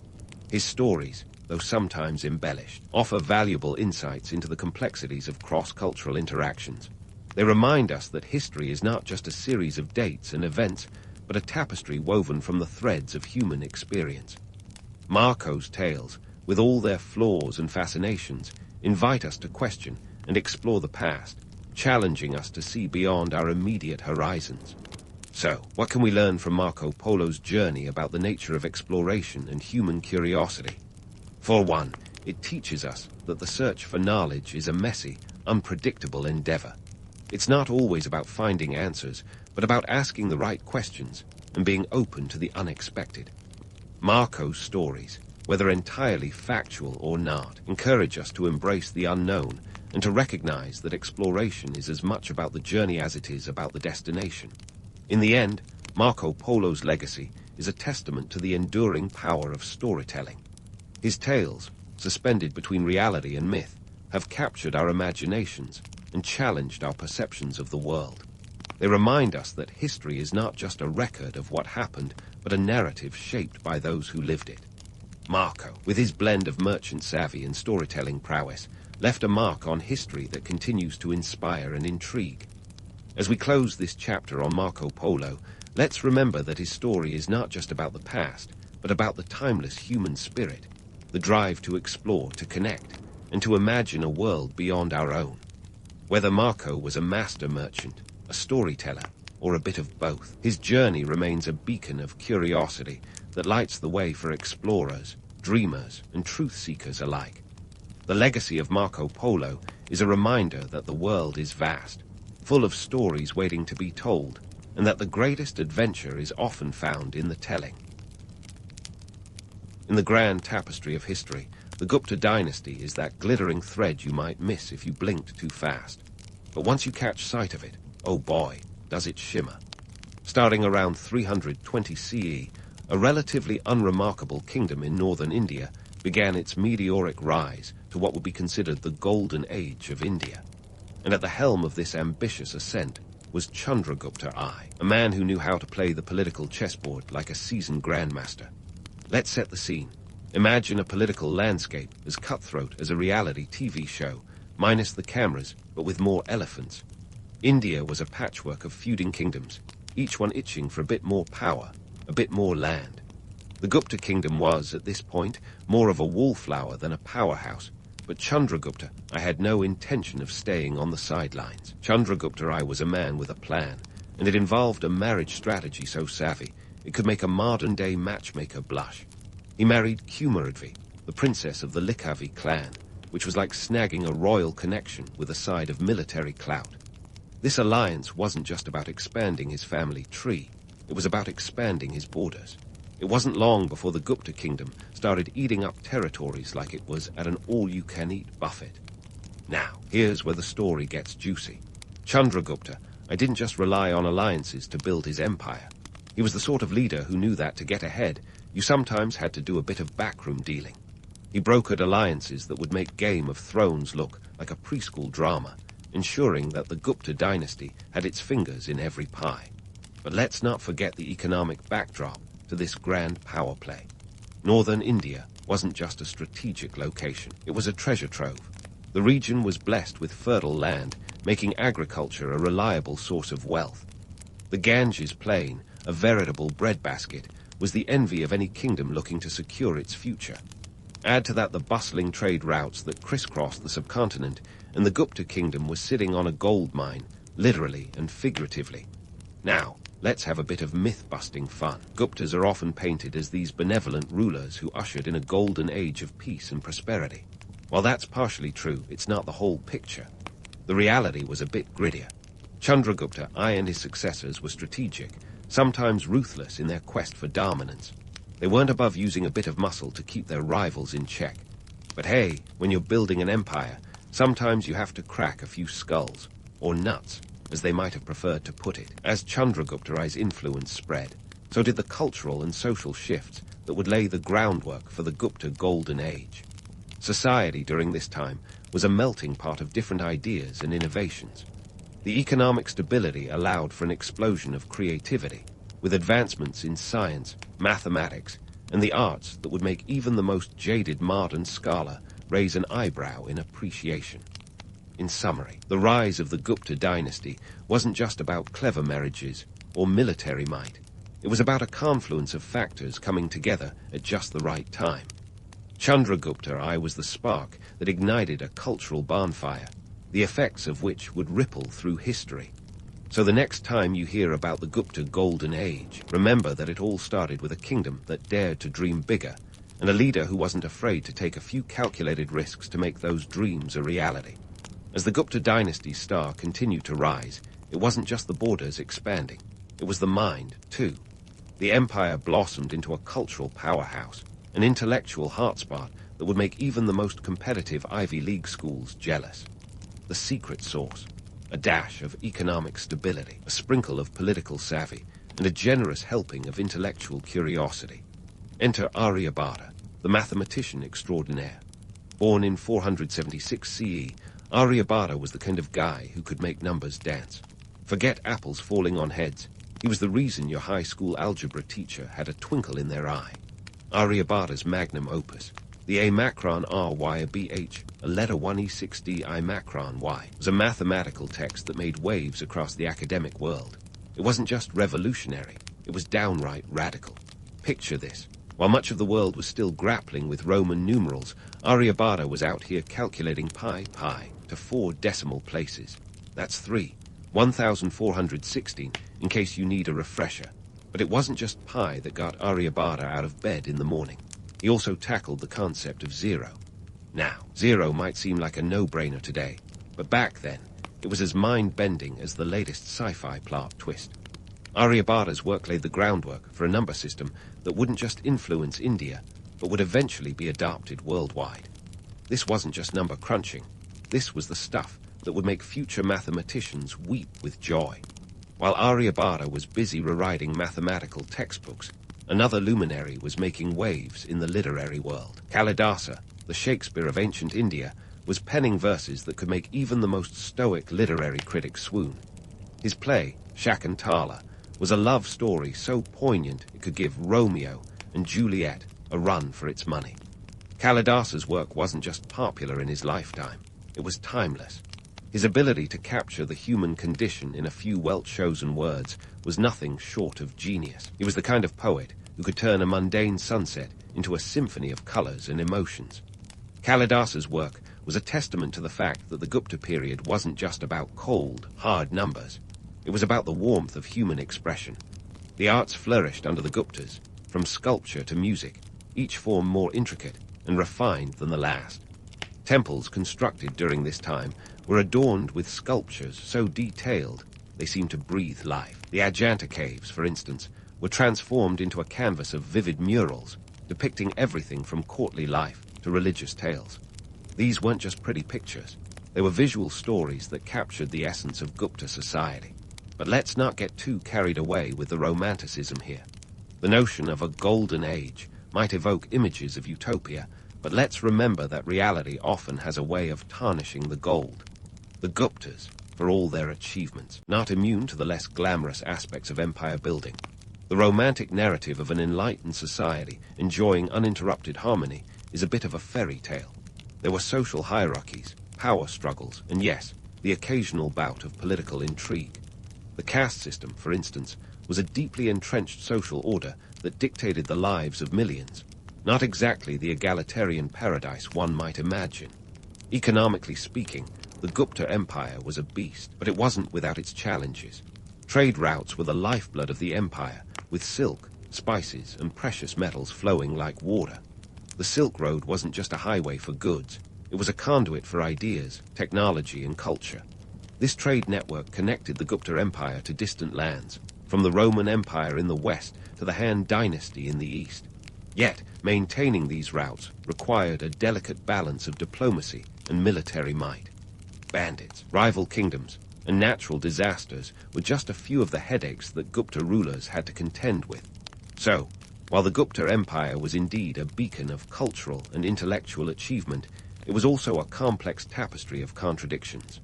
His stories, though sometimes embellished, offer valuable insights into the complexities of cross-cultural interactions. They remind us that history is not just a series of dates and events, but a tapestry woven from the threads of human experience. Marco's tales, with all their flaws and fascinations, invite us to question and explore the past, challenging us to see beyond our immediate horizons. So, what can we learn from Marco Polo's journey about the nature of exploration and human curiosity? For one, it teaches us that the search for knowledge is a messy, unpredictable endeavor. It's not always about finding answers, but about asking the right questions and being open to the unexpected. Marco's stories, whether entirely factual or not, encourage us to embrace the unknown and to recognize that exploration is as much about the journey as it is about the destination. In the end, Marco Polo's legacy is a testament to the enduring power of storytelling. His tales, suspended between reality and myth, have captured our imaginations and challenged our perceptions of the world. They remind us that history is not just a record of what happened, but a narrative shaped by those who lived it. Marco, with his blend of merchant savvy and storytelling prowess, left a mark on history that continues to inspire and intrigue. As we close this chapter on Marco Polo, let's remember that his story is not just about the past, but about the timeless human spirit, the drive to explore, to connect, and to imagine a world beyond our own. Whether Marco was a master merchant, a storyteller, or a bit of both, his journey remains a beacon of curiosity that lights the way for explorers, dreamers, and truth-seekers alike. The legacy of Marco Polo is a reminder that the world is vast, full of stories waiting to be told, and that the greatest adventure is often found in the telling. In the grand tapestry of history, the Gupta dynasty is that glittering thread you might miss if you blinked too fast. But once you catch sight of it, oh boy, does it shimmer. Starting around 320 CE, a relatively unremarkable kingdom in northern India began its meteoric rise to what would be considered the golden age of India. And at the helm of this ambitious ascent was Chandragupta I, a man who knew how to play the political chessboard like a seasoned grandmaster. Let's set the scene. Imagine a political landscape as cutthroat as a reality TV show, minus the cameras, but with more elephants. India was a patchwork of feuding kingdoms, each one itching for a bit more power, a bit more land. The Gupta kingdom was, at this point, more of a wallflower than a powerhouse, but Chandragupta, I had no intention of staying on the sidelines. Chandragupta I was a man with a plan, and it involved a marriage strategy so savvy, it could make a modern-day matchmaker blush. He married Kumaradvi, the princess of the Likavi clan, which was like snagging a royal connection with a side of military clout. This alliance wasn't just about expanding his family tree, it was about expanding his borders. It wasn't long before the Gupta kingdom started eating up territories like it was at an all-you-can-eat buffet. Now, here's where the story gets juicy. Chandragupta, I didn't just rely on alliances to build his empire. He was the sort of leader who knew that to get ahead, you sometimes had to do a bit of backroom dealing. He brokered alliances that would make Game of Thrones look like a preschool drama, ensuring that the Gupta dynasty had its fingers in every pie. But let's not forget the economic backdrop to this grand power play. Northern India wasn't just a strategic location, it was a treasure trove. The region was blessed with fertile land, making agriculture a reliable source of wealth. The Ganges plain, a veritable breadbasket, was the envy of any kingdom looking to secure its future. Add to that the bustling trade routes that crisscrossed the subcontinent, and the Gupta kingdom was sitting on a gold mine, literally and figuratively. Now, let's have a bit of myth-busting fun. Guptas are often painted as these benevolent rulers who ushered in a golden age of peace and prosperity. While that's partially true, it's not the whole picture. The reality was a bit grittier. Chandragupta, I and his successors were strategic, sometimes ruthless in their quest for dominance. They weren't above using a bit of muscle to keep their rivals in check. But hey, when you're building an empire, sometimes you have to crack a few skulls, or nuts, as they might have preferred to put it. As Chandragupta's influence spread, so did the cultural and social shifts that would lay the groundwork for the Gupta Golden Age. Society during this time was a melting pot of different ideas and innovations. The economic stability allowed for an explosion of creativity, with advancements in science, mathematics, and the arts that would make even the most jaded modern scholar raise an eyebrow in appreciation. In summary, the rise of the Gupta dynasty wasn't just about clever marriages or military might. It was about a confluence of factors coming together at just the right time. Chandragupta I was the spark that ignited a cultural bonfire, the effects of which would ripple through history. So the next time you hear about the Gupta Golden Age, remember that it all started with a kingdom that dared to dream bigger, and a leader who wasn't afraid to take a few calculated risks to make those dreams a reality. As the Gupta dynasty's star continued to rise, it wasn't just the borders expanding, it was the mind, too. The empire blossomed into a cultural powerhouse, an intellectual hotspot that would make even the most competitive Ivy League schools jealous. The secret sauce, a dash of economic stability, a sprinkle of political savvy, and a generous helping of intellectual curiosity. Enter Aryabhata, the mathematician extraordinaire. Born in 476 CE, Aryabhata was the kind of guy who could make numbers dance. Forget apples falling on heads. He was the reason your high school algebra teacher had a twinkle in their eye. Aryabhata's magnum opus, the A macron RYBH, a letter 1E6D I macron Y, was a mathematical text that made waves across the academic world. It wasn't just revolutionary, it was downright radical. Picture this. While much of the world was still grappling with Roman numerals, Aryabhata was out here calculating pi to 4 decimal places. That's 1,416, in case you need a refresher. But it wasn't just pi that got Aryabhata out of bed in the morning. He also tackled the concept of zero. Now, zero might seem like a no-brainer today, but back then, it was as mind-bending as the latest sci-fi plot twist. Aryabhata's work laid the groundwork for a number system that wouldn't just influence India, but would eventually be adopted worldwide. This wasn't just number crunching. This was the stuff that would make future mathematicians weep with joy. While Aryabhata was busy rewriting mathematical textbooks, another luminary was making waves in the literary world. Kalidasa, the Shakespeare of ancient India, was penning verses that could make even the most stoic literary critic swoon. His play, Shakuntala, was a love story so poignant it could give Romeo and Juliet a run for its money. Kalidasa's work wasn't just popular in his lifetime, it was timeless. His ability to capture the human condition in a few well-chosen words was nothing short of genius. He was the kind of poet who could turn a mundane sunset into a symphony of colors and emotions. Kalidasa's work was a testament to the fact that the Gupta period wasn't just about cold, hard numbers. It was about the warmth of human expression. The arts flourished under the Guptas, from sculpture to music, each form more intricate and refined than the last. Temples constructed during this time were adorned with sculptures so detailed they seemed to breathe life. The Ajanta caves, for instance, were transformed into a canvas of vivid murals, depicting everything from courtly life to religious tales. These weren't just pretty pictures, they were visual stories that captured the essence of Gupta society. But let's not get too carried away with the romanticism here. The notion of a golden age might evoke images of utopia, but let's remember that reality often has a way of tarnishing the gold. The Guptas, for all their achievements, not immune to the less glamorous aspects of empire building. The romantic narrative of an enlightened society enjoying uninterrupted harmony is a bit of a fairy tale. There were social hierarchies, power struggles, and yes, the occasional bout of political intrigue. The caste system, for instance, was a deeply entrenched social order that dictated the lives of millions. Not exactly the egalitarian paradise one might imagine. Economically speaking, the Gupta Empire was a beast, but it wasn't without its challenges. Trade routes were the lifeblood of the empire, with silk, spices, and precious metals flowing like water. The Silk Road wasn't just a highway for goods, it was a conduit for ideas, technology, and culture. This trade network connected the Gupta Empire to distant lands, from the Roman Empire in the west to the Han Dynasty in the east. Yet, maintaining these routes required a delicate balance of diplomacy and military might. Bandits, rival kingdoms, and natural disasters were just a few of the headaches that Gupta rulers had to contend with. So, while the Gupta Empire was indeed a beacon of cultural and intellectual achievement, it was also a complex tapestry of contradictions.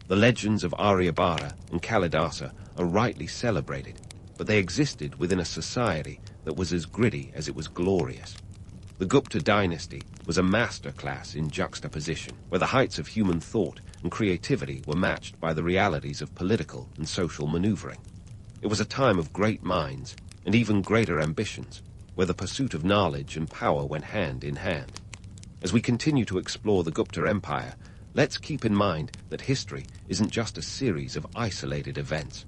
The legends of Aryabhata and Kalidasa are rightly celebrated, but they existed within a society that was as gritty as it was glorious. The Gupta dynasty was a masterclass in juxtaposition, where the heights of human thought and creativity were matched by the realities of political and social maneuvering. It was a time of great minds and even greater ambitions, where the pursuit of knowledge and power went hand in hand. As we continue to explore the Gupta Empire, let's keep in mind that history isn't just a series of isolated events.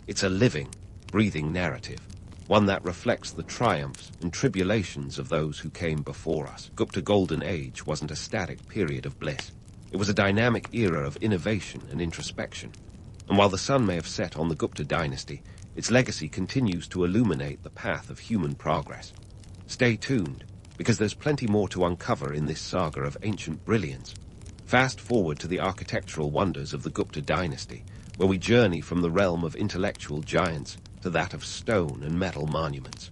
It's a living, breathing narrative, one that reflects the triumphs and tribulations of those who came before us. Gupta Golden Age wasn't a static period of bliss. It was a dynamic era of innovation and introspection. And while the sun may have set on the Gupta dynasty, its legacy continues to illuminate the path of human progress. Stay tuned, because there's plenty more to uncover in this saga of ancient brilliance. Fast forward to the architectural wonders of the Gupta dynasty, where we journey from the realm of intellectual giants to that of stone and metal monuments.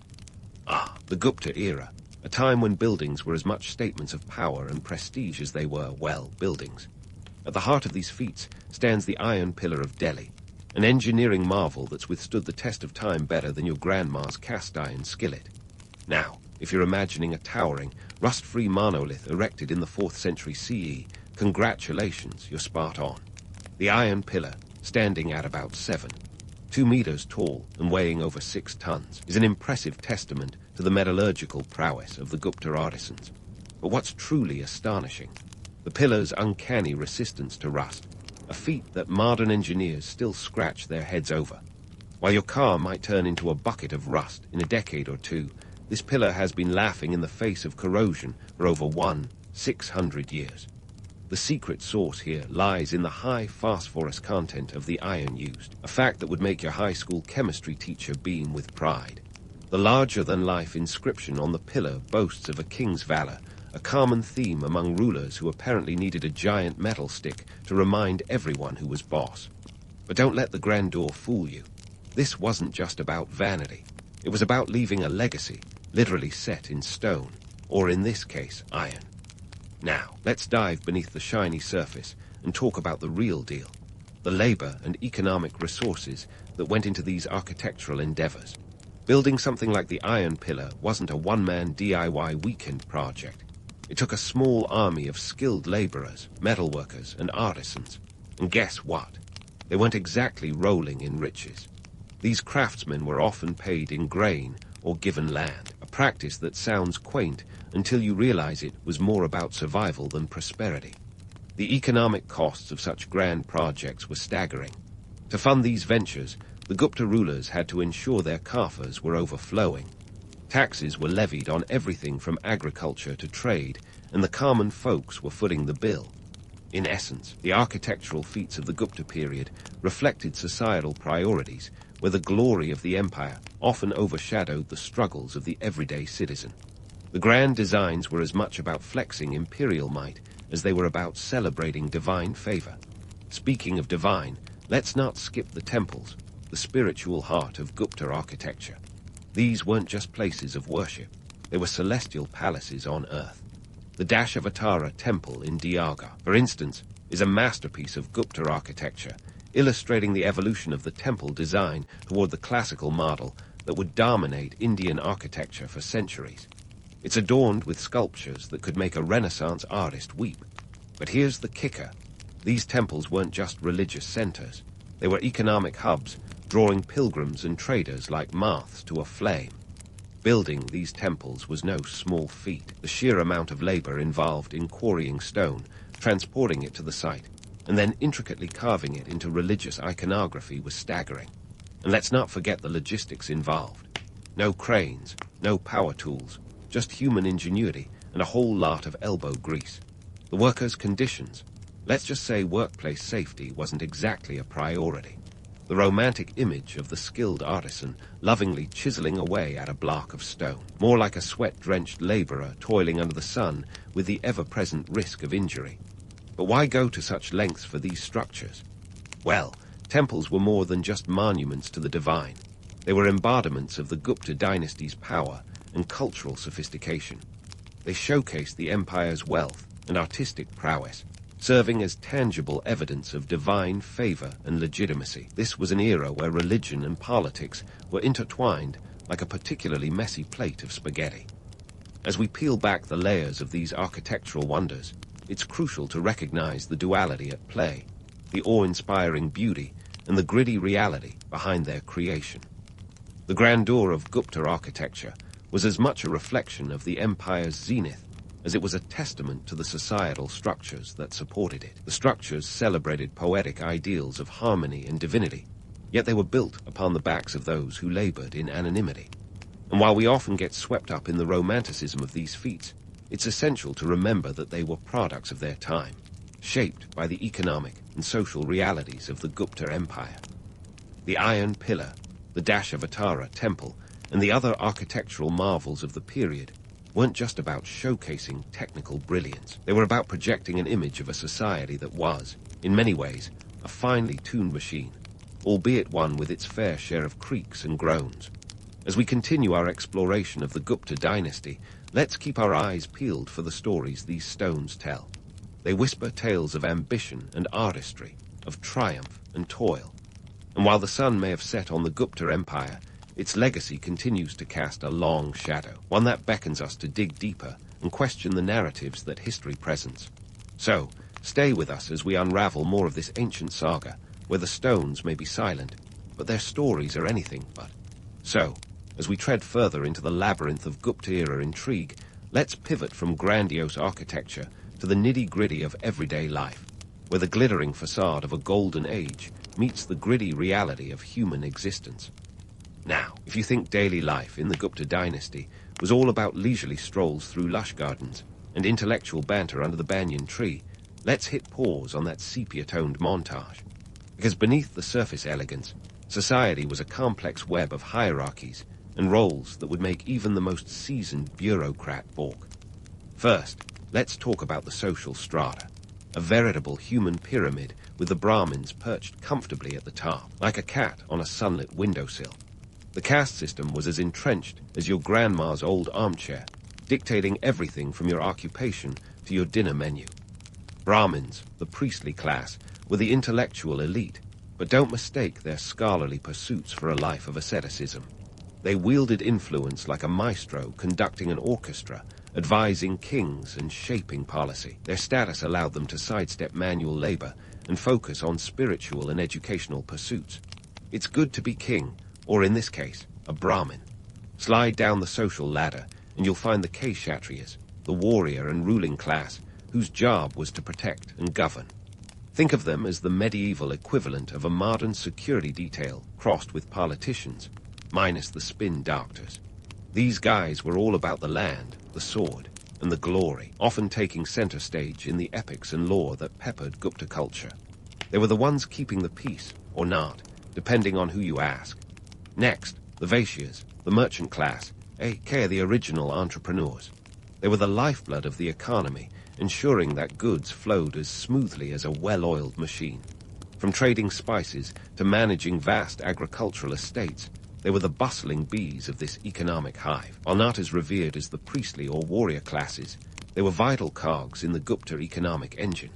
The Gupta era, a time when buildings were as much statements of power and prestige as they were, well, buildings. At the heart of these feats stands the Iron Pillar of Delhi, an engineering marvel that's withstood the test of time better than your grandma's cast iron skillet. Now, if you're imagining a towering, rust-free monolith erected in the 4th century CE, congratulations, you're spot on. The Iron Pillar, standing at about 2 meters tall and weighing over 6 tons, is an impressive testament to the metallurgical prowess of the Gupta artisans. But what's truly astonishing? The pillar's uncanny resistance to rust, a feat that modern engineers still scratch their heads over. While your car might turn into a bucket of rust in a decade or two, this pillar has been laughing in the face of corrosion for over 600 years. The secret sauce here lies in the high phosphorus content of the iron used, a fact that would make your high school chemistry teacher beam with pride. The larger-than-life inscription on the pillar boasts of a king's valor, a common theme among rulers who apparently needed a giant metal stick to remind everyone who was boss. But don't let the grandeur fool you. This wasn't just about vanity. It was about leaving a legacy, literally set in stone, or in this case, iron. Now, let's dive beneath the shiny surface and talk about the real deal, the labor and economic resources that went into these architectural endeavors. Building something like the Iron Pillar wasn't a one-man DIY weekend project. It took a small army of skilled laborers, metalworkers, and artisans. And guess what? They weren't exactly rolling in riches. These craftsmen were often paid in grain or given land, a practice that sounds quaint until you realize it was more about survival than prosperity. The economic costs of such grand projects were staggering. To fund these ventures, the Gupta rulers had to ensure their coffers were overflowing. Taxes were levied on everything from agriculture to trade, and the common folks were footing the bill. In essence, the architectural feats of the Gupta period reflected societal priorities, where the glory of the empire often overshadowed the struggles of the everyday citizen. The grand designs were as much about flexing imperial might as they were about celebrating divine favor. Speaking of divine, let's not skip the temples, the spiritual heart of Gupta architecture. These weren't just places of worship, they were celestial palaces on earth. The Dashavatara temple in Diaga, for instance, is a masterpiece of Gupta architecture, illustrating the evolution of the temple design toward the classical model that would dominate Indian architecture for centuries. It's adorned with sculptures that could make a Renaissance artist weep. But here's the kicker. These temples weren't just religious centers. They were economic hubs, drawing pilgrims and traders like moths to a flame. Building these temples was no small feat. The sheer amount of labor involved in quarrying stone, transporting it to the site, and then intricately carving it into religious iconography was staggering. And let's not forget the logistics involved. No cranes, no power tools, just human ingenuity and a whole lot of elbow grease. The workers' conditions. Let's just say workplace safety wasn't exactly a priority. The romantic image of the skilled artisan lovingly chiseling away at a block of stone, more like a sweat-drenched laborer toiling under the sun with the ever-present risk of injury. But why go to such lengths for these structures? Well, temples were more than just monuments to the divine. They were embodiments of the Gupta dynasty's power and cultural sophistication. They showcased the empire's wealth and artistic prowess, serving as tangible evidence of divine favor and legitimacy. This was an era where religion and politics were intertwined like a particularly messy plate of spaghetti. As we peel back the layers of these architectural wonders, it's crucial to recognize the duality at play, the awe-inspiring beauty and the gritty reality behind their creation. The grandeur of Gupta architecture was as much a reflection of the empire's zenith as it was a testament to the societal structures that supported it. The structures celebrated poetic ideals of harmony and divinity, yet they were built upon the backs of those who labored in anonymity. And while we often get swept up in the romanticism of these feats, it's essential to remember that they were products of their time, shaped by the economic and social realities of the Gupta Empire. The Iron Pillar, the Dashavatara temple, and the other architectural marvels of the period weren't just about showcasing technical brilliance. They were about projecting an image of a society that was, in many ways, a finely tuned machine, albeit one with its fair share of creaks and groans. As we continue our exploration of the Gupta dynasty, let's keep our eyes peeled for the stories these stones tell. They whisper tales of ambition and artistry, of triumph and toil. And while the sun may have set on the Gupta Empire, its legacy continues to cast a long shadow, one that beckons us to dig deeper and question the narratives that history presents. So, stay with us as we unravel more of this ancient saga, where the stones may be silent, but their stories are anything but. So, as we tread further into the labyrinth of Gupta-era intrigue, let's pivot from grandiose architecture to the nitty-gritty of everyday life, where the glittering facade of a golden age meets the gritty reality of human existence. Now, if you think daily life in the Gupta dynasty was all about leisurely strolls through lush gardens and intellectual banter under the banyan tree, let's hit pause on that sepia-toned montage. Because beneath the surface elegance, society was a complex web of hierarchies and roles that would make even the most seasoned bureaucrat balk. First, let's talk about the social strata, a veritable human pyramid with the Brahmins perched comfortably at the top, like a cat on a sunlit windowsill. The caste system was as entrenched as your grandma's old armchair, dictating everything from your occupation to your dinner menu. Brahmins, the priestly class, were the intellectual elite, but don't mistake their scholarly pursuits for a life of asceticism. They wielded influence like a maestro conducting an orchestra, advising kings and shaping policy. Their status allowed them to sidestep manual labor and focus on spiritual and educational pursuits. It's good to be king, or in this case, a Brahmin. Slide down the social ladder, and you'll find the Kshatriyas, the warrior and ruling class, whose job was to protect and govern. Think of them as the medieval equivalent of a modern security detail crossed with politicians, minus the spin doctors. These guys were all about the land, the sword, and the glory, often taking center stage in the epics and lore that peppered Gupta culture. They were the ones keeping the peace, or not, depending on who you ask. Next, the Vaishyas, the merchant class, aka the original entrepreneurs. They were the lifeblood of the economy, ensuring that goods flowed as smoothly as a well-oiled machine. From trading spices to managing vast agricultural estates, they were the bustling bees of this economic hive. While not as revered as the priestly or warrior classes, they were vital cogs in the Gupta economic engine.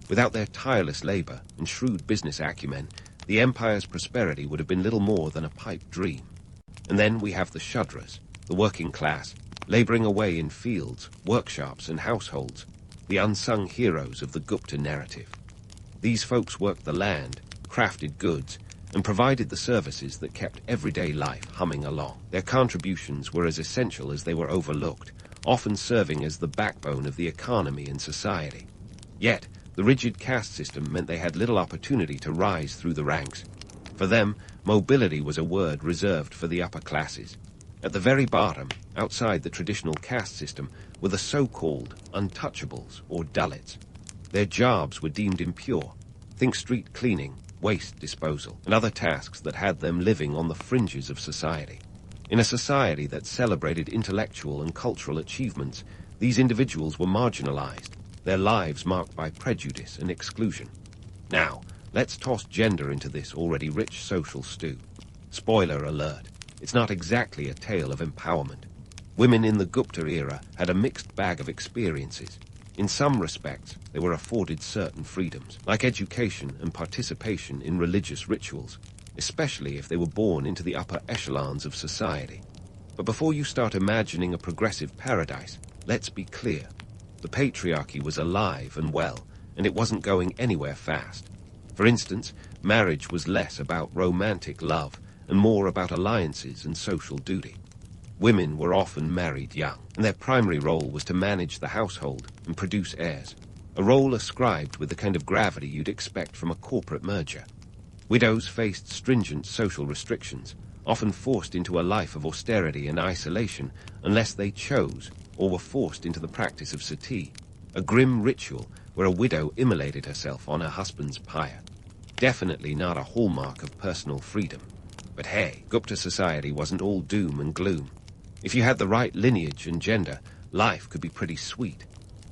Without their tireless labor and shrewd business acumen, the empire's prosperity would have been little more than a pipe dream. And then we have the Shudras, the working class, laboring away in fields, workshops, and households, the unsung heroes of the Gupta narrative. These folks worked the land, crafted goods, and provided the services that kept everyday life humming along. Their contributions were as essential as they were overlooked, often serving as the backbone of the economy and society. Yet, the rigid caste system meant they had little opportunity to rise through the ranks. For them, mobility was a word reserved for the upper classes. At the very bottom, outside the traditional caste system, were the so-called untouchables or Dalits. Their jobs were deemed impure. Think street cleaning, waste disposal, and other tasks that had them living on the fringes of society. In a society that celebrated intellectual and cultural achievements, these individuals were marginalized, their lives marked by prejudice and exclusion. Now, let's toss gender into this already rich social stew. Spoiler alert, it's not exactly a tale of empowerment. Women in the Gupta era had a mixed bag of experiences. In some respects, they were afforded certain freedoms, like education and participation in religious rituals, especially if they were born into the upper echelons of society. But before you start imagining a progressive paradise, let's be clear. The patriarchy was alive and well, and it wasn't going anywhere fast. For instance, marriage was less about romantic love and more about alliances and social duty. Women were often married young, and their primary role was to manage the household and produce heirs, a role ascribed with the kind of gravity you'd expect from a corporate merger. Widows faced stringent social restrictions, often forced into a life of austerity and isolation unless they chose or were forced into the practice of sati, a grim ritual where a widow immolated herself on her husband's pyre. Definitely not a hallmark of personal freedom. But hey, Gupta society wasn't all doom and gloom. If you had the right lineage and gender, life could be pretty sweet.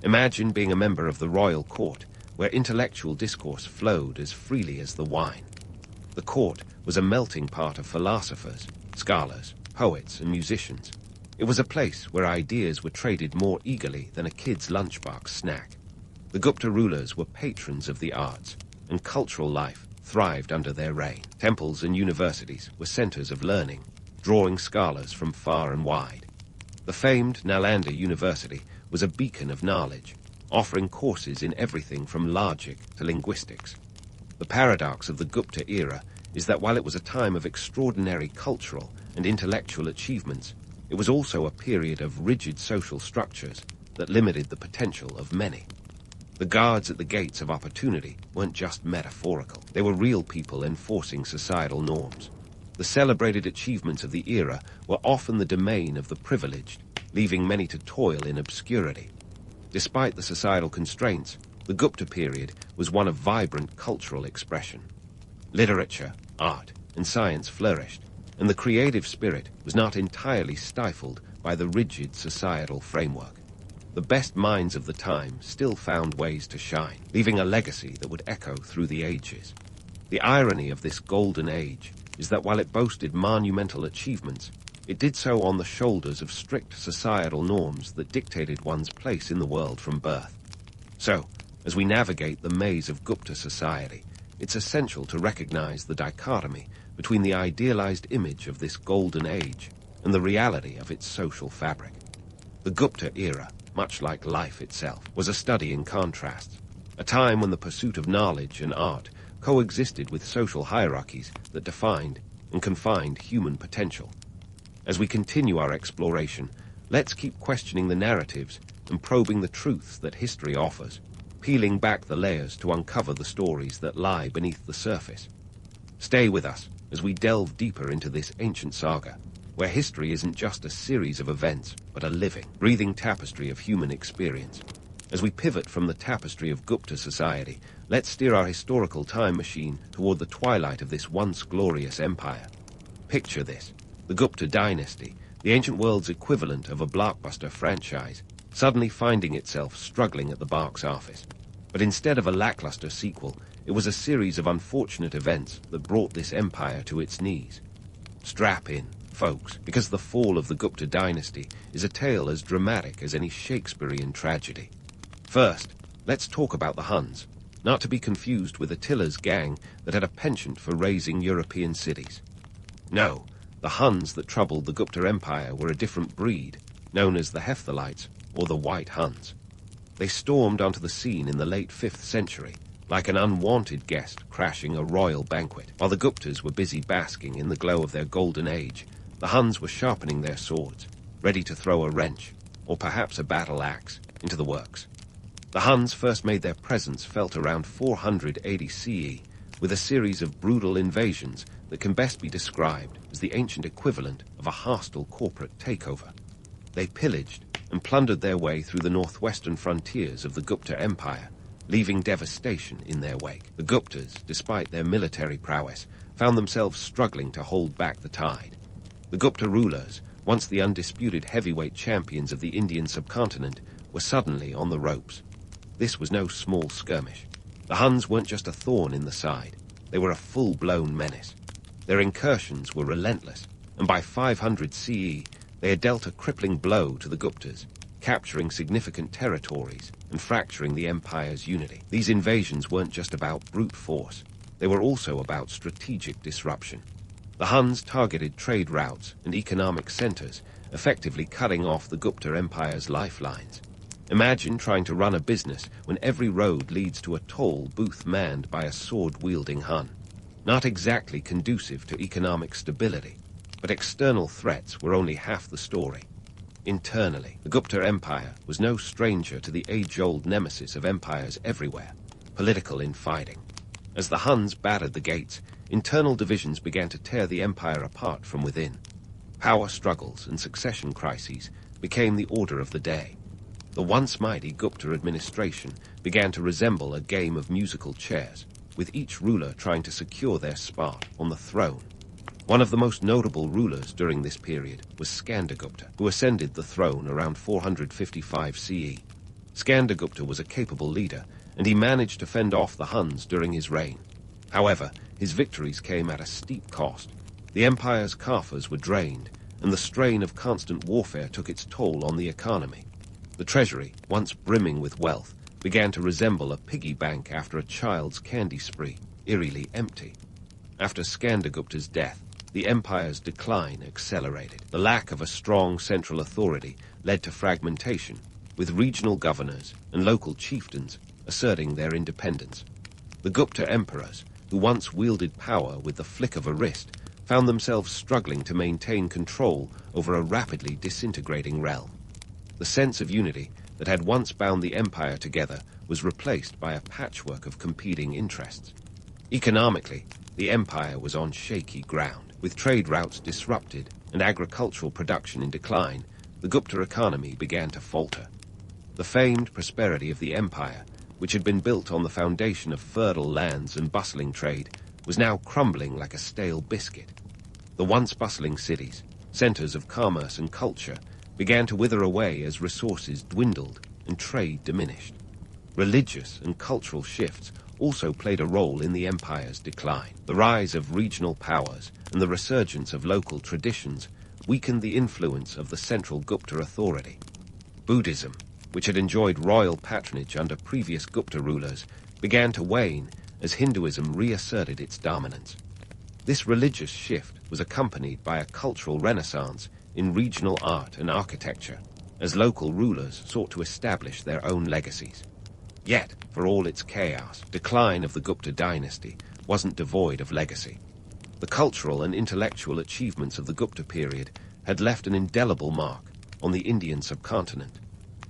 Imagine being a member of the royal court, where intellectual discourse flowed as freely as the wine. The court was a melting pot of philosophers, scholars, poets, and musicians. It was a place where ideas were traded more eagerly than a kid's lunchbox snack. The Gupta rulers were patrons of the arts, and cultural life thrived under their reign. Temples and universities were centers of learning, drawing scholars from far and wide. The famed Nalanda University was a beacon of knowledge, offering courses in everything from logic to linguistics. The paradox of the Gupta era is that while it was a time of extraordinary cultural and intellectual achievements, it was also a period of rigid social structures that limited the potential of many. The guards at the gates of opportunity weren't just metaphorical. They were real people enforcing societal norms. The celebrated achievements of the era were often the domain of the privileged, leaving many to toil in obscurity. Despite the societal constraints, the Gupta period was one of vibrant cultural expression. Literature, art, and science flourished, and the creative spirit was not entirely stifled by the rigid societal framework. The best minds of the time still found ways to shine, leaving a legacy that would echo through the ages. The irony of this golden age is that while it boasted monumental achievements, it did so on the shoulders of strict societal norms that dictated one's place in the world from birth. So, as we navigate the maze of Gupta society, it's essential to recognize the dichotomy between the idealized image of this golden age and the reality of its social fabric. The Gupta era, much like life itself, was a study in contrasts, a time when the pursuit of knowledge and art coexisted with social hierarchies that defined and confined human potential. As we continue our exploration, let's keep questioning the narratives and probing the truths that history offers, peeling back the layers to uncover the stories that lie beneath the surface. Stay with us as we delve deeper into this ancient saga, where history isn't just a series of events, but a living, breathing tapestry of human experience. As we pivot from the tapestry of Gupta society, let's steer our historical time machine toward the twilight of this once glorious empire. Picture this: the Gupta dynasty, the ancient world's equivalent of a blockbuster franchise, suddenly finding itself struggling at the box office. But instead of a lackluster sequel, it was a series of unfortunate events that brought this empire to its knees. Strap in, folks, because the fall of the Gupta dynasty is a tale as dramatic as any Shakespearean tragedy. First, let's talk about the Huns, not to be confused with Attila's gang that had a penchant for razing European cities. No, the Huns that troubled the Gupta Empire were a different breed, known as the Hephthalites, or the White Huns. They stormed onto the scene in the late 5th century, like an unwanted guest crashing a royal banquet. While the Guptas were busy basking in the glow of their golden age, the Huns were sharpening their swords, ready to throw a wrench, or perhaps a battle axe, into the works. The Huns first made their presence felt around 400 AD CE, with a series of brutal invasions that can best be described as the ancient equivalent of a hostile corporate takeover. They pillaged and plundered their way through the northwestern frontiers of the Gupta Empire, leaving devastation in their wake. The Guptas, despite their military prowess, found themselves struggling to hold back the tide. The Gupta rulers, once the undisputed heavyweight champions of the Indian subcontinent, were suddenly on the ropes. This was no small skirmish. The Huns weren't just a thorn in the side, they were a full-blown menace. Their incursions were relentless, and by 500 CE, they had dealt a crippling blow to the Guptas, capturing significant territories and fracturing the empire's unity. These invasions weren't just about brute force, they were also about strategic disruption. The Huns targeted trade routes and economic centers, effectively cutting off the Gupta Empire's lifelines. Imagine trying to run a business when every road leads to a tall booth manned by a sword-wielding Hun. Not exactly conducive to economic stability, but external threats were only half the story. Internally, the Gupta Empire was no stranger to the age-old nemesis of empires everywhere, political infighting. As the Huns battered the gates, internal divisions began to tear the empire apart from within. Power struggles and succession crises became the order of the day. The once mighty Gupta administration began to resemble a game of musical chairs, with each ruler trying to secure their spot on the throne. One of the most notable rulers during this period was Skandagupta, who ascended the throne around 455 CE. Skandagupta was a capable leader, and he managed to fend off the Huns during his reign. However, his victories came at a steep cost. The empire's coffers were drained, and the strain of constant warfare took its toll on the economy. The treasury, once brimming with wealth, began to resemble a piggy bank after a child's candy spree, eerily empty. After Skandagupta's death, the empire's decline accelerated. The lack of a strong central authority led to fragmentation, with regional governors and local chieftains asserting their independence. The Gupta emperors, who once wielded power with the flick of a wrist, found themselves struggling to maintain control over a rapidly disintegrating realm. The sense of unity that had once bound the empire together was replaced by a patchwork of competing interests. Economically, the empire was on shaky ground. With trade routes disrupted and agricultural production in decline, the Gupta economy began to falter. The famed prosperity of the empire, which had been built on the foundation of fertile lands and bustling trade, was now crumbling like a stale biscuit. The once bustling cities, centers of commerce and culture, began to wither away as resources dwindled and trade diminished. Religious and cultural shifts also played a role in the empire's decline. The rise of regional powers and the resurgence of local traditions weakened the influence of the central Gupta authority. Buddhism, which had enjoyed royal patronage under previous Gupta rulers, began to wane as Hinduism reasserted its dominance. This religious shift was accompanied by a cultural renaissance in regional art and architecture, as local rulers sought to establish their own legacies. Yet, for all its chaos, decline of the Gupta dynasty wasn't devoid of legacy. The cultural and intellectual achievements of the Gupta period had left an indelible mark on the Indian subcontinent.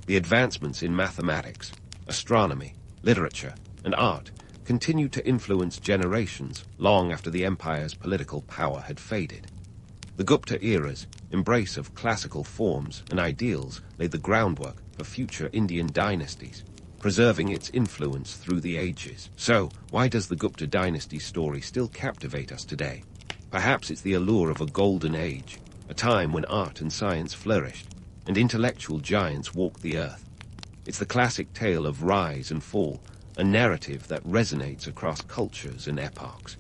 The advancements in mathematics, astronomy, literature, and art continued to influence generations long after the empire's political power had faded. The Gupta era's embrace of classical forms and ideals laid the groundwork for future Indian dynasties, preserving its influence through the ages. So, why does the Gupta dynasty story still captivate us today? Perhaps it's the allure of a golden age, a time when art and science flourished, and intellectual giants walked the earth. It's the classic tale of rise and fall, a narrative that resonates across cultures and epochs.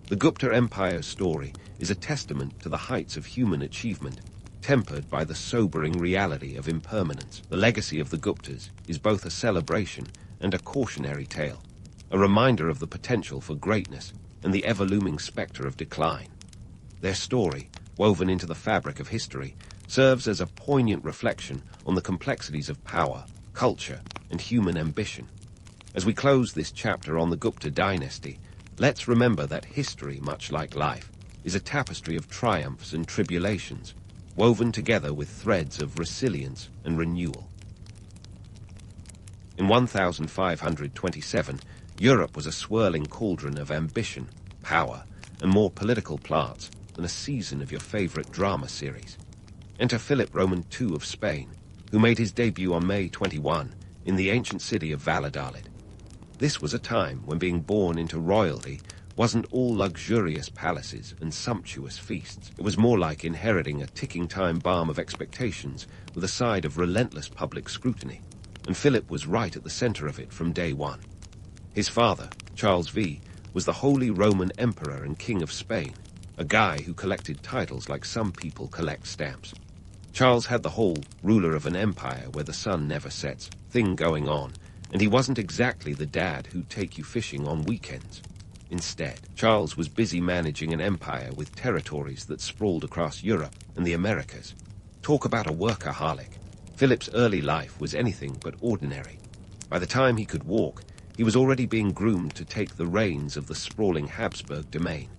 The Gupta Empire's story is a testament to the heights of human achievement, tempered by the sobering reality of impermanence. The legacy of the Guptas is both a celebration and a cautionary tale, a reminder of the potential for greatness and the ever-looming specter of decline. Their story, woven into the fabric of history, serves as a poignant reflection on the complexities of power, culture, and human ambition. As we close this chapter on the Gupta dynasty, let's remember that history, much like life, is a tapestry of triumphs and tribulations, woven together with threads of resilience and renewal. In 1527, Europe was a swirling cauldron of ambition, power, and more political plots than a season of your favorite drama series. Enter Philip Roman II of Spain, who made his debut on May 21 in the ancient city of Valladolid. This was a time when being born into royalty wasn't all luxurious palaces and sumptuous feasts. It was more like inheriting a ticking time bomb of expectations with a side of relentless public scrutiny, and Philip was right at the center of it from day one. His father, Charles V, was the Holy Roman Emperor and King of Spain, a guy who collected titles like some people collect stamps. Charles had the whole ruler of an empire where the sun never sets thing going on, and he wasn't exactly the dad who'd take you fishing on weekends. Instead, Charles was busy managing an empire with territories that sprawled across Europe and the Americas. Talk about a workaholic. Philip's early life was anything but ordinary. By the time he could walk, he was already being groomed to take the reins of the sprawling Habsburg domain.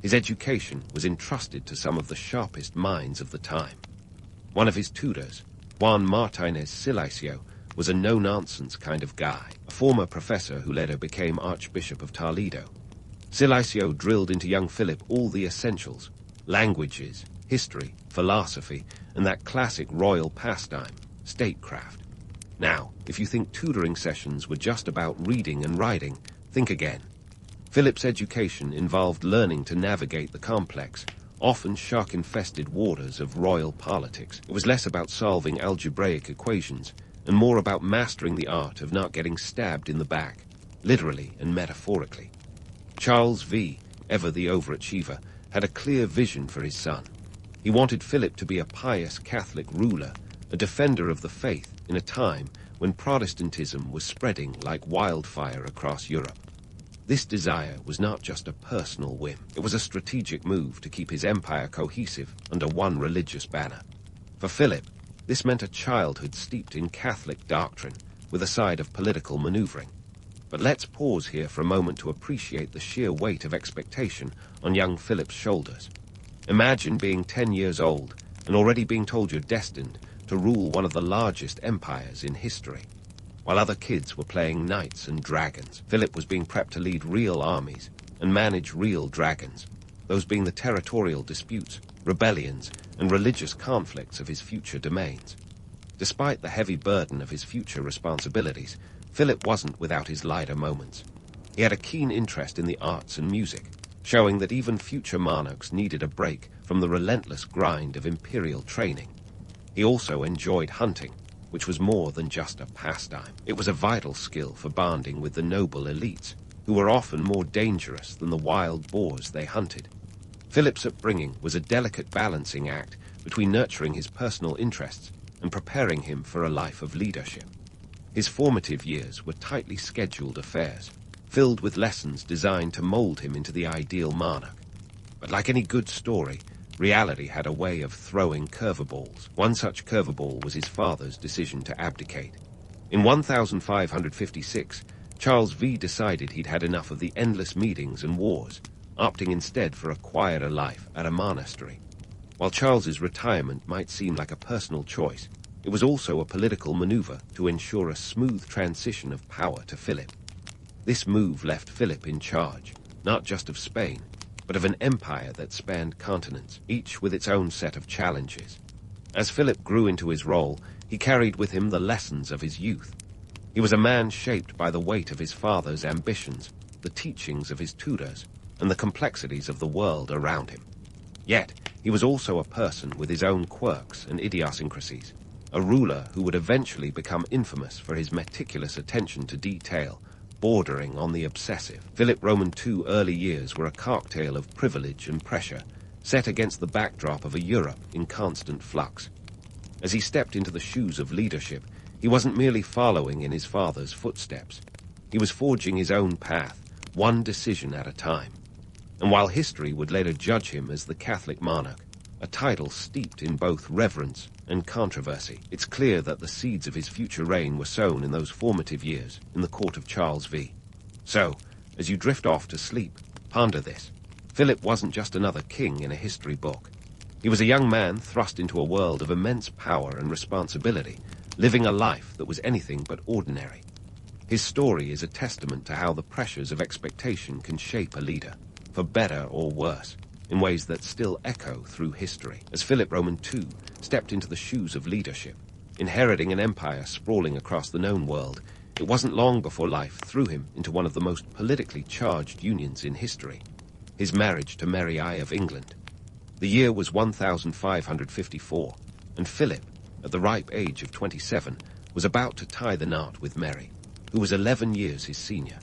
His education was entrusted to some of the sharpest minds of the time. One of his tutors, Juan Martínez Silacio, was a no-nonsense kind of guy, a former professor who later became Archbishop of Toledo. Silacio drilled into young Philip all the essentials: languages, history, philosophy, and that classic royal pastime, statecraft. Now, if you think tutoring sessions were just about reading and writing, think again. Philip's education involved learning to navigate the complex, often shark-infested waters of royal politics. It was less about solving algebraic equations and more about mastering the art of not getting stabbed in the back, literally and metaphorically. Charles V, ever the overachiever, had a clear vision for his son. He wanted Philip to be a pious Catholic ruler, a defender of the faith in a time when Protestantism was spreading like wildfire across Europe. This desire was not just a personal whim. It was a strategic move to keep his empire cohesive under one religious banner. For Philip, this meant a childhood steeped in Catholic doctrine with a side of political maneuvering. But let's pause here for a moment to appreciate the sheer weight of expectation on young Philip's shoulders. Imagine being 10 years old and already being told you're destined to rule one of the largest empires in history. While other kids were playing knights and dragons, Philip was being prepped to lead real armies and manage real dragons, those being the territorial disputes, rebellions, and religious conflicts of his future domains. Despite the heavy burden of his future responsibilities, Philip wasn't without his lighter moments. He had a keen interest in the arts and music, showing that even future monarchs needed a break from the relentless grind of imperial training. He also enjoyed hunting, which was more than just a pastime. It was a vital skill for bonding with the noble elites, who were often more dangerous than the wild boars they hunted. Philip's upbringing was a delicate balancing act between nurturing his personal interests and preparing him for a life of leadership. His formative years were tightly scheduled affairs, filled with lessons designed to mold him into the ideal monarch. But like any good story, reality had a way of throwing curveballs. One such curveball was his father's decision to abdicate. In 1556, Charles V decided he'd had enough of the endless meetings and wars, opting instead for a quieter life at a monastery. While Charles's retirement might seem like a personal choice, it was also a political maneuver to ensure a smooth transition of power to Philip. This move left Philip in charge, not just of Spain, but of an empire that spanned continents, each with its own set of challenges. As Philip grew into his role, he carried with him the lessons of his youth. He was a man shaped by the weight of his father's ambitions, the teachings of his tutors, and the complexities of the world around him. Yet, he was also a person with his own quirks and idiosyncrasies, a ruler who would eventually become infamous for his meticulous attention to detail, bordering on the obsessive. Philip Roman II's early years were a cocktail of privilege and pressure, set against the backdrop of a Europe in constant flux. As he stepped into the shoes of leadership, he wasn't merely following in his father's footsteps. He was forging his own path, one decision at a time. And while history would later judge him as the Catholic monarch, a title steeped in both reverence and controversy, it's clear that the seeds of his future reign were sown in those formative years in the court of Charles V. So, as you drift off to sleep, ponder this. Philip wasn't just another king in a history book. He was a young man thrust into a world of immense power and responsibility, living a life that was anything but ordinary. His story is a testament to how the pressures of expectation can shape a leader, for better or worse, in ways that still echo through history. As Philip Roman II stepped into the shoes of leadership, inheriting an empire sprawling across the known world, it wasn't long before life threw him into one of the most politically charged unions in history, his marriage to Mary I of England. The year was 1554, and Philip, at the ripe age of 27, was about to tie the knot with Mary, who was 11 years his senior.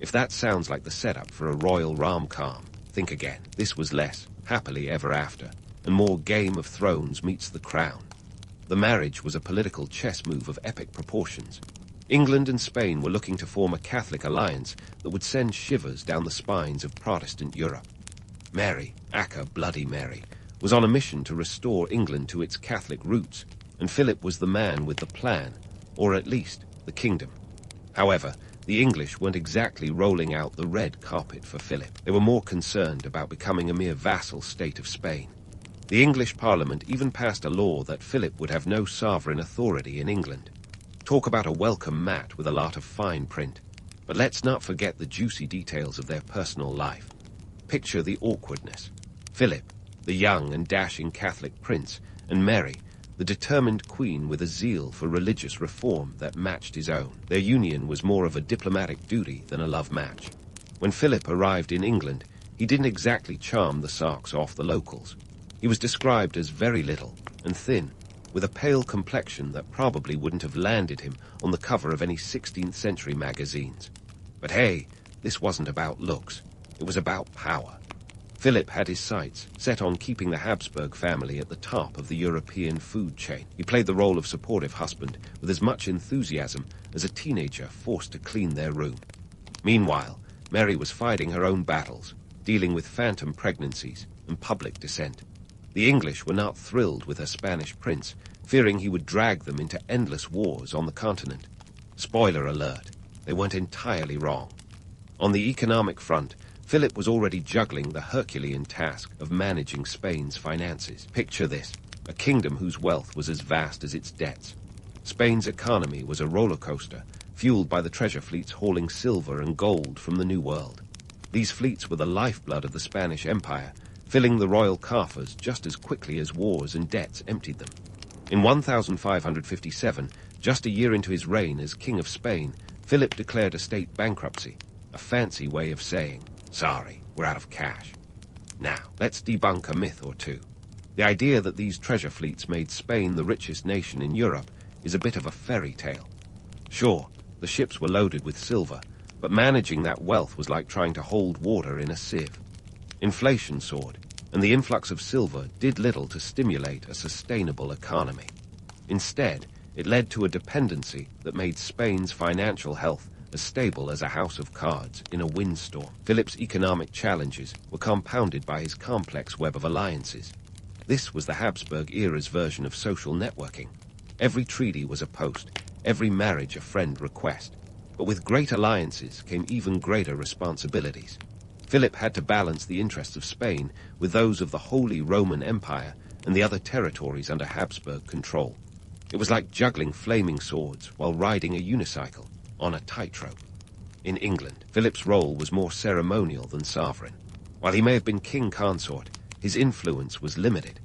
If that sounds like the setup for a royal rom-com, think again. This was less Happily Ever After, and more Game of Thrones meets The Crown. The marriage was a political chess move of epic proportions. England and Spain were looking to form a Catholic alliance that would send shivers down the spines of Protestant Europe. Mary, aka Bloody Mary, was on a mission to restore England to its Catholic roots, and Philip was the man with the plan, or at least the kingdom. However, the English weren't exactly rolling out the red carpet for Philip. They were more concerned about becoming a mere vassal state of Spain. The English Parliament even passed a law that Philip would have no sovereign authority in England. Talk about a welcome mat with a lot of fine print. But let's not forget the juicy details of their personal life. Picture the awkwardness. Philip, the young and dashing Catholic prince, and Mary, the determined queen with a zeal for religious reform that matched his own. Their union was more of a diplomatic duty than a love match. When Philip arrived in England, he didn't exactly charm the socks off the locals. He was described as very little and thin, with a pale complexion that probably wouldn't have landed him on the cover of any 16th century magazines. But hey, this wasn't about looks. It was about power. Philip had his sights set on keeping the Habsburg family at the top of the European food chain. He played the role of supportive husband with as much enthusiasm as a teenager forced to clean their room. Meanwhile, Mary was fighting her own battles, dealing with phantom pregnancies and public dissent. The English were not thrilled with her Spanish prince, fearing he would drag them into endless wars on the continent. Spoiler alert, they weren't entirely wrong. On the economic front, Philip was already juggling the Herculean task of managing Spain's finances. Picture this, a kingdom whose wealth was as vast as its debts. Spain's economy was a roller coaster, fueled by the treasure fleets hauling silver and gold from the New World. These fleets were the lifeblood of the Spanish Empire, filling the royal coffers just as quickly as wars and debts emptied them. In 1557, just a year into his reign as King of Spain, Philip declared a state bankruptcy, a fancy way of saying, sorry, we're out of cash. Now, let's debunk a myth or two. The idea that these treasure fleets made Spain the richest nation in Europe is a bit of a fairy tale. Sure, the ships were loaded with silver, but managing that wealth was like trying to hold water in a sieve. Inflation soared, and the influx of silver did little to stimulate a sustainable economy. Instead, it led to a dependency that made Spain's financial health as stable as a house of cards in a windstorm. Philip's economic challenges were compounded by his complex web of alliances. This was the Habsburg era's version of social networking. Every treaty was a post, every marriage a friend request. But with great alliances came even greater responsibilities. Philip had to balance the interests of Spain with those of the Holy Roman Empire and the other territories under Habsburg control. It was like juggling flaming swords while riding a unicycle on a tightrope. In England, Philip's role was more ceremonial than sovereign. While he may have been king consort, his influence was limited.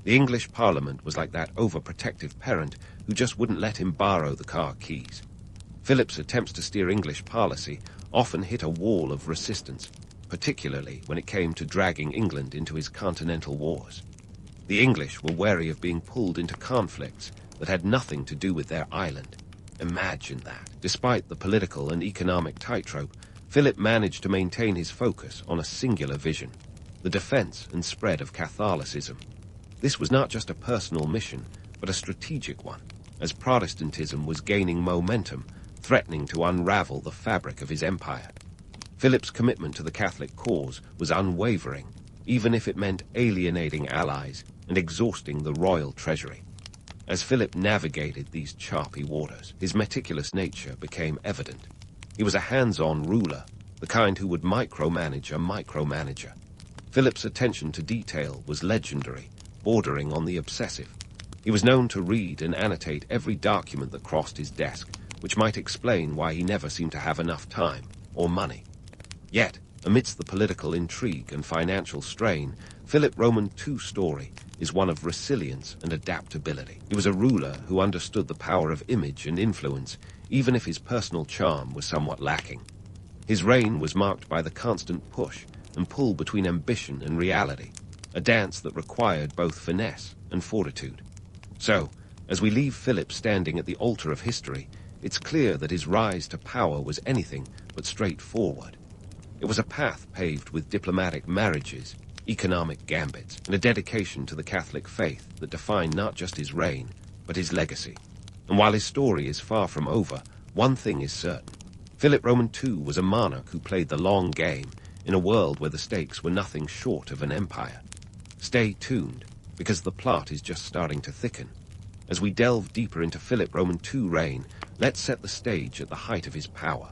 The English Parliament was like that overprotective parent who just wouldn't let him borrow the car keys. Philip's attempts to steer English policy often hit a wall of resistance, particularly when it came to dragging England into his continental wars. The English were wary of being pulled into conflicts that had nothing to do with their island. Imagine that. Despite the political and economic tightrope, Philip managed to maintain his focus on a singular vision: the defense and spread of Catholicism. This was not just a personal mission, but a strategic one, as Protestantism was gaining momentum, threatening to unravel the fabric of his empire. Philip's commitment to the Catholic cause was unwavering, even if it meant alienating allies and exhausting the royal treasury. As Philip navigated these choppy waters, his meticulous nature became evident. He was a hands-on ruler, the kind who would micromanage a micromanager. Philip's attention to detail was legendary, bordering on the obsessive. He was known to read and annotate every document that crossed his desk, which might explain why he never seemed to have enough time or money. Yet, amidst the political intrigue and financial strain, Philip Roman II's story is one of resilience and adaptability. He was a ruler who understood the power of image and influence, even if his personal charm was somewhat lacking. His reign was marked by the constant push and pull between ambition and reality, a dance that required both finesse and fortitude. So, as we leave Philip standing at the altar of history, it's clear that his rise to power was anything but straightforward. It was a path paved with diplomatic marriages, economic gambits, and a dedication to the Catholic faith that defined not just his reign, but his legacy. And while his story is far from over, one thing is certain. Philip Roman II was a monarch who played the long game in a world where the stakes were nothing short of an empire. Stay tuned, because the plot is just starting to thicken. As we delve deeper into Philip Roman II reign, let's set the stage at the height of his power.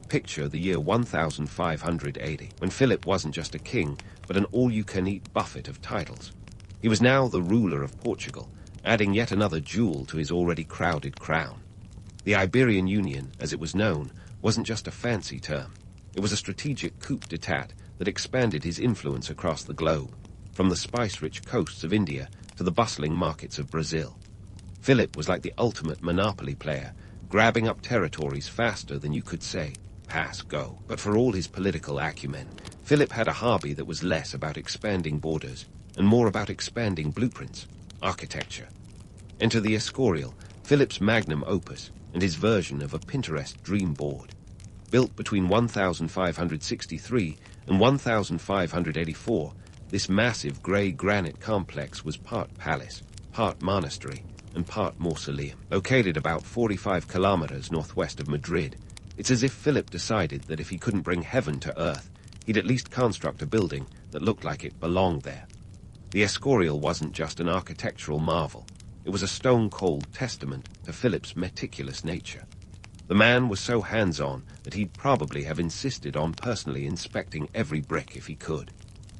Picture the year 1580, when Philip wasn't just a king, but an all-you-can-eat buffet of titles. He was now the ruler of Portugal, adding yet another jewel to his already crowded crown. The Iberian Union, as it was known, wasn't just a fancy term. It was a strategic coup d'etat that expanded his influence across the globe, from the spice-rich coasts of India to the bustling markets of Brazil. Philip was like the ultimate monopoly player, grabbing up territories faster than you could say, pass, go. But for all his political acumen, Philip had a hobby that was less about expanding borders and more about expanding blueprints, architecture. Enter the Escorial, Philip's magnum opus and his version of a Pinterest dream board. Built between 1563 and 1584, this massive grey granite complex was part palace, part monastery, and part mausoleum. Located about 45 kilometers northwest of Madrid, it's as if Philip decided that if he couldn't bring heaven to earth, he'd at least construct a building that looked like it belonged there. The Escorial wasn't just an architectural marvel. It was a stone-cold testament to Philip's meticulous nature. The man was so hands-on that he'd probably have insisted on personally inspecting every brick if he could.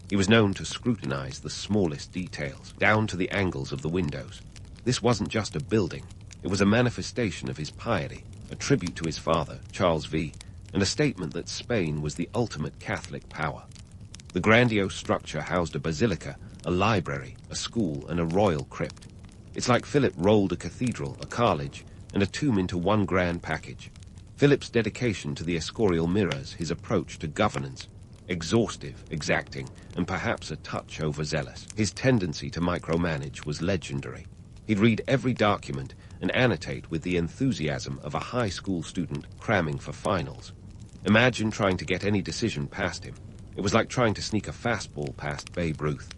He was known to scrutinize the smallest details, down to the angles of the windows. This wasn't just a building. It was a manifestation of his piety, a tribute to his father, Charles V, and a statement that Spain was the ultimate Catholic power. The grandiose structure housed a basilica, a library, a school, and a royal crypt. It's like Philip rolled a cathedral, a college, and a tomb into one grand package. Philip's dedication to the Escorial mirrors his approach to governance, exhaustive, exacting, and perhaps a touch overzealous. His tendency to micromanage was legendary. He'd read every document and annotate with the enthusiasm of a high school student cramming for finals. Imagine trying to get any decision past him. It was like trying to sneak a fastball past Babe Ruth.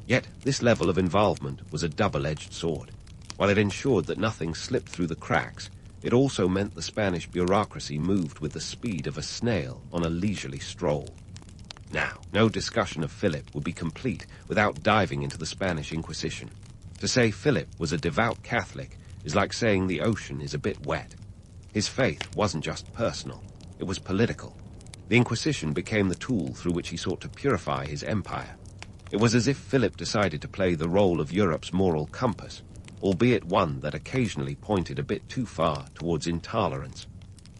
Yet this level of involvement was a double-edged sword. While it ensured that nothing slipped through the cracks, it also meant the Spanish bureaucracy moved with the speed of a snail on a leisurely stroll. Now, no discussion of Philip would be complete without diving into the Spanish Inquisition. To say Philip was a devout Catholic is like saying the ocean is a bit wet. His faith wasn't just personal, it was political. The Inquisition became the tool through which he sought to purify his empire. It was as if Philip decided to play the role of Europe's moral compass, albeit one that occasionally pointed a bit too far towards intolerance.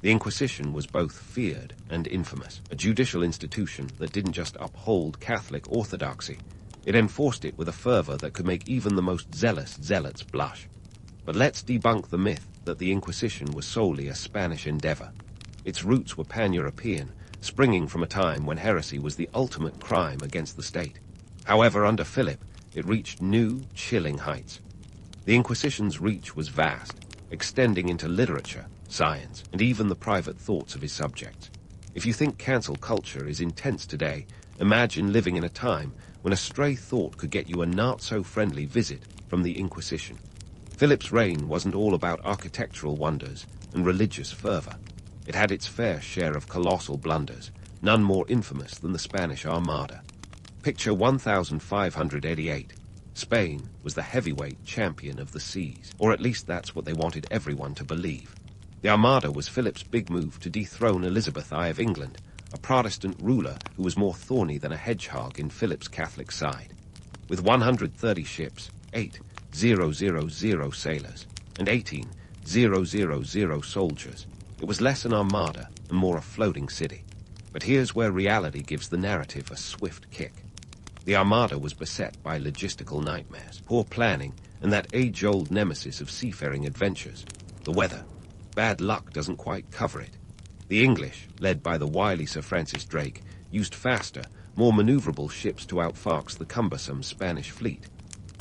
The Inquisition was both feared and infamous, a judicial institution that didn't just uphold Catholic orthodoxy, it enforced it with a fervor that could make even the most zealous zealots blush. But let's debunk the myth that the Inquisition was solely a Spanish endeavor. Its roots were pan-European, springing from a time when heresy was the ultimate crime against the state. However, under Philip, it reached new, chilling heights. The Inquisition's reach was vast, extending into literature, science, and even the private thoughts of his subjects. If you think cancel culture is intense today, imagine living in a time when a stray thought could get you a not-so-friendly visit from the Inquisition. Philip's reign wasn't all about architectural wonders and religious fervor. It had its fair share of colossal blunders, none more infamous than the Spanish Armada. Picture 1588. Spain was the heavyweight champion of the seas, or at least that's what they wanted everyone to believe. The Armada was Philip's big move to dethrone Elizabeth I of England, a Protestant ruler who was more thorny than a hedgehog in Philip's Catholic side. With 130 ships, 8,000 sailors, and 18,000 soldiers, it was less an armada and more a floating city. But here's where reality gives the narrative a swift kick. The Armada was beset by logistical nightmares, poor planning, and that age-old nemesis of seafaring adventures, the weather. Bad luck doesn't quite cover it. The English, led by the wily Sir Francis Drake, used faster, more maneuverable ships to outfox the cumbersome Spanish fleet.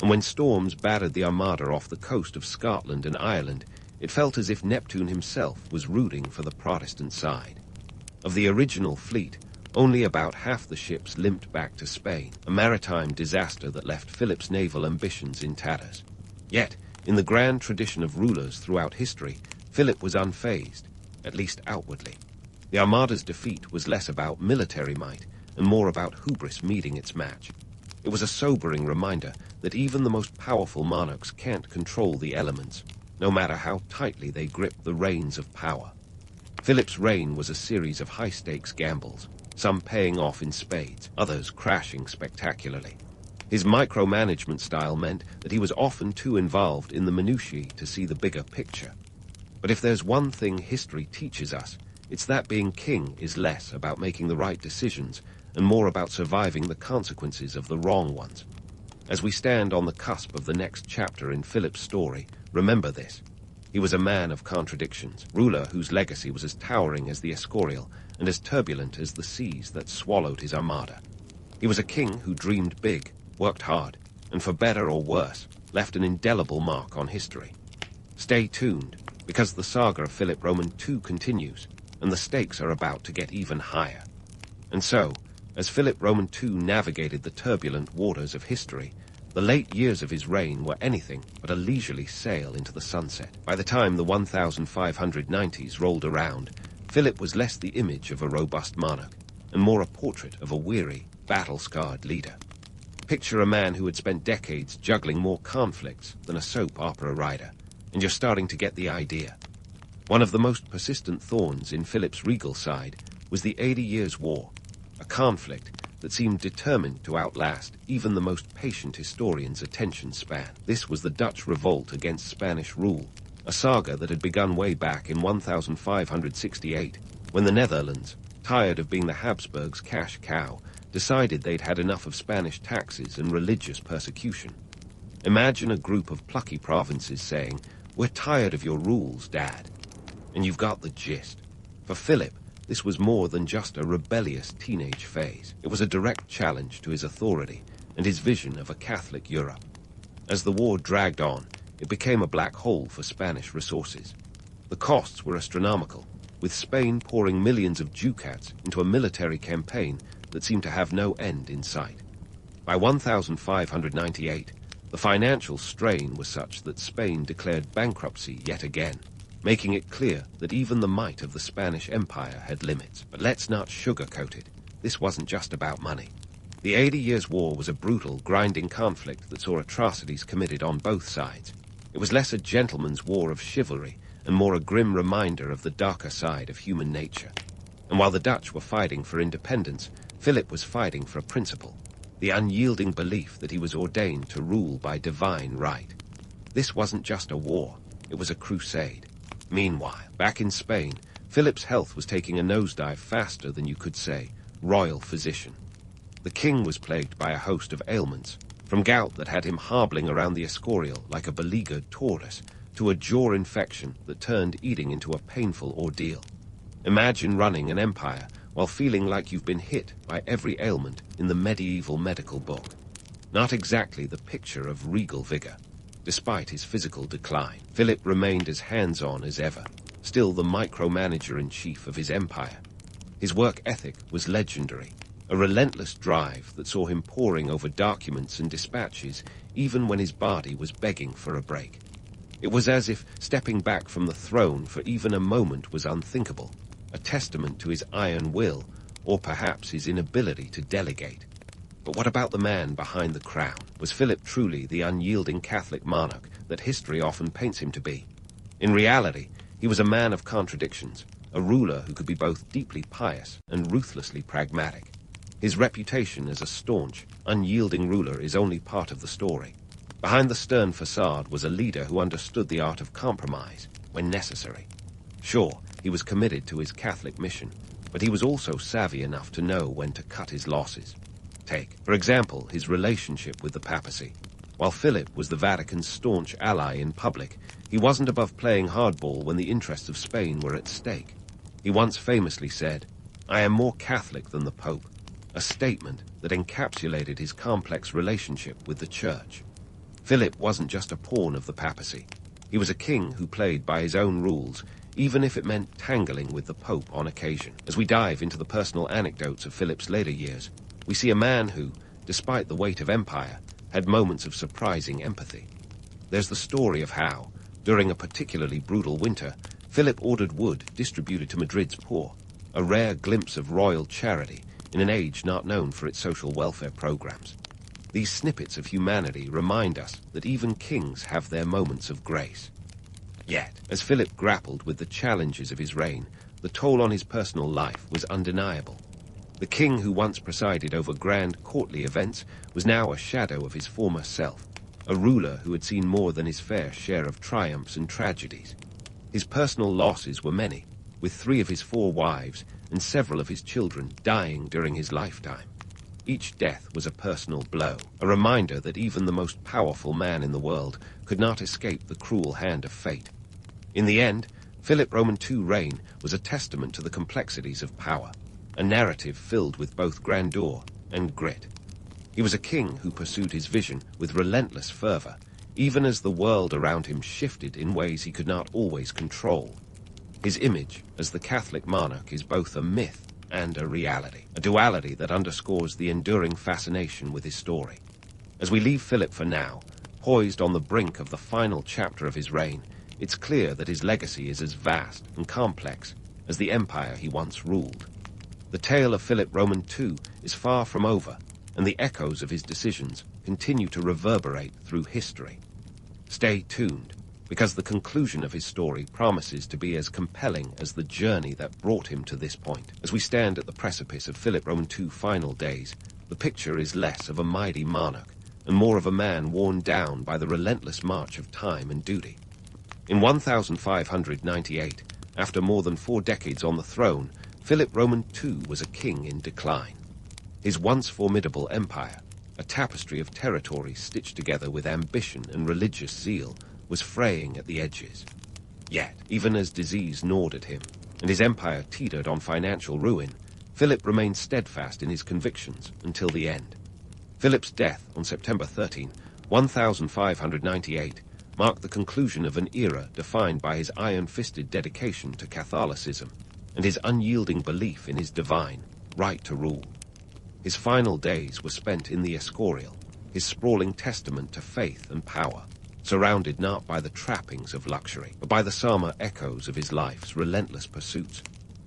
And when storms battered the Armada off the coast of Scotland and Ireland, it felt as if Neptune himself was rooting for the Protestant side. Of the original fleet, only about half the ships limped back to Spain, a maritime disaster that left Philip's naval ambitions in tatters. Yet, in the grand tradition of rulers throughout history, Philip was unfazed, at least outwardly. The Armada's defeat was less about military might and more about hubris meeting its match. It was a sobering reminder that even the most powerful monarchs can't control the elements, no matter how tightly they grip the reins of power. Philip's reign was a series of high-stakes gambles, some paying off in spades, others crashing spectacularly. His micromanagement style meant that he was often too involved in the minutiae to see the bigger picture. But if there's one thing history teaches us, it's that being king is less about making the right decisions and more about surviving the consequences of the wrong ones. As we stand on the cusp of the next chapter in Philip's story, remember this. He was a man of contradictions, ruler whose legacy was as towering as the Escorial and as turbulent as the seas that swallowed his armada. He was a king who dreamed big, worked hard, and for better or worse, left an indelible mark on history. Stay tuned, because the saga of Philip Roman II continues, and the stakes are about to get even higher. And so, as Philip Roman II navigated the turbulent waters of history, the late years of his reign were anything but a leisurely sail into the sunset. By the time the 1590s rolled around, Philip was less the image of a robust monarch, and more a portrait of a weary, battle-scarred leader. Picture a man who had spent decades juggling more conflicts than a soap opera writer, and you're starting to get the idea. One of the most persistent thorns in Philip's regal side was the 80 Years' War, a conflict that seemed determined to outlast even the most patient historian's attention span. This was the Dutch revolt against Spanish rule, a saga that had begun way back in 1568, when the Netherlands, tired of being the Habsburgs' cash cow, decided they'd had enough of Spanish taxes and religious persecution. Imagine a group of plucky provinces saying, "We're tired of your rules, Dad." And you've got the gist. For Philip, this was more than just a rebellious teenage phase. It was a direct challenge to his authority and his vision of a Catholic Europe. As the war dragged on, it became a black hole for Spanish resources. The costs were astronomical, with Spain pouring millions of ducats into a military campaign that seemed to have no end in sight. By 1598, the financial strain was such that Spain declared bankruptcy yet again. making it clear that even the might of the Spanish Empire had limits. But let's not sugarcoat it. This wasn't just about money. The 80 Years' War was a brutal, grinding conflict that saw atrocities committed on both sides. It was less a gentleman's war of chivalry and more a grim reminder of the darker side of human nature. And while the Dutch were fighting for independence, Philip was fighting for a principle, the unyielding belief that he was ordained to rule by divine right. This wasn't just a war, it was a crusade. Meanwhile, back in Spain, Philip's health was taking a nosedive faster than you could say, royal physician. The king was plagued by a host of ailments, from gout that had him harbling around the Escorial like a beleaguered tortoise, to a jaw infection that turned eating into a painful ordeal. Imagine running an empire while feeling like you've been hit by every ailment in the medieval medical book. Not exactly the picture of regal vigor. Despite his physical decline, Philip remained as hands-on as ever, still the micromanager-in-chief of his empire. His work ethic was legendary, a relentless drive that saw him poring over documents and dispatches even when his body was begging for a break. It was as if stepping back from the throne for even a moment was unthinkable, a testament to his iron will, or perhaps his inability to delegate. But what about the man behind the crown? Was Philip truly the unyielding Catholic monarch that history often paints him to be? In reality, he was a man of contradictions, a ruler who could be both deeply pious and ruthlessly pragmatic. His reputation as a staunch, unyielding ruler is only part of the story. Behind the stern facade was a leader who understood the art of compromise when necessary. Sure, he was committed to his Catholic mission, but he was also savvy enough to know when to cut his losses. Take, for example, his relationship with the papacy. While Philip was the Vatican's staunch ally in public, he wasn't above playing hardball when the interests of Spain were at stake. He once famously said, "I am more Catholic than the Pope," a statement that encapsulated his complex relationship with the Church. Philip wasn't just a pawn of the papacy. He was a king who played by his own rules, even if it meant tangling with the Pope on occasion. As we dive into the personal anecdotes of Philip's later years, we see a man who, despite the weight of empire, had moments of surprising empathy. There's the story of how, during a particularly brutal winter, Philip ordered wood distributed to Madrid's poor, a rare glimpse of royal charity in an age not known for its social welfare programs. These snippets of humanity remind us that even kings have their moments of grace. Yet, as Philip grappled with the challenges of his reign, the toll on his personal life was undeniable. The king who once presided over grand courtly events was now a shadow of his former self, a ruler who had seen more than his fair share of triumphs and tragedies. His personal losses were many, with 3 of his 4 wives and several of his children dying during his lifetime. Each death was a personal blow, a reminder that even the most powerful man in the world could not escape the cruel hand of fate. In the end, Philip Roman II's reign was a testament to the complexities of power, a narrative filled with both grandeur and grit. He was a king who pursued his vision with relentless fervor, even as the world around him shifted in ways he could not always control. His image as the Catholic monarch is both a myth and a reality, a duality that underscores the enduring fascination with his story. As we leave Philip for now, poised on the brink of the final chapter of his reign, it's clear that his legacy is as vast and complex as the empire he once ruled. The tale of Philip Roman II is far from over, and the echoes of his decisions continue to reverberate through history. Stay tuned, because the conclusion of his story promises to be as compelling as the journey that brought him to this point. As we stand at the precipice of Philip Roman II's final days, the picture is less of a mighty monarch and more of a man worn down by the relentless march of time and duty. In 1598, after more than 4 decades on the throne, Philip Roman II was a king in decline. His once formidable empire, a tapestry of territories stitched together with ambition and religious zeal, was fraying at the edges. Yet, even as disease gnawed at him, and his empire teetered on financial ruin, Philip remained steadfast in his convictions until the end. Philip's death on September 13, 1598, marked the conclusion of an era defined by his iron-fisted dedication to Catholicism and his unyielding belief in his divine right to rule. His final days were spent in the Escorial, his sprawling testament to faith and power, surrounded not by the trappings of luxury, but by the somber echoes of his life's relentless pursuits.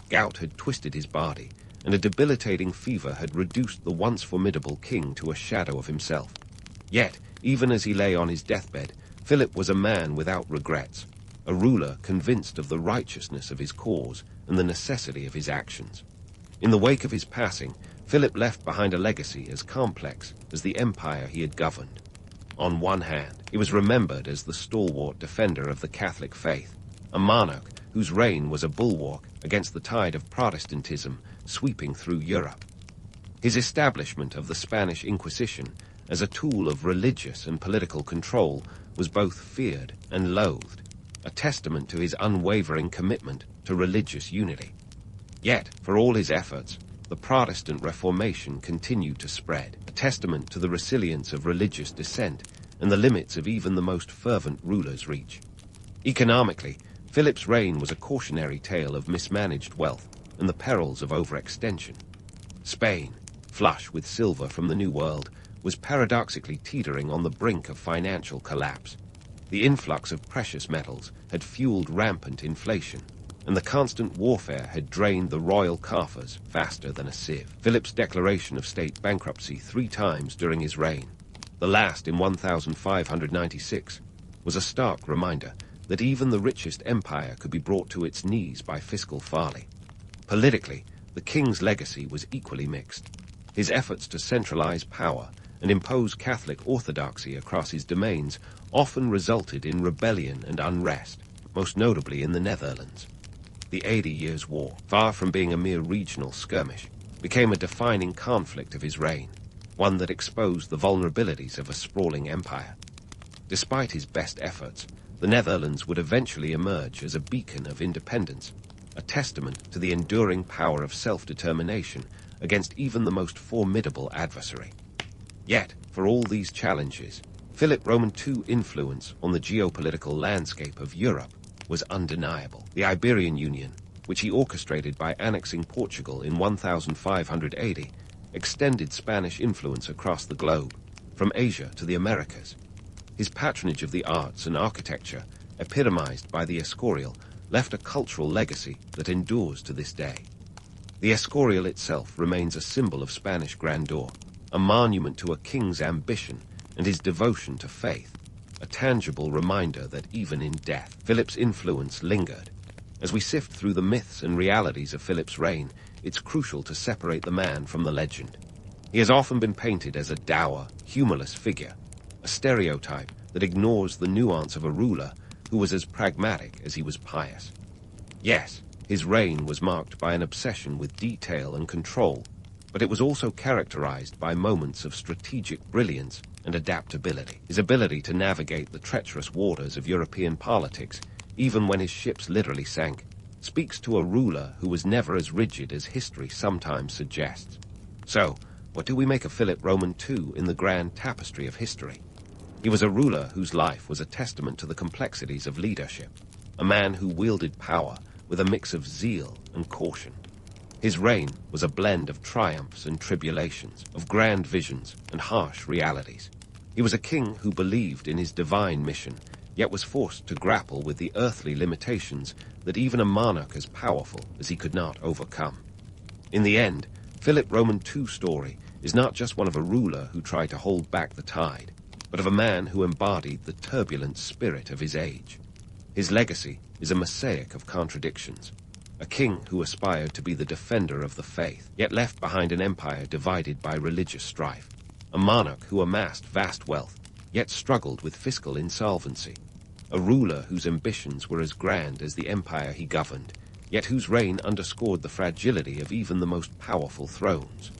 Gout had twisted his body, and a debilitating fever had reduced the once formidable king to a shadow of himself. Yet, even as he lay on his deathbed, Philip was a man without regrets, a ruler convinced of the righteousness of his cause and the necessity of his actions. In the wake of his passing, Philip left behind a legacy as complex as the empire he had governed. On one hand, he was remembered as the stalwart defender of the Catholic faith, a monarch whose reign was a bulwark against the tide of Protestantism sweeping through Europe. His establishment of the Spanish Inquisition as a tool of religious and political control was both feared and loathed, a testament to his unwavering commitment to religious unity. Yet, for all his efforts, the Protestant Reformation continued to spread, a testament to the resilience of religious dissent and the limits of even the most fervent ruler's reach. Economically, Philip's reign was a cautionary tale of mismanaged wealth and the perils of overextension. Spain, flush with silver from the New World, was paradoxically teetering on the brink of financial collapse. The influx of precious metals had fueled rampant inflation, and the constant warfare had drained the royal coffers faster than a sieve. Philip's declaration of state bankruptcy 3 times during his reign, the last in 1596, was a stark reminder that even the richest empire could be brought to its knees by fiscal folly. Politically, the king's legacy was equally mixed. His efforts to centralize power and impose Catholic orthodoxy across his domains often resulted in rebellion and unrest, most notably in the Netherlands. The 80 Years' War, far from being a mere regional skirmish, became a defining conflict of his reign, one that exposed the vulnerabilities of a sprawling empire. Despite his best efforts, the Netherlands would eventually emerge as a beacon of independence, a testament to the enduring power of self-determination against even the most formidable adversary. Yet, for all these challenges, Philip Roman II's influence on the geopolitical landscape of Europe was undeniable. The Iberian Union, which he orchestrated by annexing Portugal in 1580, extended Spanish influence across the globe, from Asia to the Americas. His patronage of the arts and architecture, epitomized by the Escorial, left a cultural legacy that endures to this day. The Escorial itself remains a symbol of Spanish grandeur, a monument to a king's ambition and his devotion to faith, a tangible reminder that even in death, Philip's influence lingered. As we sift through the myths and realities of Philip's reign, it's crucial to separate the man from the legend. He has often been painted as a dour, humorless figure, a stereotype that ignores the nuance of a ruler who was as pragmatic as he was pious. Yes, his reign was marked by an obsession with detail and control, but it was also characterized by moments of strategic brilliance and adaptability. His ability to navigate the treacherous waters of European politics, even when his ships literally sank, speaks to a ruler who was never as rigid as history sometimes suggests. So, what do we make of Philip Roman II in the grand tapestry of history? He was a ruler whose life was a testament to the complexities of leadership, a man who wielded power with a mix of zeal and caution. His reign was a blend of triumphs and tribulations, of grand visions and harsh realities. He was a king who believed in his divine mission, yet was forced to grapple with the earthly limitations that even a monarch as powerful as he could not overcome. In the end, Philip Roman II's story is not just one of a ruler who tried to hold back the tide, but of a man who embodied the turbulent spirit of his age. His legacy is a mosaic of contradictions, a king who aspired to be the defender of the faith, yet left behind an empire divided by religious strife, a monarch who amassed vast wealth, yet struggled with fiscal insolvency, a ruler whose ambitions were as grand as the empire he governed, yet whose reign underscored the fragility of even the most powerful thrones.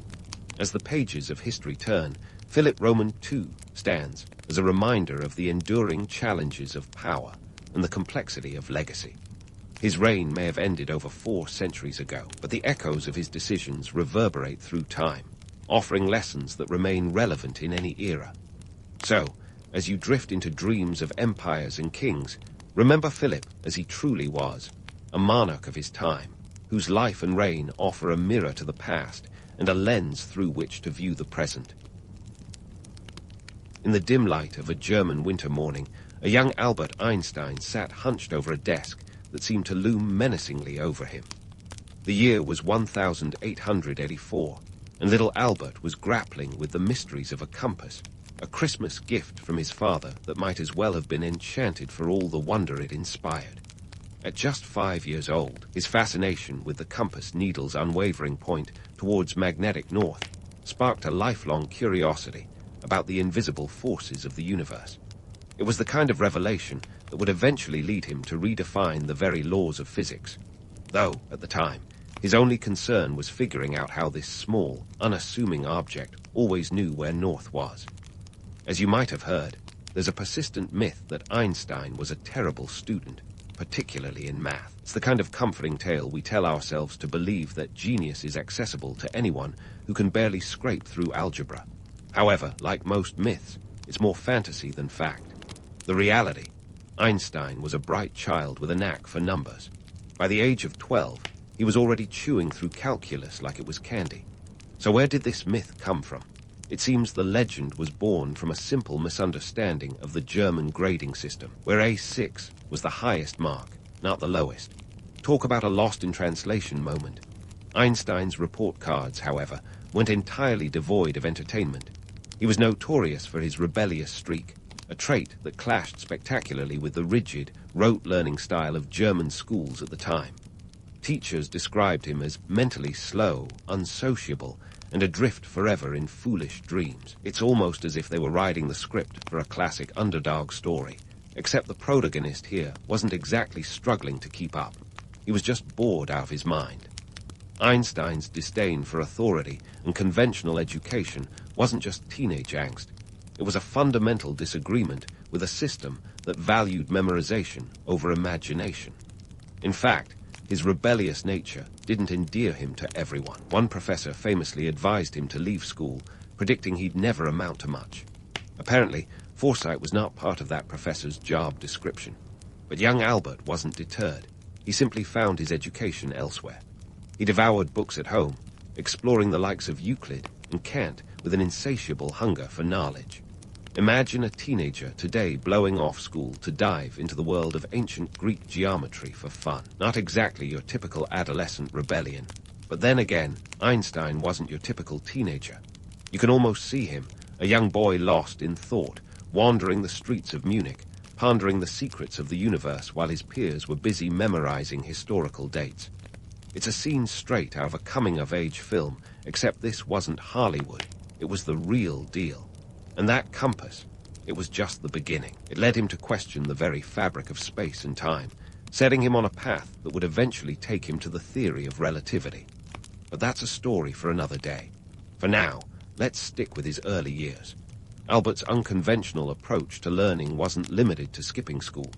As the pages of history turn, Philip Roman II stands as a reminder of the enduring challenges of power and the complexity of legacy. His reign may have ended over 4 centuries ago, but the echoes of his decisions reverberate through time, offering lessons that remain relevant in any era. So, as you drift into dreams of empires and kings, remember Philip as he truly was, a monarch of his time, whose life and reign offer a mirror to the past and a lens through which to view the present. In the dim light of a German winter morning, a young Albert Einstein sat hunched over a desk that seemed to loom menacingly over him. The year was 1884, and little Albert was grappling with the mysteries of a compass, a Christmas gift from his father that might as well have been enchanted for all the wonder it inspired. At just 5 years old, his fascination with the compass needle's unwavering point towards magnetic north sparked a lifelong curiosity about the invisible forces of the universe. It was the kind of revelation that would eventually lead him to redefine the very laws of physics, though, at the time, his only concern was figuring out how this small, unassuming object always knew where north was. As you might have heard, there's a persistent myth that Einstein was a terrible student, particularly in math. It's the kind of comforting tale we tell ourselves to believe that genius is accessible to anyone who can barely scrape through algebra. However, like most myths, it's more fantasy than fact. The reality: Einstein was a bright child with a knack for numbers. By the age of 12, he was already chewing through calculus like it was candy. So where did this myth come from? It seems the legend was born from a simple misunderstanding of the German grading system, where A6 was the highest mark, not the lowest. Talk about a lost in translation moment. Einstein's report cards, however, went entirely devoid of entertainment. He was notorious for his rebellious streak, a trait that clashed spectacularly with the rigid, rote learning style of German schools at the time. Teachers described him as mentally slow, unsociable, and adrift forever in foolish dreams. It's almost as if they were writing the script for a classic underdog story, except the protagonist here wasn't exactly struggling to keep up. He was just bored out of his mind. Einstein's disdain for authority and conventional education wasn't just teenage angst. It was a fundamental disagreement with a system that valued memorization over imagination. In fact, his rebellious nature didn't endear him to everyone. One professor famously advised him to leave school, predicting he'd never amount to much. Apparently, foresight was not part of that professor's job description. But young Albert wasn't deterred. He simply found his education elsewhere. He devoured books at home, exploring the likes of Euclid and Kant with an insatiable hunger for knowledge. Imagine a teenager today blowing off school to dive into the world of ancient Greek geometry for fun. Not exactly your typical adolescent rebellion. But then again, Einstein wasn't your typical teenager. You can almost see him, a young boy lost in thought, wandering the streets of Munich, pondering the secrets of the universe while his peers were busy memorizing historical dates. It's a scene straight out of a coming-of-age film, except this wasn't Hollywood. It was the real deal. And that compass, it was just the beginning. It led him to question the very fabric of space and time, setting him on a path that would eventually take him to the theory of relativity. But that's a story for another day. For now, let's stick with his early years. Albert's unconventional approach to learning wasn't limited to skipping school.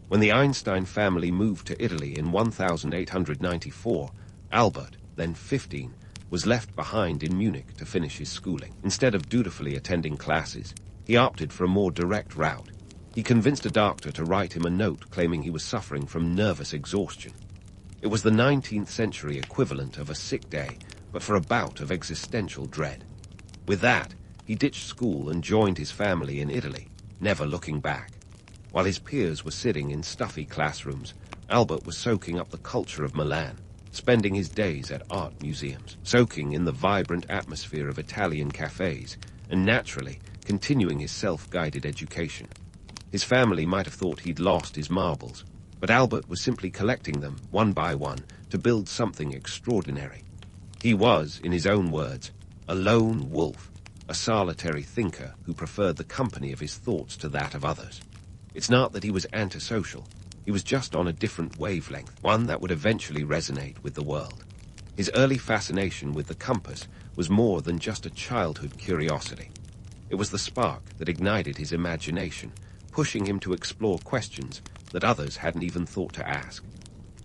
When the Einstein family moved to Italy in 1894, Albert, then 15, was left behind in Munich to finish his schooling. Instead of dutifully attending classes, he opted for a more direct route. He convinced a doctor to write him a note claiming he was suffering from nervous exhaustion. It was the 19th century equivalent of a sick day, but for a bout of existential dread. With that, he ditched school and joined his family in Italy, never looking back. While his peers were sitting in stuffy classrooms, Albert was soaking up the culture of Milan, spending his days at art museums, soaking in the vibrant atmosphere of Italian cafes, and naturally continuing his self-guided education. His family might have thought he'd lost his marbles, but Albert was simply collecting them, one by one, to build something extraordinary. He was, in his own words, a lone wolf, a solitary thinker who preferred the company of his thoughts to that of others. It's not that he was antisocial. He was just on a different wavelength, one that would eventually resonate with the world. His early fascination with the compass was more than just a childhood curiosity. It was the spark that ignited his imagination, pushing him to explore questions that others hadn't even thought to ask.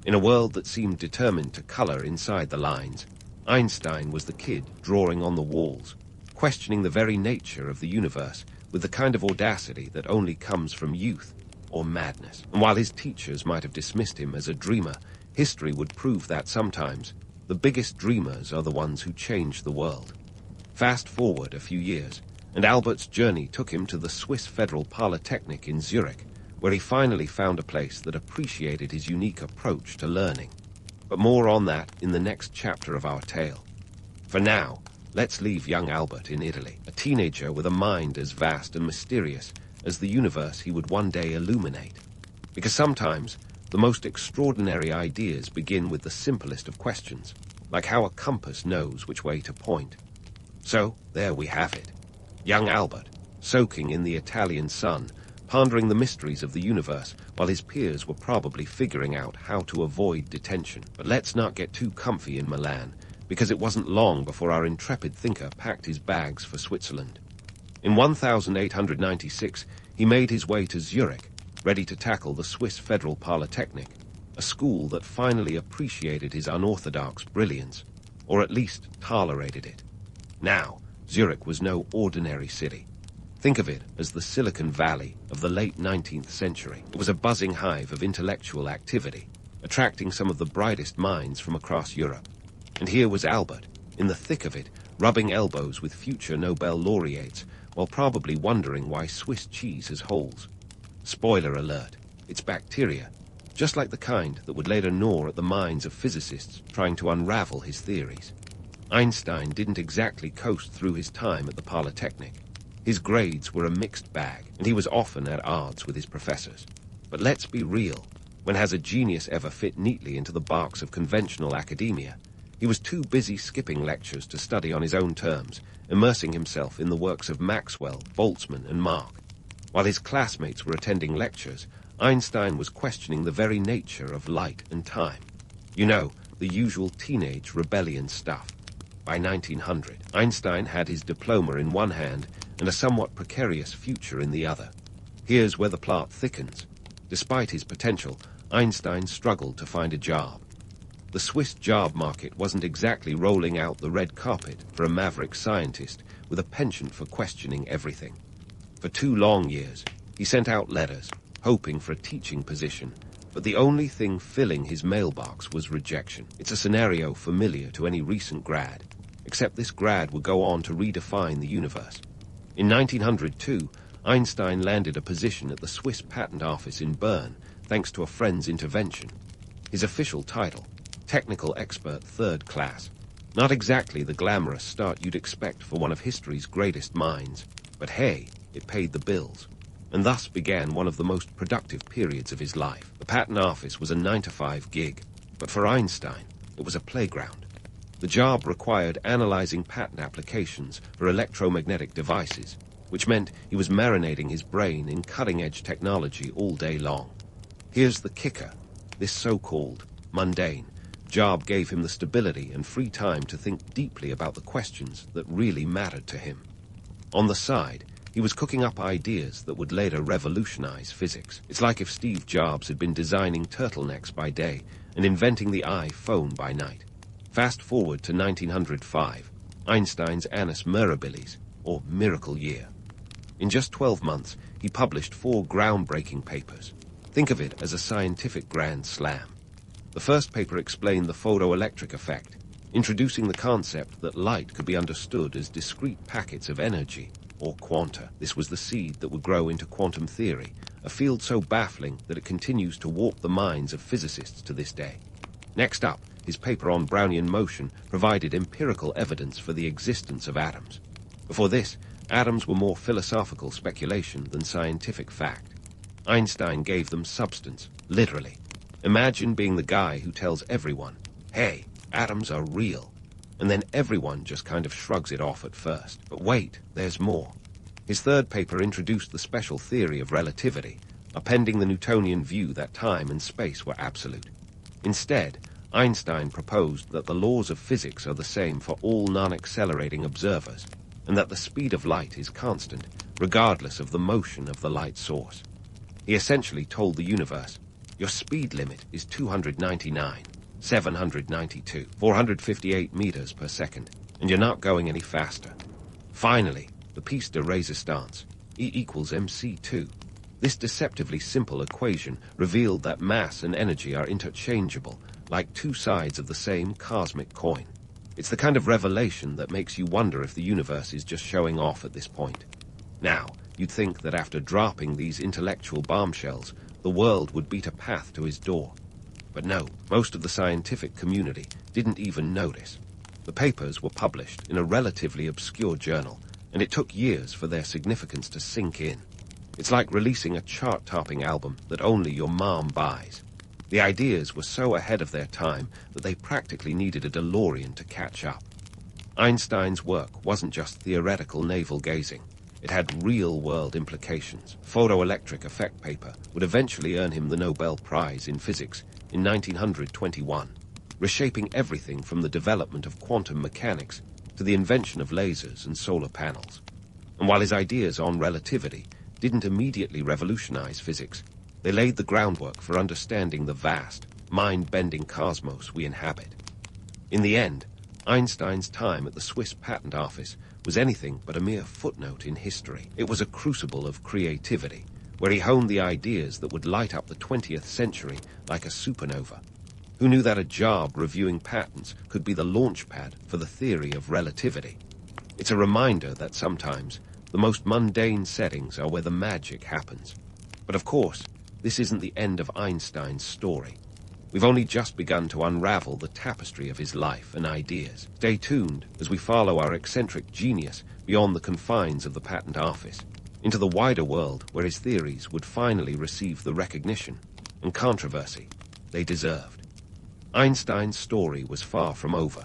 In a world that seemed determined to color inside the lines, Einstein was the kid drawing on the walls, questioning the very nature of the universe with the kind of audacity that only comes from youth or madness. And while his teachers might have dismissed him as a dreamer, history would prove that sometimes the biggest dreamers are the ones who change the world. Fast forward a few years, and Albert's journey took him to the Swiss Federal Polytechnic in Zurich, where he finally found a place that appreciated his unique approach to learning. But more on that in the next chapter of our tale. For now, let's leave young Albert in Italy, a teenager with a mind as vast and mysterious as the universe he would one day illuminate. Because sometimes, the most extraordinary ideas begin with the simplest of questions, like how a compass knows which way to point. So, there we have it. Young Albert, soaking in the Italian sun, pondering the mysteries of the universe while his peers were probably figuring out how to avoid detention. But let's not get too comfy in Milan, because it wasn't long before our intrepid thinker packed his bags for Switzerland. In 1896, he made his way to Zurich, ready to tackle the Swiss Federal Polytechnic, a school that finally appreciated his unorthodox brilliance, or at least tolerated it. Now, Zurich was no ordinary city. Think of it as the Silicon Valley of the late 19th century. It was a buzzing hive of intellectual activity, attracting some of the brightest minds from across Europe. And here was Albert, in the thick of it, rubbing elbows with future Nobel laureates, while probably wondering why Swiss cheese has holes. Spoiler alert, it's bacteria, just like the kind that would later gnaw at the minds of physicists trying to unravel his theories. Einstein didn't exactly coast through his time at the Polytechnic. His grades were a mixed bag, and he was often at odds with his professors. But let's be real, when has a genius ever fit neatly into the box of conventional academia? He was too busy skipping lectures to study on his own terms, immersing himself in the works of Maxwell, Boltzmann, and Mach. While his classmates were attending lectures, Einstein was questioning the very nature of light and time. You know, the usual teenage rebellion stuff. By 1900, Einstein had his diploma in one hand and a somewhat precarious future in the other. Here's where the plot thickens. Despite his potential, Einstein struggled to find a job. The Swiss job market wasn't exactly rolling out the red carpet for a maverick scientist with a penchant for questioning everything. For 2 long years, he sent out letters, hoping for a teaching position, but the only thing filling his mailbox was rejection. It's a scenario familiar to any recent grad, except this grad would go on to redefine the universe. In 1902, Einstein landed a position at the Swiss Patent Office in Bern, thanks to a friend's intervention. His official title, Technical Expert Third Class. Not exactly the glamorous start you'd expect for one of history's greatest minds, but hey, it paid the bills. And thus began one of the most productive periods of his life. The patent office was a 9-to-5 gig, but for Einstein, it was a playground. The job required analyzing patent applications for electromagnetic devices, which meant he was marinating his brain in cutting-edge technology all day long. Here's the kicker. This so-called mundane job gave him the stability and free time to think deeply about the questions that really mattered to him. On the side, he was cooking up ideas that would later revolutionize physics. It's like if Steve Jobs had been designing turtlenecks by day and inventing the iPhone by night. Fast forward to 1905, Einstein's Annus Mirabilis, or Miracle Year. In just 12 months, he published 4 groundbreaking papers. Think of it as a scientific grand slam. The first paper explained the photoelectric effect, introducing the concept that light could be understood as discrete packets of energy, or quanta. This was the seed that would grow into quantum theory, a field so baffling that it continues to warp the minds of physicists to this day. Next up, his paper on Brownian motion provided empirical evidence for the existence of atoms. Before this, atoms were more philosophical speculation than scientific fact. Einstein gave them substance, literally. Imagine being the guy who tells everyone, hey, atoms are real, and then everyone just kind of shrugs it off at first. But wait, there's more. His third paper introduced the special theory of relativity, appending the Newtonian view that time and space were absolute. Instead, Einstein proposed that the laws of physics are the same for all non-accelerating observers, and that the speed of light is constant, regardless of the motion of the light source. He essentially told the universe, your speed limit is 299, 792, 458 meters per second, and you're not going any faster. Finally, the piece de resistance, E equals mc2. This deceptively simple equation revealed that mass and energy are interchangeable, like 2 sides of the same cosmic coin. It's the kind of revelation that makes you wonder if the universe is just showing off at this point. Now, You'd think that after dropping these intellectual bombshells, the world would beat a path to his door. But no, most of the scientific community didn't even notice. The papers were published in a relatively obscure journal, and it took years for their significance to sink in. It's like releasing a chart-topping album that only your mom buys. The ideas were so ahead of their time that they practically needed a DeLorean to catch up. Einstein's work wasn't just theoretical navel-gazing. It had real-world implications. Photoelectric effect paper would eventually earn him the Nobel Prize in Physics in 1921, reshaping everything from the development of quantum mechanics to the invention of lasers and solar panels. And while his ideas on relativity didn't immediately revolutionize physics, they laid the groundwork for understanding the vast, mind-bending cosmos we inhabit. In the end, Einstein's time at the Swiss Patent Office was anything but a mere footnote in history. It was a crucible of creativity, where he honed the ideas that would light up the 20th century like a supernova. Who knew that a job reviewing patents could be the launchpad for the theory of relativity? It's a reminder that sometimes the most mundane settings are where the magic happens. But of course, this isn't the end of Einstein's story. We've only just begun to unravel the tapestry of his life and ideas. Stay tuned as we follow our eccentric genius beyond the confines of the patent office, into the wider world where his theories would finally receive the recognition and controversy they deserved. Einstein's story was far from over.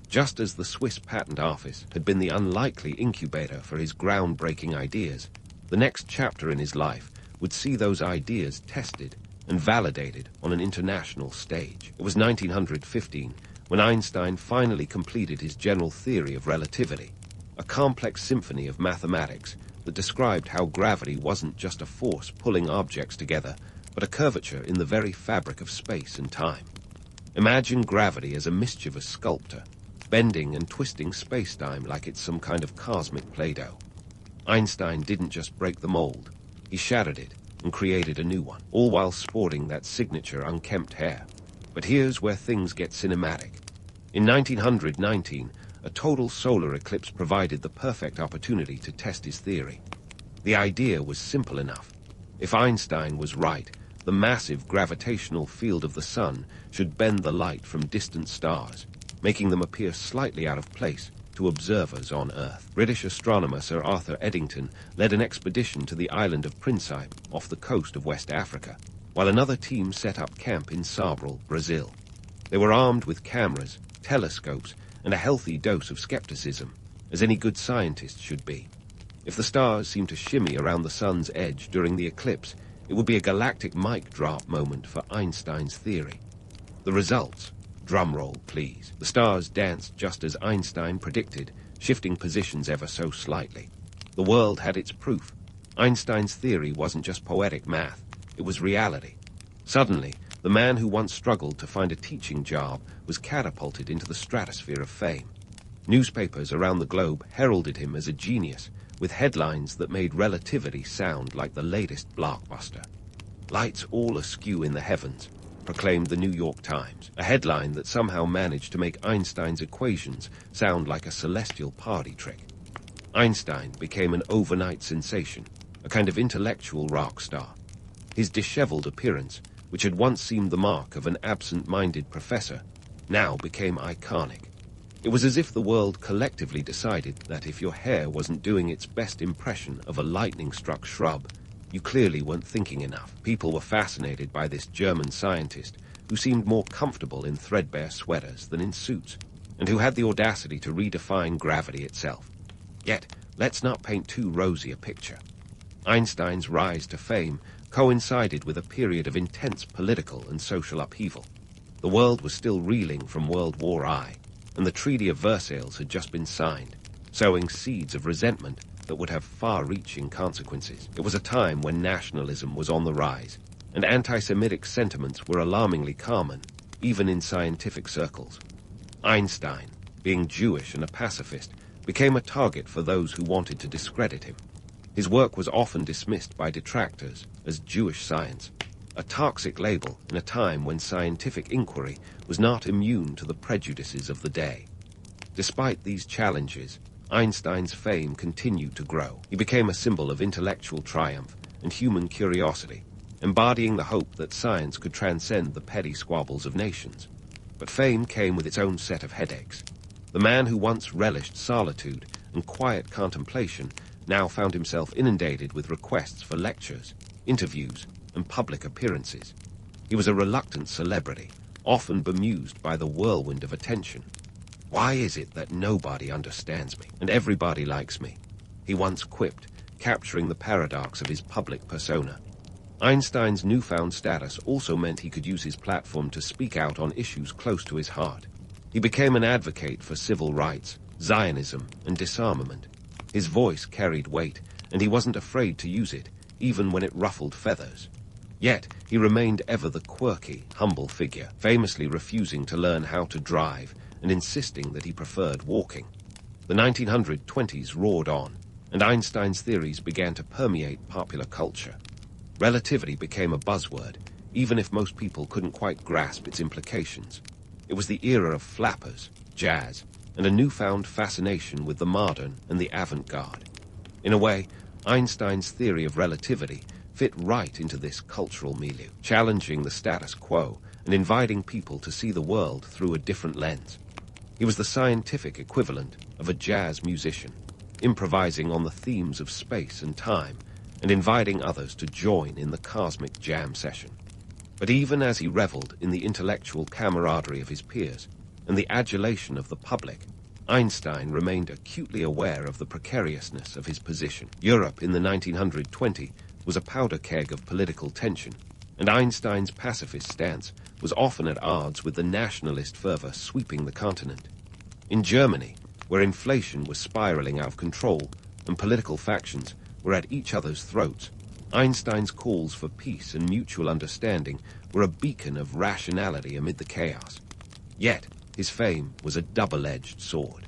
Just as the Swiss Patent Office had been the unlikely incubator for his groundbreaking ideas, the next chapter in his life would see those ideas tested and validated on an international stage. It was 1915 when Einstein finally completed his general theory of relativity, a complex symphony of mathematics that described how gravity wasn't just a force pulling objects together, but a curvature in the very fabric of space and time. Imagine gravity as a mischievous sculptor, bending and twisting space-time like it's some kind of cosmic Play-Doh. Einstein didn't just break the mold, he shattered it and created a new one, all while sporting that signature unkempt hair. But here's where things get cinematic. In 1919, a total solar eclipse provided the perfect opportunity to test his theory. The idea was simple enough. If Einstein was right, the massive gravitational field of the sun should bend the light from distant stars, making them appear slightly out of place to observers on Earth. British astronomer Sir Arthur Eddington led an expedition to the island of Príncipe off the coast of West Africa, while another team set up camp in Sabral, Brazil. They were armed with cameras, telescopes, and a healthy dose of skepticism, as any good scientist should be. If the stars seemed to shimmy around the sun's edge during the eclipse, it would be a galactic mic drop moment for Einstein's theory. The results? Drum roll, please. The stars danced just as Einstein predicted, shifting positions ever so slightly. The world had its proof. Einstein's theory wasn't just poetic math, it was reality. Suddenly, the man who once struggled to find a teaching job was catapulted into the stratosphere of fame. Newspapers around the globe heralded him as a genius, with headlines that made relativity sound like the latest blockbuster. Lights all askew in the heavens, proclaimed the New York Times, a headline that somehow managed to make Einstein's equations sound like a celestial party trick. Einstein became an overnight sensation, a kind of intellectual rock star. His disheveled appearance, which had once seemed the mark of an absent-minded professor, now became iconic. It was as if the world collectively decided that if your hair wasn't doing its best impression of a lightning-struck shrub, you clearly weren't thinking enough. People were fascinated by this German scientist who seemed more comfortable in threadbare sweaters than in suits, and who had the audacity to redefine gravity itself. Yet, let's not paint too rosy a picture. Einstein's rise to fame coincided with a period of intense political and social upheaval. The world was still reeling from World War I, and the Treaty of Versailles had just been signed, sowing seeds of resentment that would have far-reaching consequences. It was a time when nationalism was on the rise, and anti-Semitic sentiments were alarmingly common, even in scientific circles. Einstein, being Jewish and a pacifist, became a target for those who wanted to discredit him. His work was often dismissed by detractors as Jewish science, a toxic label in a time when scientific inquiry was not immune to the prejudices of the day. Despite these challenges, Einstein's fame continued to grow. He became a symbol of intellectual triumph and human curiosity, embodying the hope that science could transcend the petty squabbles of nations. But fame came with its own set of headaches. The man who once relished solitude and quiet contemplation now found himself inundated with requests for lectures, interviews, and public appearances. He was a reluctant celebrity, often bemused by the whirlwind of attention. "Why is it that nobody understands me, and everybody likes me?" he once quipped, capturing the paradox of his public persona. Einstein's newfound status also meant he could use his platform to speak out on issues close to his heart. He became an advocate for civil rights, Zionism, and disarmament. His voice carried weight, and he wasn't afraid to use it, even when it ruffled feathers. Yet, he remained ever the quirky, humble figure, famously refusing to learn how to drive and insisting that he preferred walking. The 1920s roared on, and Einstein's theories began to permeate popular culture. Relativity became a buzzword, even if most people couldn't quite grasp its implications. It was the era of flappers, jazz, and a newfound fascination with the modern and the avant-garde. In a way, Einstein's theory of relativity fit right into this cultural milieu, challenging the status quo and inviting people to see the world through a different lens. He was the scientific equivalent of a jazz musician, improvising on the themes of space and time and inviting others to join in the cosmic jam session. But even as he reveled in the intellectual camaraderie of his peers and the adulation of the public, Einstein remained acutely aware of the precariousness of his position. Europe in the 1920s was a powder keg of political tension, and Einstein's pacifist stance was often at odds with the nationalist fervor sweeping the continent. In Germany, where inflation was spiraling out of control and political factions were at each other's throats, Einstein's calls for peace and mutual understanding were a beacon of rationality amid the chaos. Yet, his fame was a double-edged sword.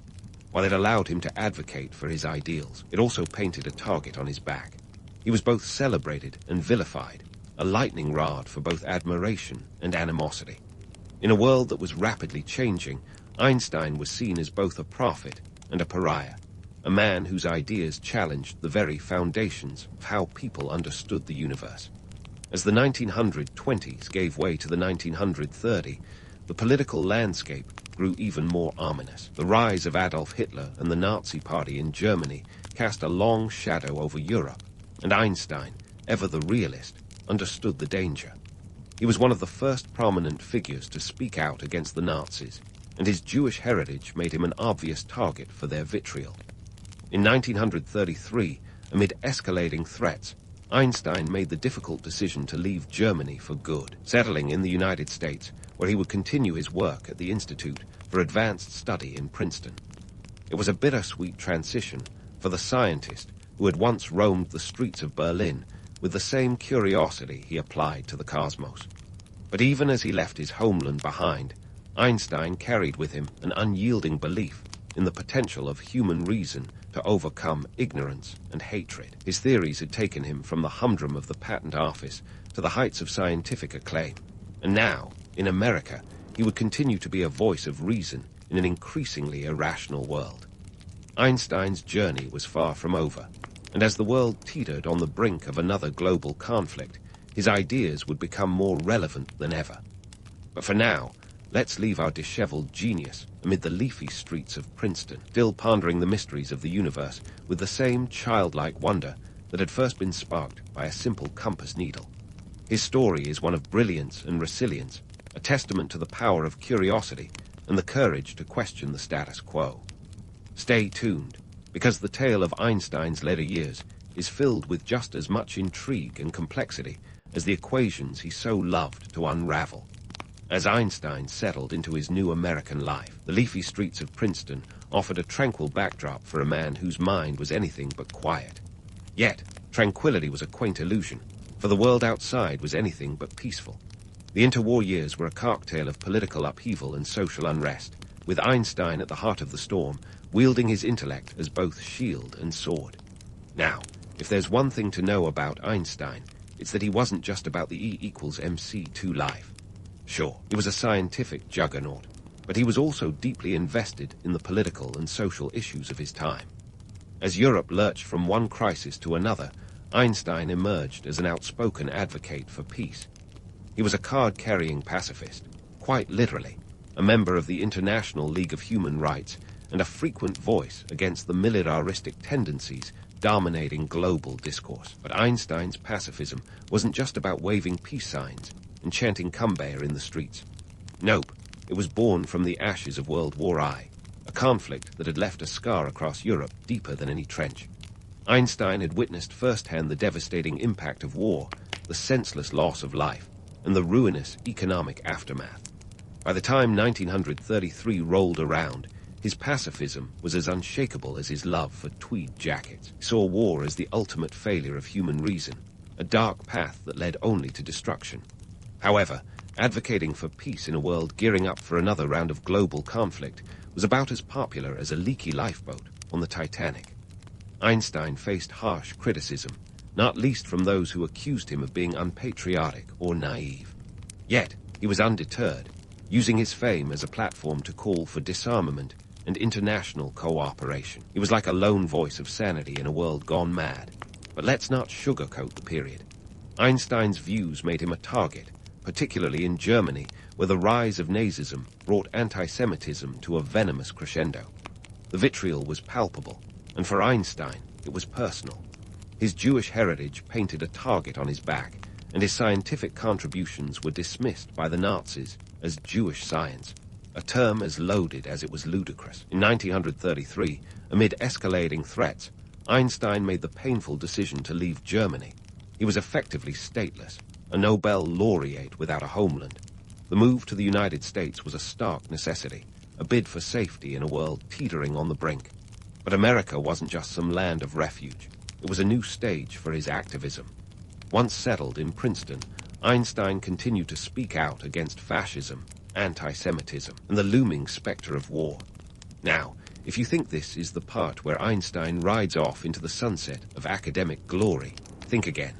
While it allowed him to advocate for his ideals, it also painted a target on his back. He was both celebrated and vilified, a lightning rod for both admiration and animosity. In a world that was rapidly changing, Einstein was seen as both a prophet and a pariah, a man whose ideas challenged the very foundations of how people understood the universe. As the 1920s gave way to the 1930s, the political landscape grew even more ominous. The rise of Adolf Hitler and the Nazi Party in Germany cast a long shadow over Europe, and Einstein, ever the realist, understood the danger. He was one of the first prominent figures to speak out against the Nazis, and his Jewish heritage made him an obvious target for their vitriol. In 1933, amid escalating threats, Einstein made the difficult decision to leave Germany for good, settling in the United States, where he would continue his work at the Institute for Advanced Study in Princeton. It was a bittersweet transition for the scientist who had once roamed the streets of Berlin with the same curiosity he applied to the cosmos. But even as he left his homeland behind, Einstein carried with him an unyielding belief in the potential of human reason to overcome ignorance and hatred. His theories had taken him from the humdrum of the patent office to the heights of scientific acclaim. And now, in America, he would continue to be a voice of reason in an increasingly irrational world. Einstein's journey was far from over, and as the world teetered on the brink of another global conflict, his ideas would become more relevant than ever. But for now, let's leave our disheveled genius amid the leafy streets of Princeton, still pondering the mysteries of the universe with the same childlike wonder that had first been sparked by a simple compass needle. His story is one of brilliance and resilience, a testament to the power of curiosity and the courage to question the status quo. Stay tuned, because the tale of Einstein's later years is filled with just as much intrigue and complexity as the equations he so loved to unravel. As Einstein settled into his new American life, the leafy streets of Princeton offered a tranquil backdrop for a man whose mind was anything but quiet. Yet, tranquility was a quaint illusion, for the world outside was anything but peaceful. The interwar years were a cocktail of political upheaval and social unrest, with Einstein at the heart of the storm, wielding his intellect as both shield and sword. Now, if there's one thing to know about Einstein, it's that he wasn't just about the E equals MC2 life. Sure, he was a scientific juggernaut, But he was also deeply invested in the political and social issues of his time. As Europe lurched from one crisis to another, Einstein emerged as an outspoken advocate for peace. He was a card-carrying pacifist, quite literally, a member of the International League of Human Rights, and a frequent voice against the militaristic tendencies dominating global discourse. But Einstein's pacifism wasn't just about waving peace signs and chanting Kumbaya in the streets. Nope, it was born from the ashes of World War I, a conflict that had left a scar across Europe deeper than any trench. Einstein had witnessed firsthand the devastating impact of war, the senseless loss of life, and the ruinous economic aftermath. By the time 1933 rolled around, his pacifism was as unshakable as his love for tweed jackets. He saw war as the ultimate failure of human reason, a dark path that led only to destruction. However, advocating for peace in a world gearing up for another round of global conflict was about as popular as a leaky lifeboat on the Titanic. Einstein faced harsh criticism, not least from those who accused him of being unpatriotic or naive. Yet, he was undeterred, using his fame as a platform to call for disarmament and international cooperation. He was like a lone voice of sanity in a world gone mad. But let's not sugarcoat the period. Einstein's views made him a target, particularly in Germany, where the rise of Nazism brought anti-Semitism to a venomous crescendo. The vitriol was palpable, and for Einstein, it was personal. His Jewish heritage painted a target on his back, and his scientific contributions were dismissed by the Nazis as Jewish science, a term as loaded as it was ludicrous. In 1933, amid escalating threats, Einstein made the painful decision to leave Germany. He was effectively stateless, a Nobel laureate without a homeland. The move to the United States was a stark necessity, a bid for safety in a world teetering on the brink. But America wasn't just some land of refuge. It was a new stage for his activism. Once settled in Princeton, Einstein continued to speak out against fascism, anti-Semitism, and the looming specter of war. Now, if you think this is the part where Einstein rides off into the sunset of academic glory, think again.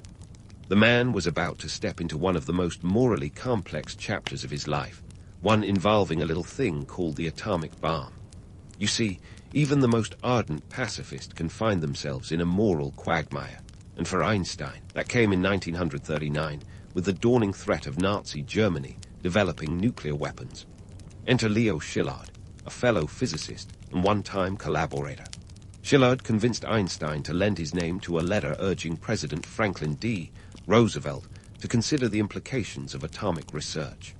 The man was about to step into one of the most morally complex chapters of his life, one involving a little thing called the atomic bomb. You see, even the most ardent pacifist can find themselves in a moral quagmire, and for Einstein, that came in 1939 with the dawning threat of Nazi Germany developing nuclear weapons. Enter Leo Szilard, a fellow physicist and one-time collaborator. Szilard convinced Einstein to lend his name to a letter urging President Franklin D. Roosevelt to consider the implications of atomic research.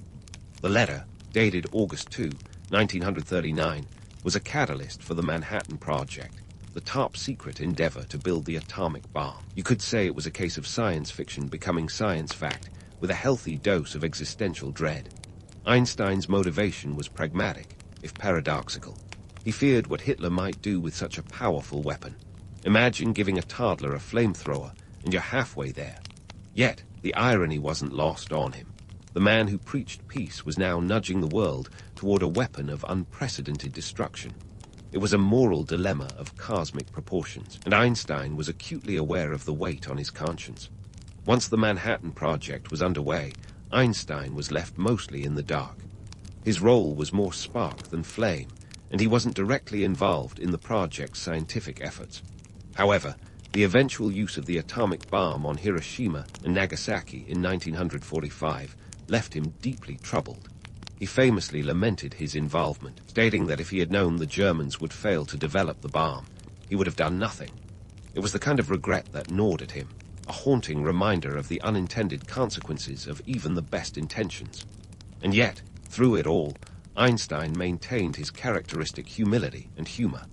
The letter, dated August 2, 1939, was a catalyst for the Manhattan Project, the top-secret endeavor to build the atomic bomb. You could say it was a case of science fiction becoming science fact, with a healthy dose of existential dread. Einstein's motivation was pragmatic, if paradoxical. He feared what Hitler might do with such a powerful weapon. Imagine giving a toddler a flamethrower, and you're halfway there. Yet, the irony wasn't lost on him. The man who preached peace was now nudging the world toward a weapon of unprecedented destruction. It was a moral dilemma of cosmic proportions, and Einstein was acutely aware of the weight on his conscience. Once the Manhattan Project was underway, Einstein was left mostly in the dark. His role was more spark than flame, and he wasn't directly involved in the project's scientific efforts. However, the eventual use of the atomic bomb on Hiroshima and Nagasaki in 1945 left him deeply troubled. He famously lamented his involvement, stating that if he had known the Germans would fail to develop the bomb, he would have done nothing. It was the kind of regret that gnawed at him, a haunting reminder of the unintended consequences of even the best intentions. And yet, through it all, Einstein maintained his characteristic humility and humor.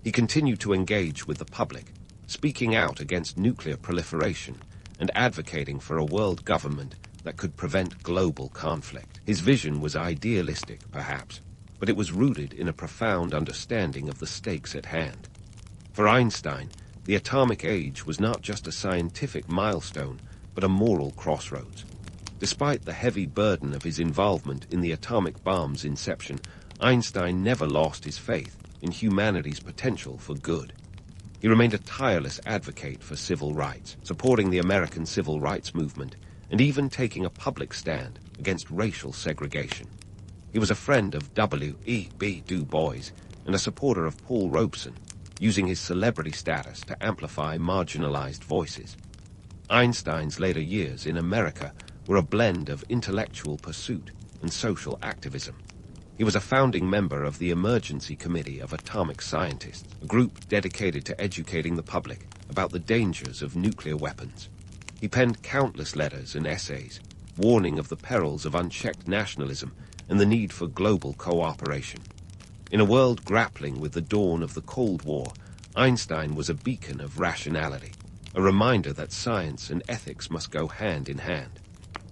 He continued to engage with the public, speaking out against nuclear proliferation and advocating for a world government that could prevent global conflict. His vision was idealistic, perhaps, but it was rooted in a profound understanding of the stakes at hand. For Einstein, the atomic age was not just a scientific milestone, but a moral crossroads. Despite the heavy burden of his involvement in the atomic bomb's inception, Einstein never lost his faith in humanity's potential for good. He remained a tireless advocate for civil rights, supporting the American civil rights movement, and even taking a public stand against racial segregation. He He was a friend of W.E.B. Du Bois and a supporter of Paul Robeson, using his celebrity status to amplify marginalized voices. Einstein's later years in America were a blend of intellectual pursuit and social activism. He was a founding member of the Emergency Committee of Atomic Scientists, a group dedicated to educating the public about the dangers of nuclear weapons. He penned countless letters and essays, warning of the perils of unchecked nationalism and the need for global cooperation. In a world grappling with the dawn of the Cold War, Einstein was a beacon of rationality, a reminder that science and ethics must go hand in hand.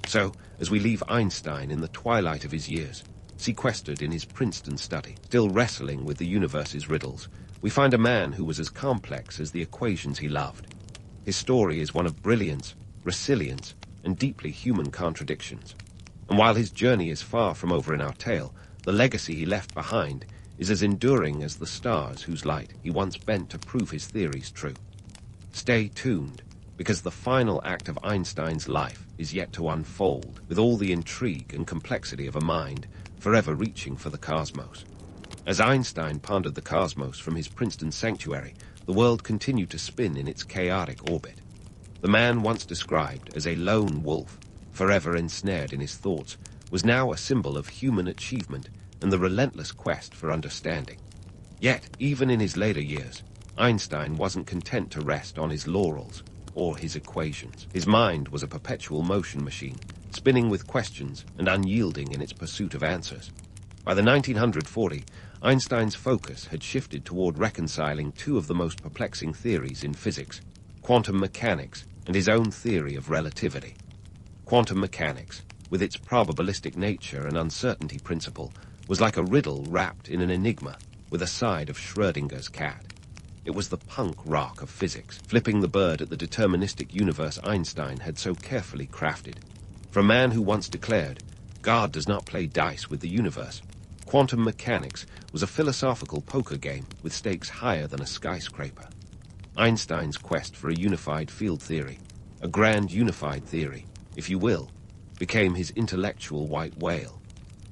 So, as we leave Einstein in the twilight of his years, sequestered in his Princeton study, still wrestling with the universe's riddles, we find a man who was as complex as the equations he loved. His story is one of brilliance, resilience, and deeply human contradictions. And while his journey is far from over in our tale, the legacy he left behind is as enduring as the stars whose light he once bent to prove his theories true. Stay tuned, because the final act of Einstein's life is yet to unfold, with all the intrigue and complexity of a mind forever reaching for the cosmos. As Einstein pondered the cosmos from his Princeton sanctuary, the world continued to spin in its chaotic orbit. The man once described as a lone wolf, forever ensnared in his thoughts, was now a symbol of human achievement and the relentless quest for understanding. Yet, even in his later years, Einstein wasn't content to rest on his laurels or his equations. His mind was a perpetual motion machine, spinning with questions and unyielding in its pursuit of answers. By the 1940, Einstein's focus had shifted toward reconciling two of the most perplexing theories in physics, quantum mechanics and his own theory of relativity. Quantum mechanics, with its probabilistic nature and uncertainty principle, was like a riddle wrapped in an enigma with a side of Schrödinger's cat. It was the punk rock of physics, flipping the bird at the deterministic universe Einstein had so carefully crafted. For a man who once declared, "God does not play dice with the universe," quantum mechanics was a philosophical poker game with stakes higher than a skyscraper. Einstein's quest for a unified field theory, a grand unified theory, if you will, became his intellectual white whale.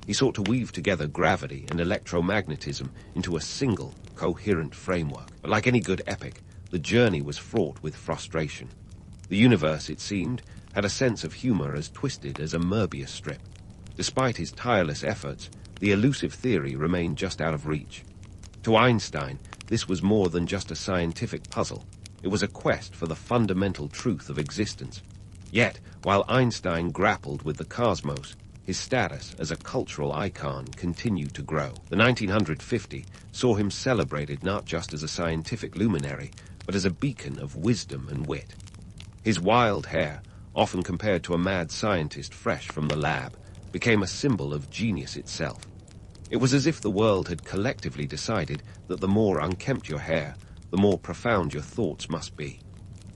He sought to weave together gravity and electromagnetism into a single, coherent framework. But like any good epic, the journey was fraught with frustration. The universe, it seemed, had a sense of humor as twisted as a Möbius strip. Despite his tireless efforts, the elusive theory remained just out of reach. To Einstein, this was more than just a scientific puzzle. It was a quest for the fundamental truth of existence. Yet, while Einstein grappled with the cosmos, his status as a cultural icon continued to grow. The 1950 saw him celebrated not just as a scientific luminary, but as a beacon of wisdom and wit. His wild hair, often compared to a mad scientist fresh from the lab, became a symbol of genius itself. It was as if the world had collectively decided that the more unkempt your hair, the more profound your thoughts must be.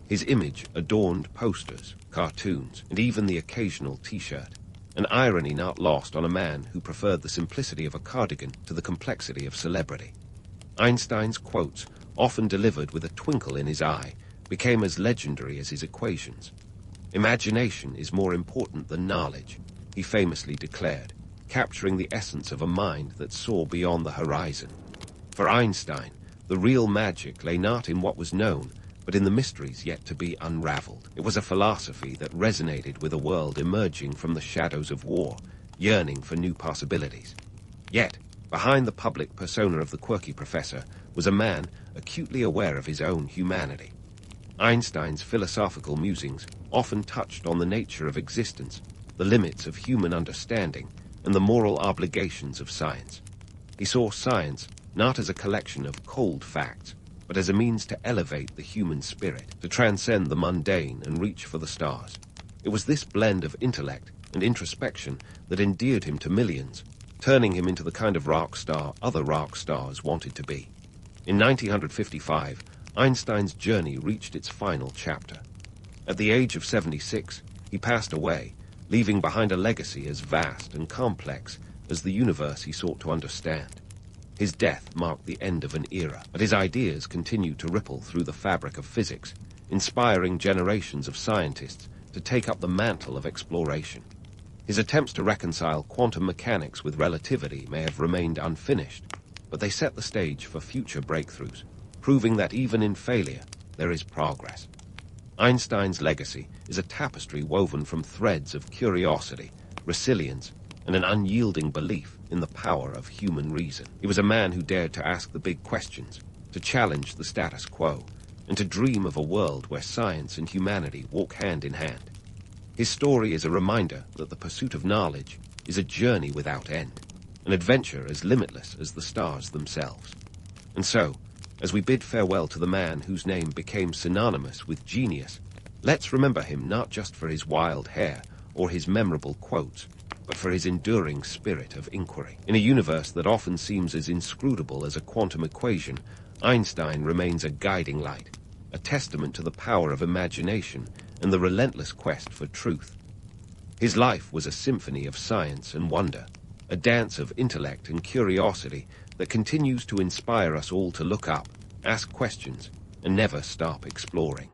His image adorned posters, cartoons, and even the occasional T-shirt, an irony not lost on a man who preferred the simplicity of a cardigan to the complexity of celebrity. Einstein's quotes, often delivered with a twinkle in his eye, became as legendary as his equations. "Imagination is more important than knowledge," he famously declared, capturing the essence of a mind that saw beyond the horizon. For Einstein, the real magic lay not in what was known, but in the mysteries yet to be unraveled. It was a philosophy that resonated with a world emerging from the shadows of war, yearning for new possibilities. Yet, behind the public persona of the quirky professor was a man acutely aware of his own humanity. Einstein's philosophical musings often touched on the nature of existence, the limits of human understanding, and the moral obligations of science. He saw science not as a collection of cold facts, but as a means to elevate the human spirit, to transcend the mundane and reach for the stars. It was this blend of intellect and introspection that endeared him to millions, turning him into the kind of rock star other rock stars wanted to be. In 1955, Einstein's journey reached its final chapter. At the age of 76, he passed away, leaving behind a legacy as vast and complex as the universe he sought to understand. His death marked the end of an era, but his ideas continued to ripple through the fabric of physics, inspiring generations of scientists to take up the mantle of exploration. His attempts to reconcile quantum mechanics with relativity may have remained unfinished, but they set the stage for future breakthroughs, proving that even in failure, there is progress. Einstein's legacy is a tapestry woven from threads of curiosity, resilience, and an unyielding belief in the power of human reason. He was a man who dared to ask the big questions, to challenge the status quo, and to dream of a world where science and humanity walk hand in hand. His story is a reminder that the pursuit of knowledge is a journey without end, an adventure as limitless as the stars themselves. And so, as we bid farewell to the man whose name became synonymous with genius, let's remember him not just for his wild hair or his memorable quotes, but for his enduring spirit of inquiry. In a universe that often seems as inscrutable as a quantum equation, Einstein remains a guiding light, a testament to the power of imagination and the relentless quest for truth. His life was a symphony of science and wonder, a dance of intellect and curiosity that continues to inspire us all to look up, ask questions, and never stop exploring.